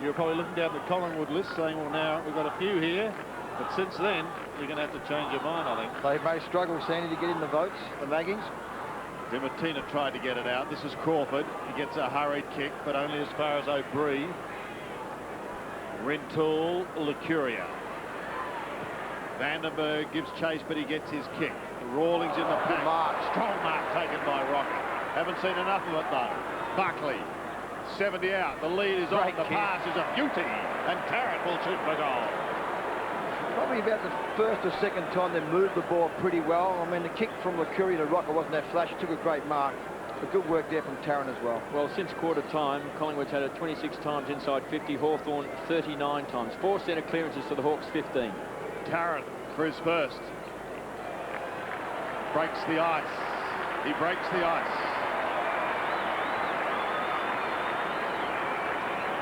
you were probably looking down the Collingwood list saying, well, now we've got a few here. But since then, you're going to have to change your mind, I think. They may struggle, Sandy, to get in the votes, the Maggings. Dimatina tried to get it out. This is Crawford. He gets a hurried kick, but only as far as O'Brien. Rintoul, Lucuria. Vandenberg gives chase, but he gets his kick. Rawlings in the pack. Strong mark taken by Rocket. Haven't seen enough of it, though. Buckley, 70 out. The lead is on. The pass is a beauty, and Tarrant will shoot for goal. Probably about the first or second time they moved the ball pretty well. I mean, the kick from Lucuria to Rocket wasn't that flash. It took a great mark. But good work there from Tarrant as well. Well, since quarter time, Collingwood's had it 26 times inside 50. Hawthorn 39 times. 4 centre clearances to the Hawks 15. Tarrant for his first. Breaks the ice. He breaks the ice.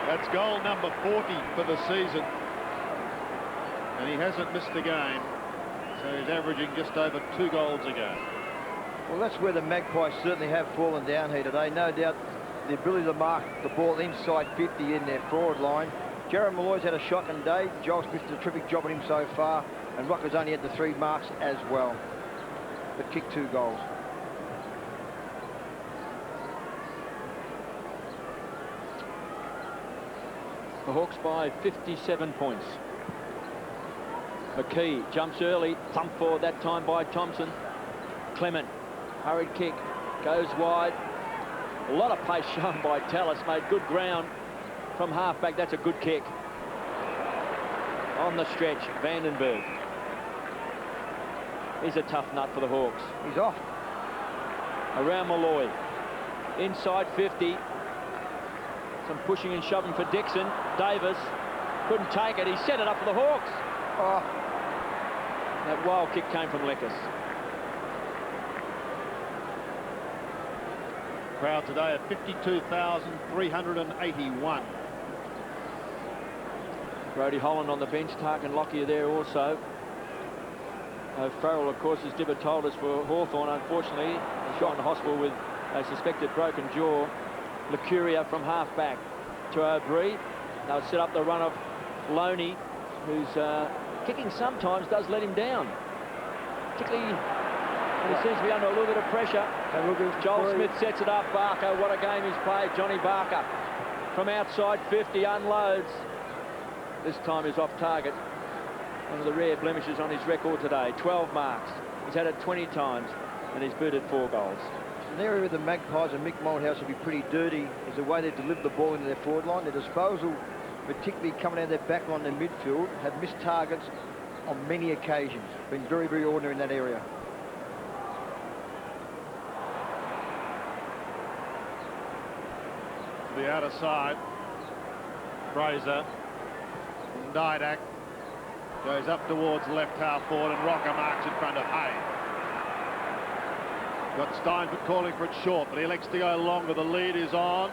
That's goal number 40 for the season. And he hasn't missed a game. So he's averaging just over 2 goals a game. Well, that's where the Magpies certainly have fallen down here today. No doubt the ability to mark the ball inside 50 in their forward line. Jared Malloy's had a shotgun day. Joel Smith did a terrific job on him so far. And Rocker's only had the 3 marks as well. But kicked 2 goals. The Hawks by 57 points. McKee jumps early. Thump forward that time by Thompson. Clement. Hurried kick. Goes wide. A lot of pace shown by Tallis. Made good ground from halfback. That's a good kick. On the stretch, Vandenberg. He's a tough nut for the Hawks. He's off. Around Malloy. Inside 50. Some pushing and shoving for Dixon. Davis couldn't take it. He set it up for the Hawks. Oh. That wild kick came from Leckis. Crowd today at 52,381. Brodie Holland on the bench. Tarkin Lockyer there also. Farrell, of course, as Dibber told us, for Hawthorn, unfortunately, shot in the hospital with a suspected broken jaw. Lucuria from half-back to O'Brien. They'll set up the run of Loney, who's kicking sometimes does let him down. Particularly when he seems to be under a little bit of pressure. Joel Smith sets it up. Barker, what a game he's played. Johnny Barker from outside 50 unloads. This time he's off target. One of the rare blemishes on his record today. 12 marks. He's had it 20 times and he's booted 4 goals. An area where the Magpies and Mick Malthouse will be pretty dirty is the way they deliver the ball into their forward line. Their disposal, particularly coming out of their back line, their midfield, have missed targets on many occasions. Been very, very ordinary in that area. To the outer side, Fraser. Didak goes up towards left half forward and Rocker marks in front of Hay. Got Steinford calling for it short, but he elects to go longer. The lead is on.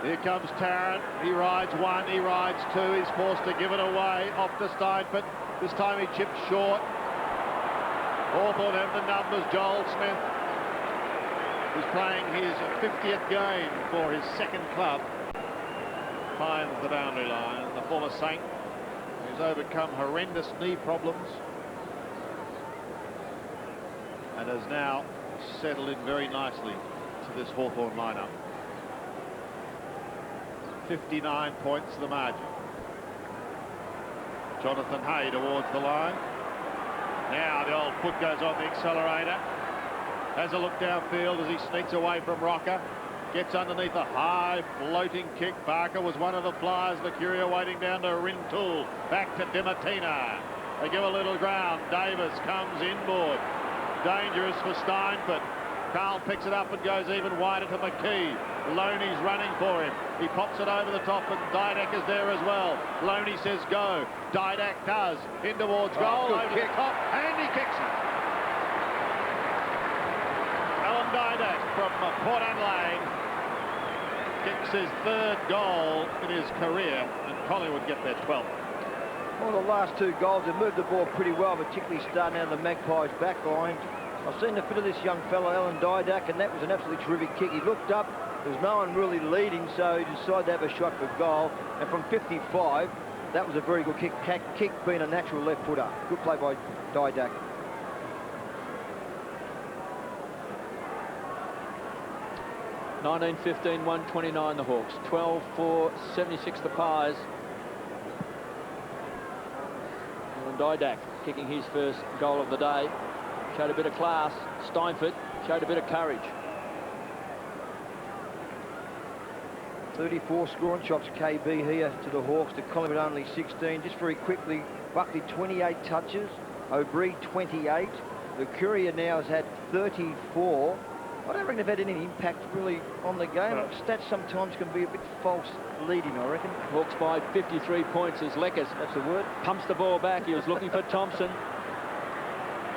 Here comes Tarrant. He rides 1, he rides 2. He's forced to give it away. Off to Steinford. This time he chips short. Hawthorn have the numbers. Joel Smith is playing his 50th game for his second club. Finds the boundary line. The former Saint, who's overcome horrendous knee problems and has now settled in very nicely to this Hawthorn lineup. 59 points the margin. Jonathan Hay towards the line. Now the old foot goes on the accelerator. Has a look downfield as he sneaks away from Rocker. Gets underneath a high floating kick. Barker was one of the flyers. Lucuria waiting down to Rintoul. Back to Dimatina. They give a little ground. Davis comes inboard. Dangerous for Steinford. Carl picks it up and goes even wider to McKee. Loney's running for him. He pops it over the top, and Didak is there as well. Loney says go. Didak does. In towards goal, over the top, and he kicks it. Alan Didak from Port Adelaide kicks his 3rd goal in his career, and Collingwood get their 12th. Well, the last 2 goals, they moved the ball pretty well, particularly starting out of the Magpies' back line. I've seen the fit of this young fellow, Alan Didak, and that was an absolutely terrific kick. He looked up, there was no one really leading, so he decided to have a shot for goal. And from 55, that was a very good kick. Kick being a natural left footer. Good play by Didak. (19-15, 129 the Hawks, 12-4, 76 the Pies. And Didak kicking his first goal of the day. Showed a bit of class. Steinfort showed a bit of courage. 34 scoring shots, KB here to the Hawks, to Collingwood only 16. Just very quickly, Buckley 28 touches, O'Brien 28. The Courier now has had 34. I don't reckon they've had any impact really on the game. Stats sometimes can be a bit false leading, I reckon. Hawks by 53 points as Leckers, that's the word, pumps the ball back. He was looking for Thompson.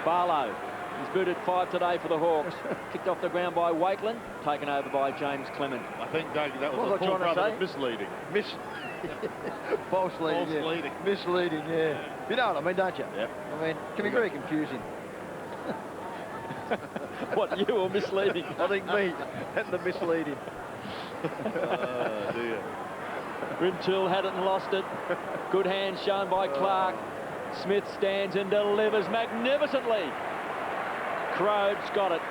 Barlow, he's booted 5 today for the Hawks. Kicked off the ground by Wakeland, taken over by James Clement. I think, Doug, that was a full brother misleading. False leading. False leading. Misleading, yeah. You know what I mean, don't you? Yep. I mean, it can be very confusing. What, you or misleading? I think me and the misleading. Oh, dear. Rintoul had it and lost it. Good hands shown by Clark. Smith stands and delivers magnificently. Crode's got it.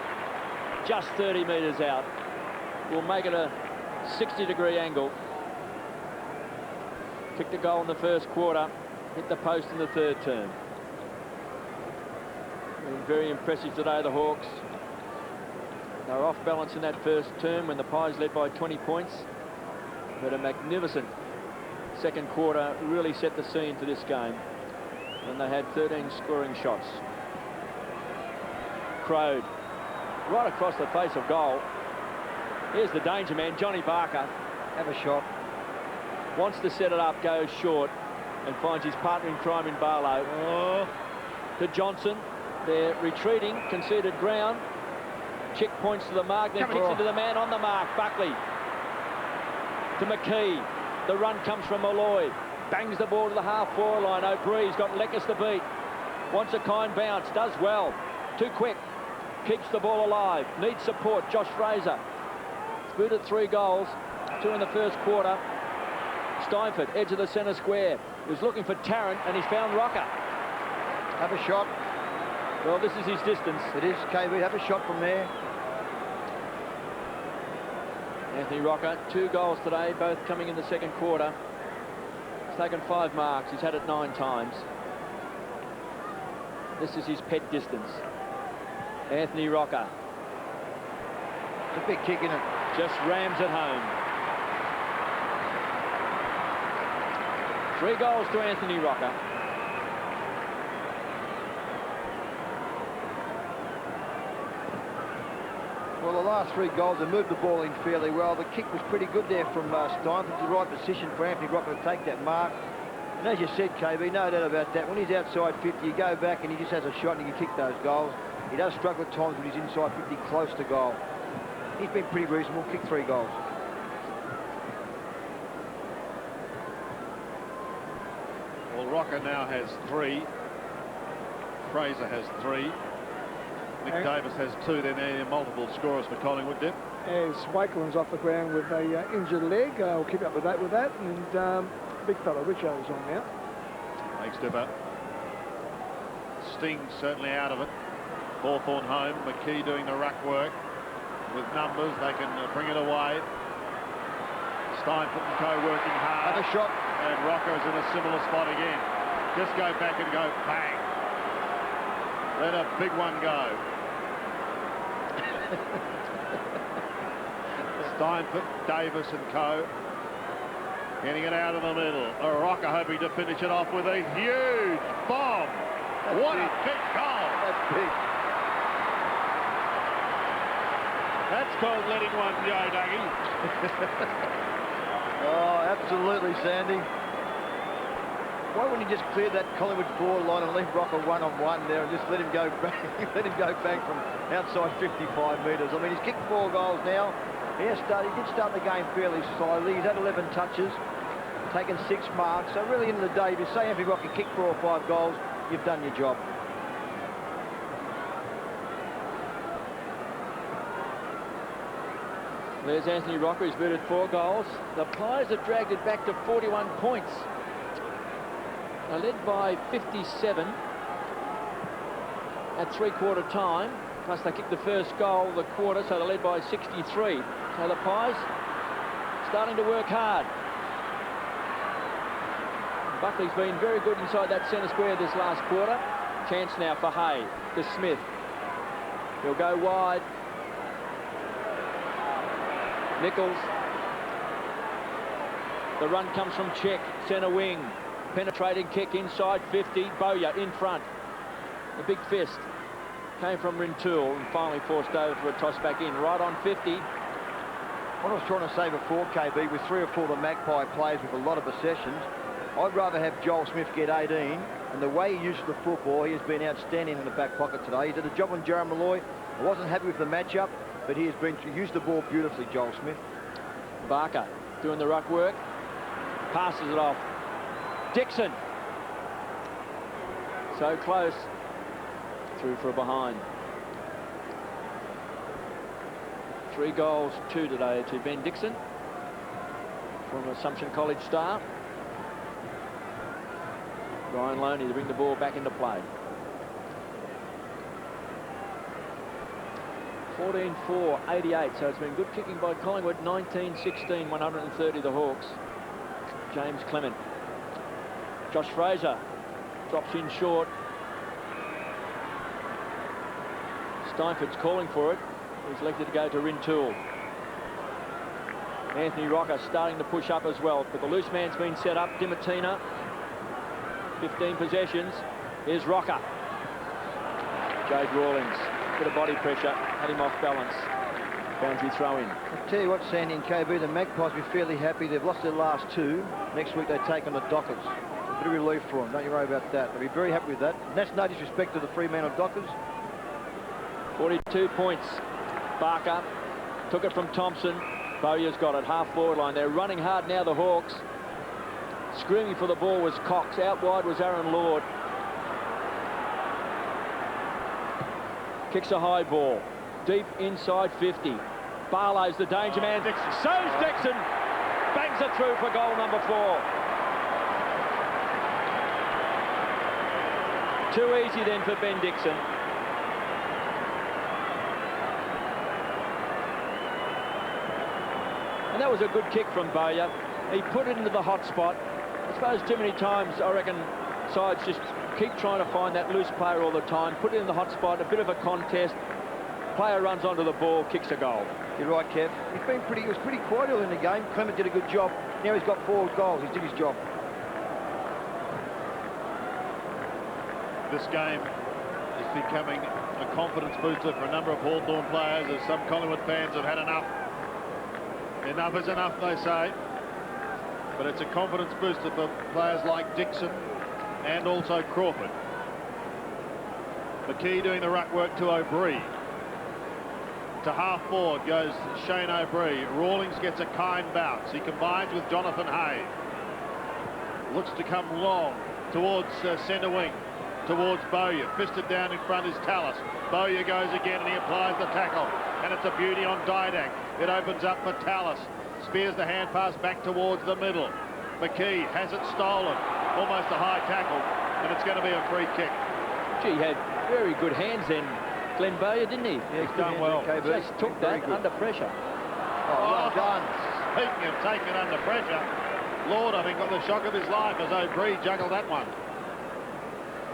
Just 30 metres out. We'll make it a 60-degree angle. Kicked a goal in the first quarter. Hit the post in the 3rd term. Been very impressive today, the Hawks. They were off balance in that first term when the Pies led by 20 points. But a magnificent second quarter really set the scene for this game. And they had 13 scoring shots. Crode right across the face of goal. Here's the danger man, Johnny Barker. Have a shot. Wants to set it up, goes short, and finds his partner in crime in Barlow. To Johnson. They're retreating, conceded ground. Chick points to the mark, then kicks into the man on the mark. Buckley to McKee. The run comes from Malloy. Bangs the ball to the half-forward line. O'Brien's got Leckers to beat. Wants a kind bounce, does well. Too quick. Keeps the ball alive. Needs support. Josh Fraser. Booted 3 goals, 2 in the first quarter. Steinfort, edge of the centre square. He was looking for Tarrant, and he's found Rocker. Have a shot. Well, this is his distance. It is, KB. Have a shot from there. Anthony Rocker, 2 goals today, both coming in the second quarter. He's taken 5 marks. He's had it 9 times. This is his pet distance. Anthony Rocker. It's a big kick, in it. Just rams it home. 3 goals to Anthony Rocker. Well, the last 3 goals, they moved the ball in fairly well. The kick was pretty good there from Steinford. The right position for Anthony Rocker to take that mark. And as you said, KB, no doubt about that. When he's outside 50, you go back and he just has a shot and he can kick those goals. He does struggle at times when he's inside 50, close to goal. He's been pretty reasonable, kicked 3 goals. Well, Rocker now has 3. Fraser has 3. Nick Davis has 2. They're multiple scorers for Collingwood, Dip. As Wakeland's off the ground with a injured leg, we'll keep up with that. And big fella Richo's on now. Thanks, Dipper. Sting certainly out of it. Hawthorn home. McKee doing the ruck work. With numbers, they can bring it away. Steinfort and Co working hard. Have a shot. And Rocco's in a similar spot again. Just go back and go bang. Let a big one go. Steinfort, Davis and Co. Getting it out of the middle. Rocker hoping to finish it off with a huge bomb. What a big goal. That's big. That's called letting one go, Dougie. Oh, absolutely, Sandy. Why wouldn't he just clear that Collingwood forward line and leave Rocker one-on-one there and just let him go back, let him go bang from outside 55 metres? I mean, he's kicked 4 goals now. He did start the game fairly slowly. He's had 11 touches, taken 6 marks. So really, in the day, if you say Anthony Rocker kicked 4 or 5 goals, you've done your job. There's Anthony Rocker, who's booted 4 goals. The Pies have dragged it back to 41 points. They're led by 57 at 3/4 time. Plus they kicked the first goal of the quarter, so they're led by 63. So the Pies starting to work hard. Buckley's been very good inside that centre square this last quarter. Chance now for Hay to Smith. He'll go wide. Nichols. The run comes from Czech, centre wing. Penetrating kick inside 50. Bowyer in front. The big fist came from Rintoul and finally forced over for a toss back in. Right on 50. What I was trying to say before, KB, with 3 or 4 of the Magpie players with a lot of possessions, I'd rather have Joel Smith get 18, and the way he uses the football, he has been outstanding in the back pocket today. He did a job on Jared Malloy. I wasn't happy with the matchup, but he has been used the ball beautifully, Joel Smith. Barker doing the ruck work. Passes it off. Dixon. So close. Through for a behind. 3 goals, 2 today to Ben Dixon from Assumption College star. Ryan Loney to bring the ball back into play. 14-4, 88. So it's been good kicking by Collingwood. 19-16, 130 the Hawks. James Clement. Josh Fraser drops in short. Steinford's calling for it. He's elected to go to Rintoul. Anthony Rocker starting to push up as well, but the loose man's been set up. Dimatina, 15 possessions. Here's Rocker. Jade Rawlings, bit of body pressure, had him off balance. Boundary throw in. I'll tell you what, Sandy and KB, the Magpies will be fairly happy. They've lost their last 2. Next week they take on the Dockers. A bit of relief for them, don't you worry about that. They'll be very happy with that. And that's no disrespect to the Fremantle Dockers. 42 points. Barker took it from Thompson. Bowyer's got it, half forward line. They're running hard now, the Hawks. Screaming for the ball was Cox. Out wide was Aaron Lord. Kicks a high ball. Deep inside 50. Barlow's the danger man. So's Dixon. Bangs it through for goal number 4. Too easy then for Ben Dixon. And that was a good kick from Bowyer. He put it into the hot spot. I suppose too many times, I reckon, sides just keep trying to find that loose player all the time. Put it in the hot spot, a bit of a contest. Player runs onto the ball, kicks a goal. You're right, Kev. He was pretty quiet early in the game. Clement did a good job. Now he's got 4 goals. He did his job. This game is becoming a confidence booster for a number of Hawthorn players, as some Collingwood fans have had enough. Enough is enough, they say. But it's a confidence booster for players like Dixon and also Crawford. McKee doing the ruck work to O'Brien. To half forward goes Shane O'Brien. Rawlings gets a kind bounce. He combines with Jonathan Hay. Looks to come long towards centre wing. Towards Bowyer. Fisted down in front is Tallis. Bowyer goes again and he applies the tackle. And it's a beauty on Didac. It opens up for Tallis. Spears the hand pass back towards the middle. McKee has it stolen. Almost a high tackle. And it's going to be a free kick. Gee, he had very good hands then, Glenn Bowyer, didn't he? Yeah, he's done well. Just took that under pressure. Oh, well done. Speaking of taking it under pressure, Lord, I think, got the shock of his life as O'Brien juggled that one.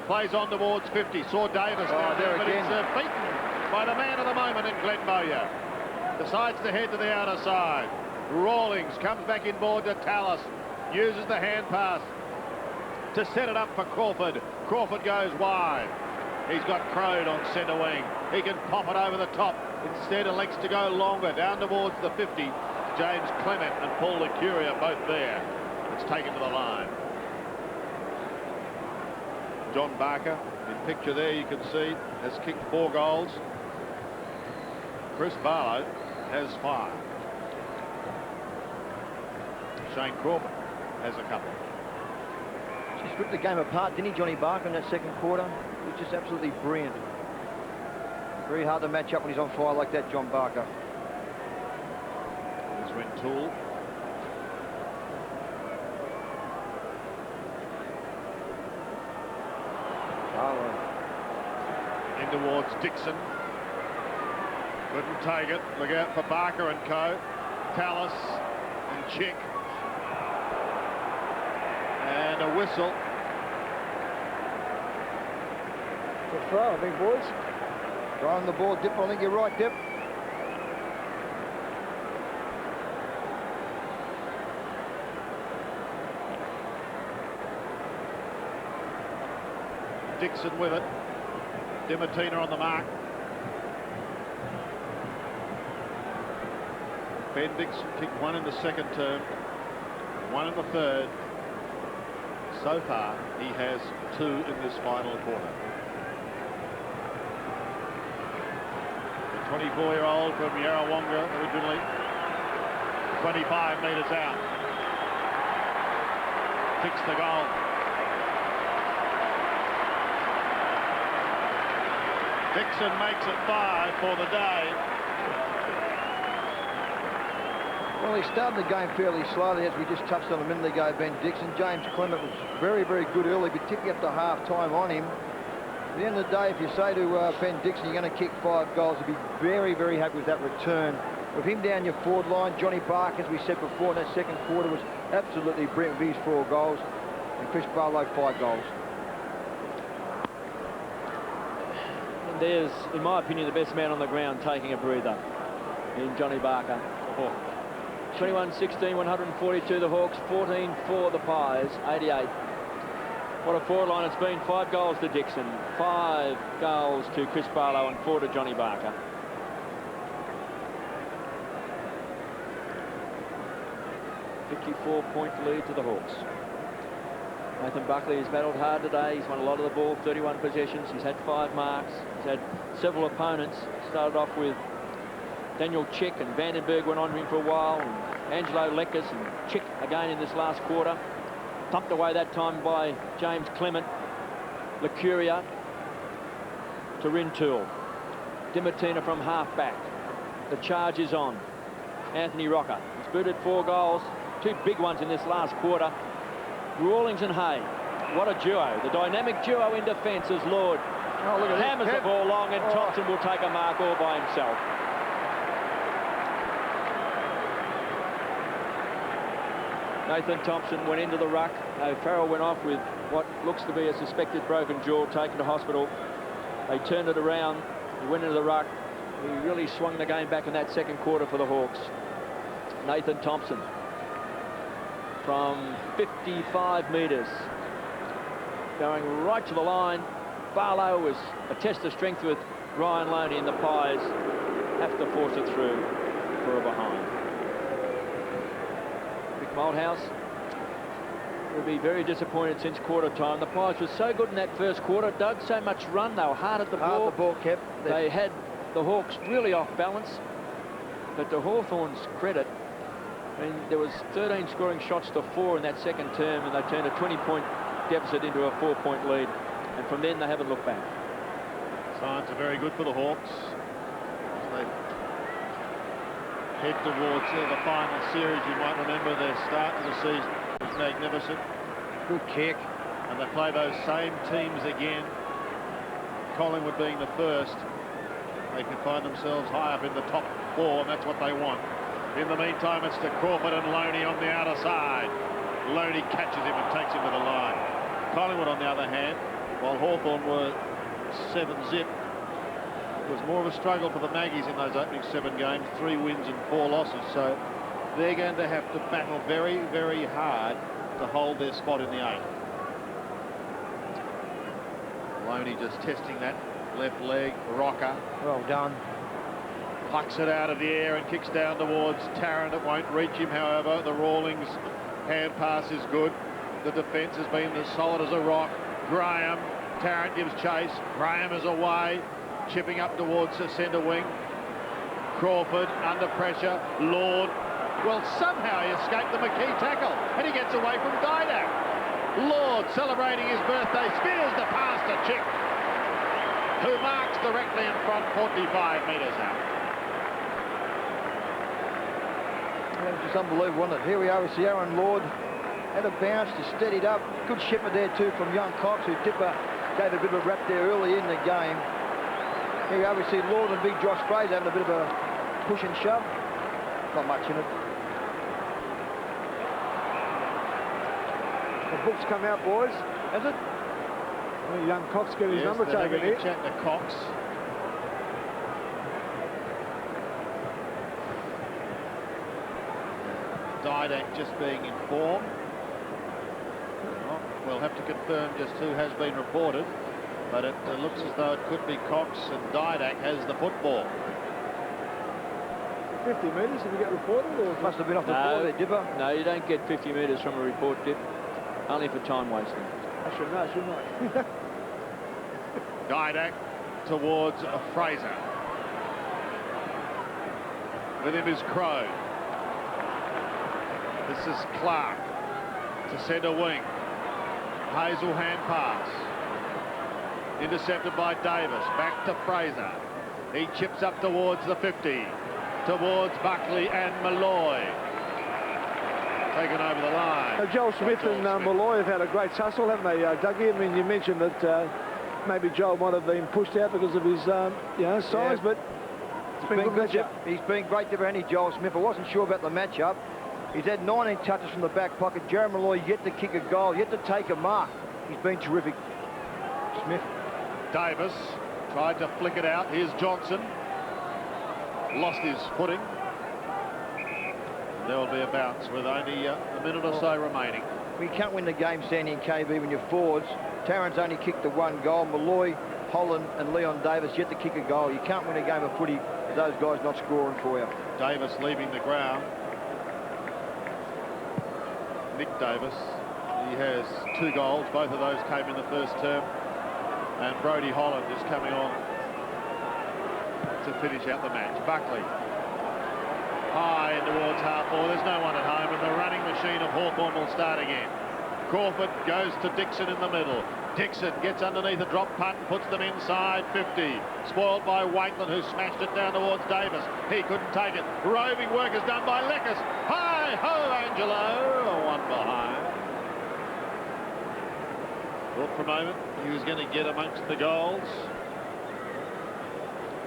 Plays on towards 50. Saw Davis down there, but again. it's beaten by the man of the moment in Glenn Bowyer. Decides to head to the outer side. Rawlings comes back inboard to Tallis. Uses the hand pass to set it up for Crawford. Crawford goes wide. He's got Crode on centre wing. He can pop it over the top Instead, elects to go longer, down towards the 50. James Clement and Paul Licuria both there. It's taken to the line. John Barker, in picture there you can see, has kicked 4 goals. Chris Barlow has 5. Shane Crawford has a couple. Just ripped the game apart, didn't he, Johnny Barker, in that second quarter? He was just absolutely brilliant. Very hard to match up when he's on fire like that, John Barker. Here's Rentoul. In towards Dixon. Couldn't take it. Look out for Barker and co. Tallis and Chick. And a whistle. Good throw, I think, boys. Throwing the ball, Dip. I think you're right, Dip. Dixon with it. Dimatina on the mark. Ben Dixon kicked 1 in the second term, 1 in the third. So far, he has 2 in this final quarter. The 24-year-old from Yarrawonga originally, 25 metres out. Kicks the goal. Dixon makes it 5 for the day. Well, he started the game fairly slowly, as we just touched on a minute ago, Ben Dixon. James Clement was very, very good early, particularly up to half-time on him. At the end of the day, if you say to Ben Dixon, you're going to kick 5 goals, he'll be very, very happy with that return. With him down your forward line, Johnny Barker, as we said before, in that second quarter was absolutely brilliant with his 4 goals. And Chris Barlow, 5 goals. And there's, in my opinion, the best man on the ground taking a breather in Johnny Barker. 21-16, 142 the Hawks, 14-4 the Pies, 88. What a forward line it's been. 5 goals to Dixon, 5 goals to Chris Barlow, and 4 to Johnny Barker. A 54-point lead to the Hawks. Nathan Buckley has battled hard today. He's won a lot of the ball, 31 possessions. He's had 5 marks. He's had several opponents. Started off with Daniel Chick, and Vandenberg went on to him for a while, and Angelo Leckers and Chick again in this last quarter. Thumped away that time by James Clement. Licuria to Rintoul. Dimatina from half-back. The charge is on. Anthony Rocker. He's booted 4 goals, 2 big ones in this last quarter. Rawlings and Hay. What a duo. The dynamic duo in defence as Lord hammers the ball long, and Thompson will take a mark all by himself. Nathan Thompson went into the ruck. Farrell went off with what looks to be a suspected broken jaw, taken to hospital. They turned it around. He went into the ruck. He really swung the game back in that second quarter for the Hawks. Nathan Thompson from 55 metres, going right to the line. Barlow was a test of strength with Ryan Loney, and the Pies have to force it through for a behind. Rick Malthouse will be very disappointed since quarter time. The Pies were so good in that first quarter, Doug, so much run. They were hard at the ball. Hard the ball kept. They had the Hawks really off balance. But to Hawthorn's credit, I mean, there was 13 scoring shots to 4 in that second term, and they turned a 20-point deficit into a 4-point lead. And from then, they haven't looked back. Signs are very good for the Hawks. They head towards the final series. You might remember their start to the season was magnificent. Good kick. And they play those same teams again. Collingwood being the first. They can find themselves high up in the top 4, and that's what they want. In the meantime, it's to Crawford and Loney on the outer side. Loney catches him and takes him to the line. Collingwood, on the other hand, while Hawthorn were 7-zip, it was more of a struggle for the Maggies in those opening 7 games, 3 wins and 4 losses. So they're going to have to battle very, very hard to hold their spot in the 8. Loney just testing that left leg. Rocker. Well done. Plucks it out of the air and kicks down towards Tarrant. It won't reach him, however. The Rawlings hand pass is good. The defence has been as solid as a rock. Graham, Tarrant gives chase. Graham is away, chipping up towards the centre wing. Crawford under pressure. Lord, well, somehow he escaped the McKee tackle, and he gets away from Didak. Lord, celebrating his birthday, spears the pass to Chick, who marks directly in front, 45 metres out. That was just unbelievable, wasn't it? Here we are, we see Aaron Lord had a bounce, just steadied up. Good shipper there too from young Cox, who Dipper gave a bit of a rap there early in the game. Here we are, we see Lord and big Josh Fraser having a bit of a push and shove. Not much in it. The book's come out, boys. Has it? Well, young Cox got his number taken here. Chat to Cox. Didak just being informed. Well, we'll have to confirm just who has been reported, but it looks as though it could be Cox, and Didak has the football. 50 metres, did you get reported? Or Must have been off the ball there, Dipper. No, you don't get 50 metres from a report, Dip. Only for time wasting. I should know, shouldn't I? Didak towards Fraser. With him is Crow. This is Clark to centre wing. Hazel hand pass. Intercepted by Davis. Back to Fraser. He chips up towards the 50. Towards Buckley and Malloy. Taken over the line. Joel Smith and Malloy have had a great tussle, haven't they, Dougie? I mean, you mentioned that maybe Joel might have been pushed out because of his size, but it's been good matchup. He's been great, Dipper, and Joel Smith. I wasn't sure about the matchup. He's had 19 touches from the back pocket. Jared Malloy yet to kick a goal, yet to take a mark. He's been terrific. Smith. Davis tried to flick it out. Here's Johnson. Lost his footing. There will be a bounce with only a minute or so remaining. We can't win the game standing in KB when you're forwards. Tarrant's only kicked the one goal. Malloy, Holland and Leon Davis yet to kick a goal. You can't win a game of footy with those guys not scoring for you. Davis leaving the ground. Nick Davis, he has 2 goals. Both of those came in the first term. And Brodie Holland is coming on to finish out the match. Buckley. High towards half forward. There's no one at home, and the running machine of Hawthorn will start again. Crawford goes to Dixon in the middle. Dixon gets underneath a drop punt and puts them inside 50. Spoiled by Waitland, who smashed it down towards Davis. He couldn't take it. Roving work is done by Leckus. Hi-ho, Angelo. One behind. Thought for a moment he was going to get amongst the goals.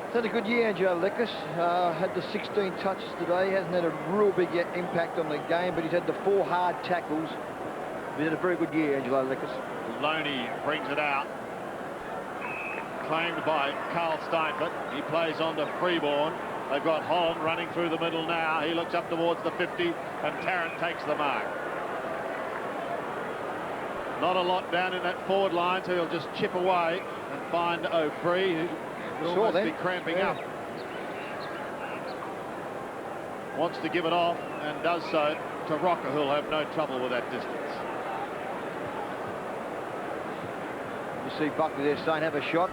He's had a good year, Angelo Leckus. Had the 16 touches today. Hasn't had a real big impact on the game, but he's had the 4 hard tackles. He's had a very good year, Angelo Leckus. Loney brings it out. Claimed by Carl Steinfort. He plays on to Freeborn. They've got Holland running through the middle now. He looks up towards the 50, and Tarrant takes the mark. Not a lot down in that forward line, so he'll just chip away and find O'Free, who will almost be cramping up. Wants to give it off and does so to Rocker, who'll have no trouble with that distance. You see Buckley there saying have a shot.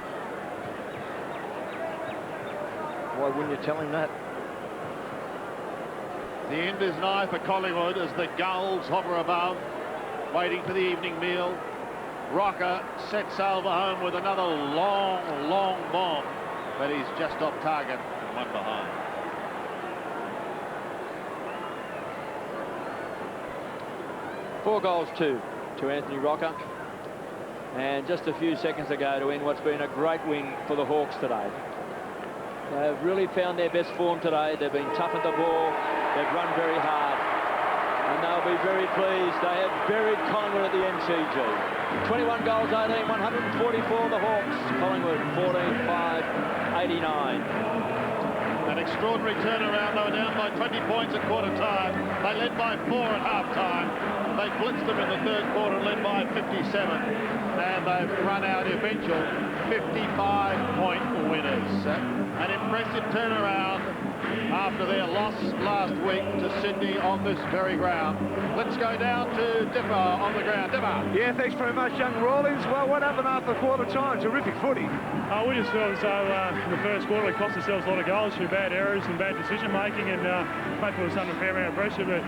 Why wouldn't you tell him that? The end is nigh for Collingwood as the gulls hover above, waiting for the evening meal. Rocker sets sail for home with another long bomb, but he's just off target and one behind. Four goals to Anthony Rocker. And just a few seconds ago to end what's been a great win for the Hawks today. They've really found their best form today. They've been tough at the ball. They've run very hard. And they'll be very pleased. They have buried Collingwood at the MCG. 21 goals, 18, 144 the Hawks. Collingwood, 14-5, 89. An extraordinary turnaround. They were down by 20 points at quarter time. They led by 4 at half time. They blitzed them in the third quarter and led by 57. And they've run out eventual 55-point winners. An impressive turnaround after their loss last week to Sydney on this very ground. Let's go down to Dipper on the ground. Dipper. Yeah, thanks very much, young Rawlings. Well, what happened after quarter time? Terrific footy. We just felt as though in the first quarter we cost ourselves a lot of goals through bad errors and bad decision making, and hopefully it was under a fair amount of pressure, but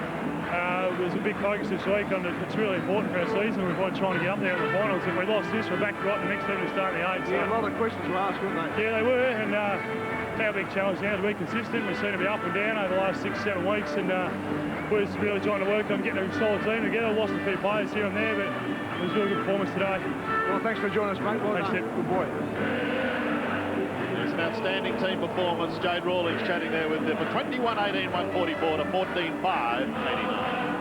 there's a big focus this week on it. It's really important for our season. We're trying to get up there in the finals. If we lost this, we're back right in the next 7 to start in the 8. So. Yeah, a lot of questions were asked, weren't they? Yeah, they were, and our big challenge now is to be consistent. We seem to be up and down over the last 6-7 weeks, and we're just really trying to work on getting a solid team together. Lost a few players here and there, but it was a really good performance today. Well, thanks for joining us, mate. Well Thanks, done. Steve. Good boy. It's an outstanding team performance. Jade Rawlings chatting there with them for 21-18, 144 to 14-5, 89.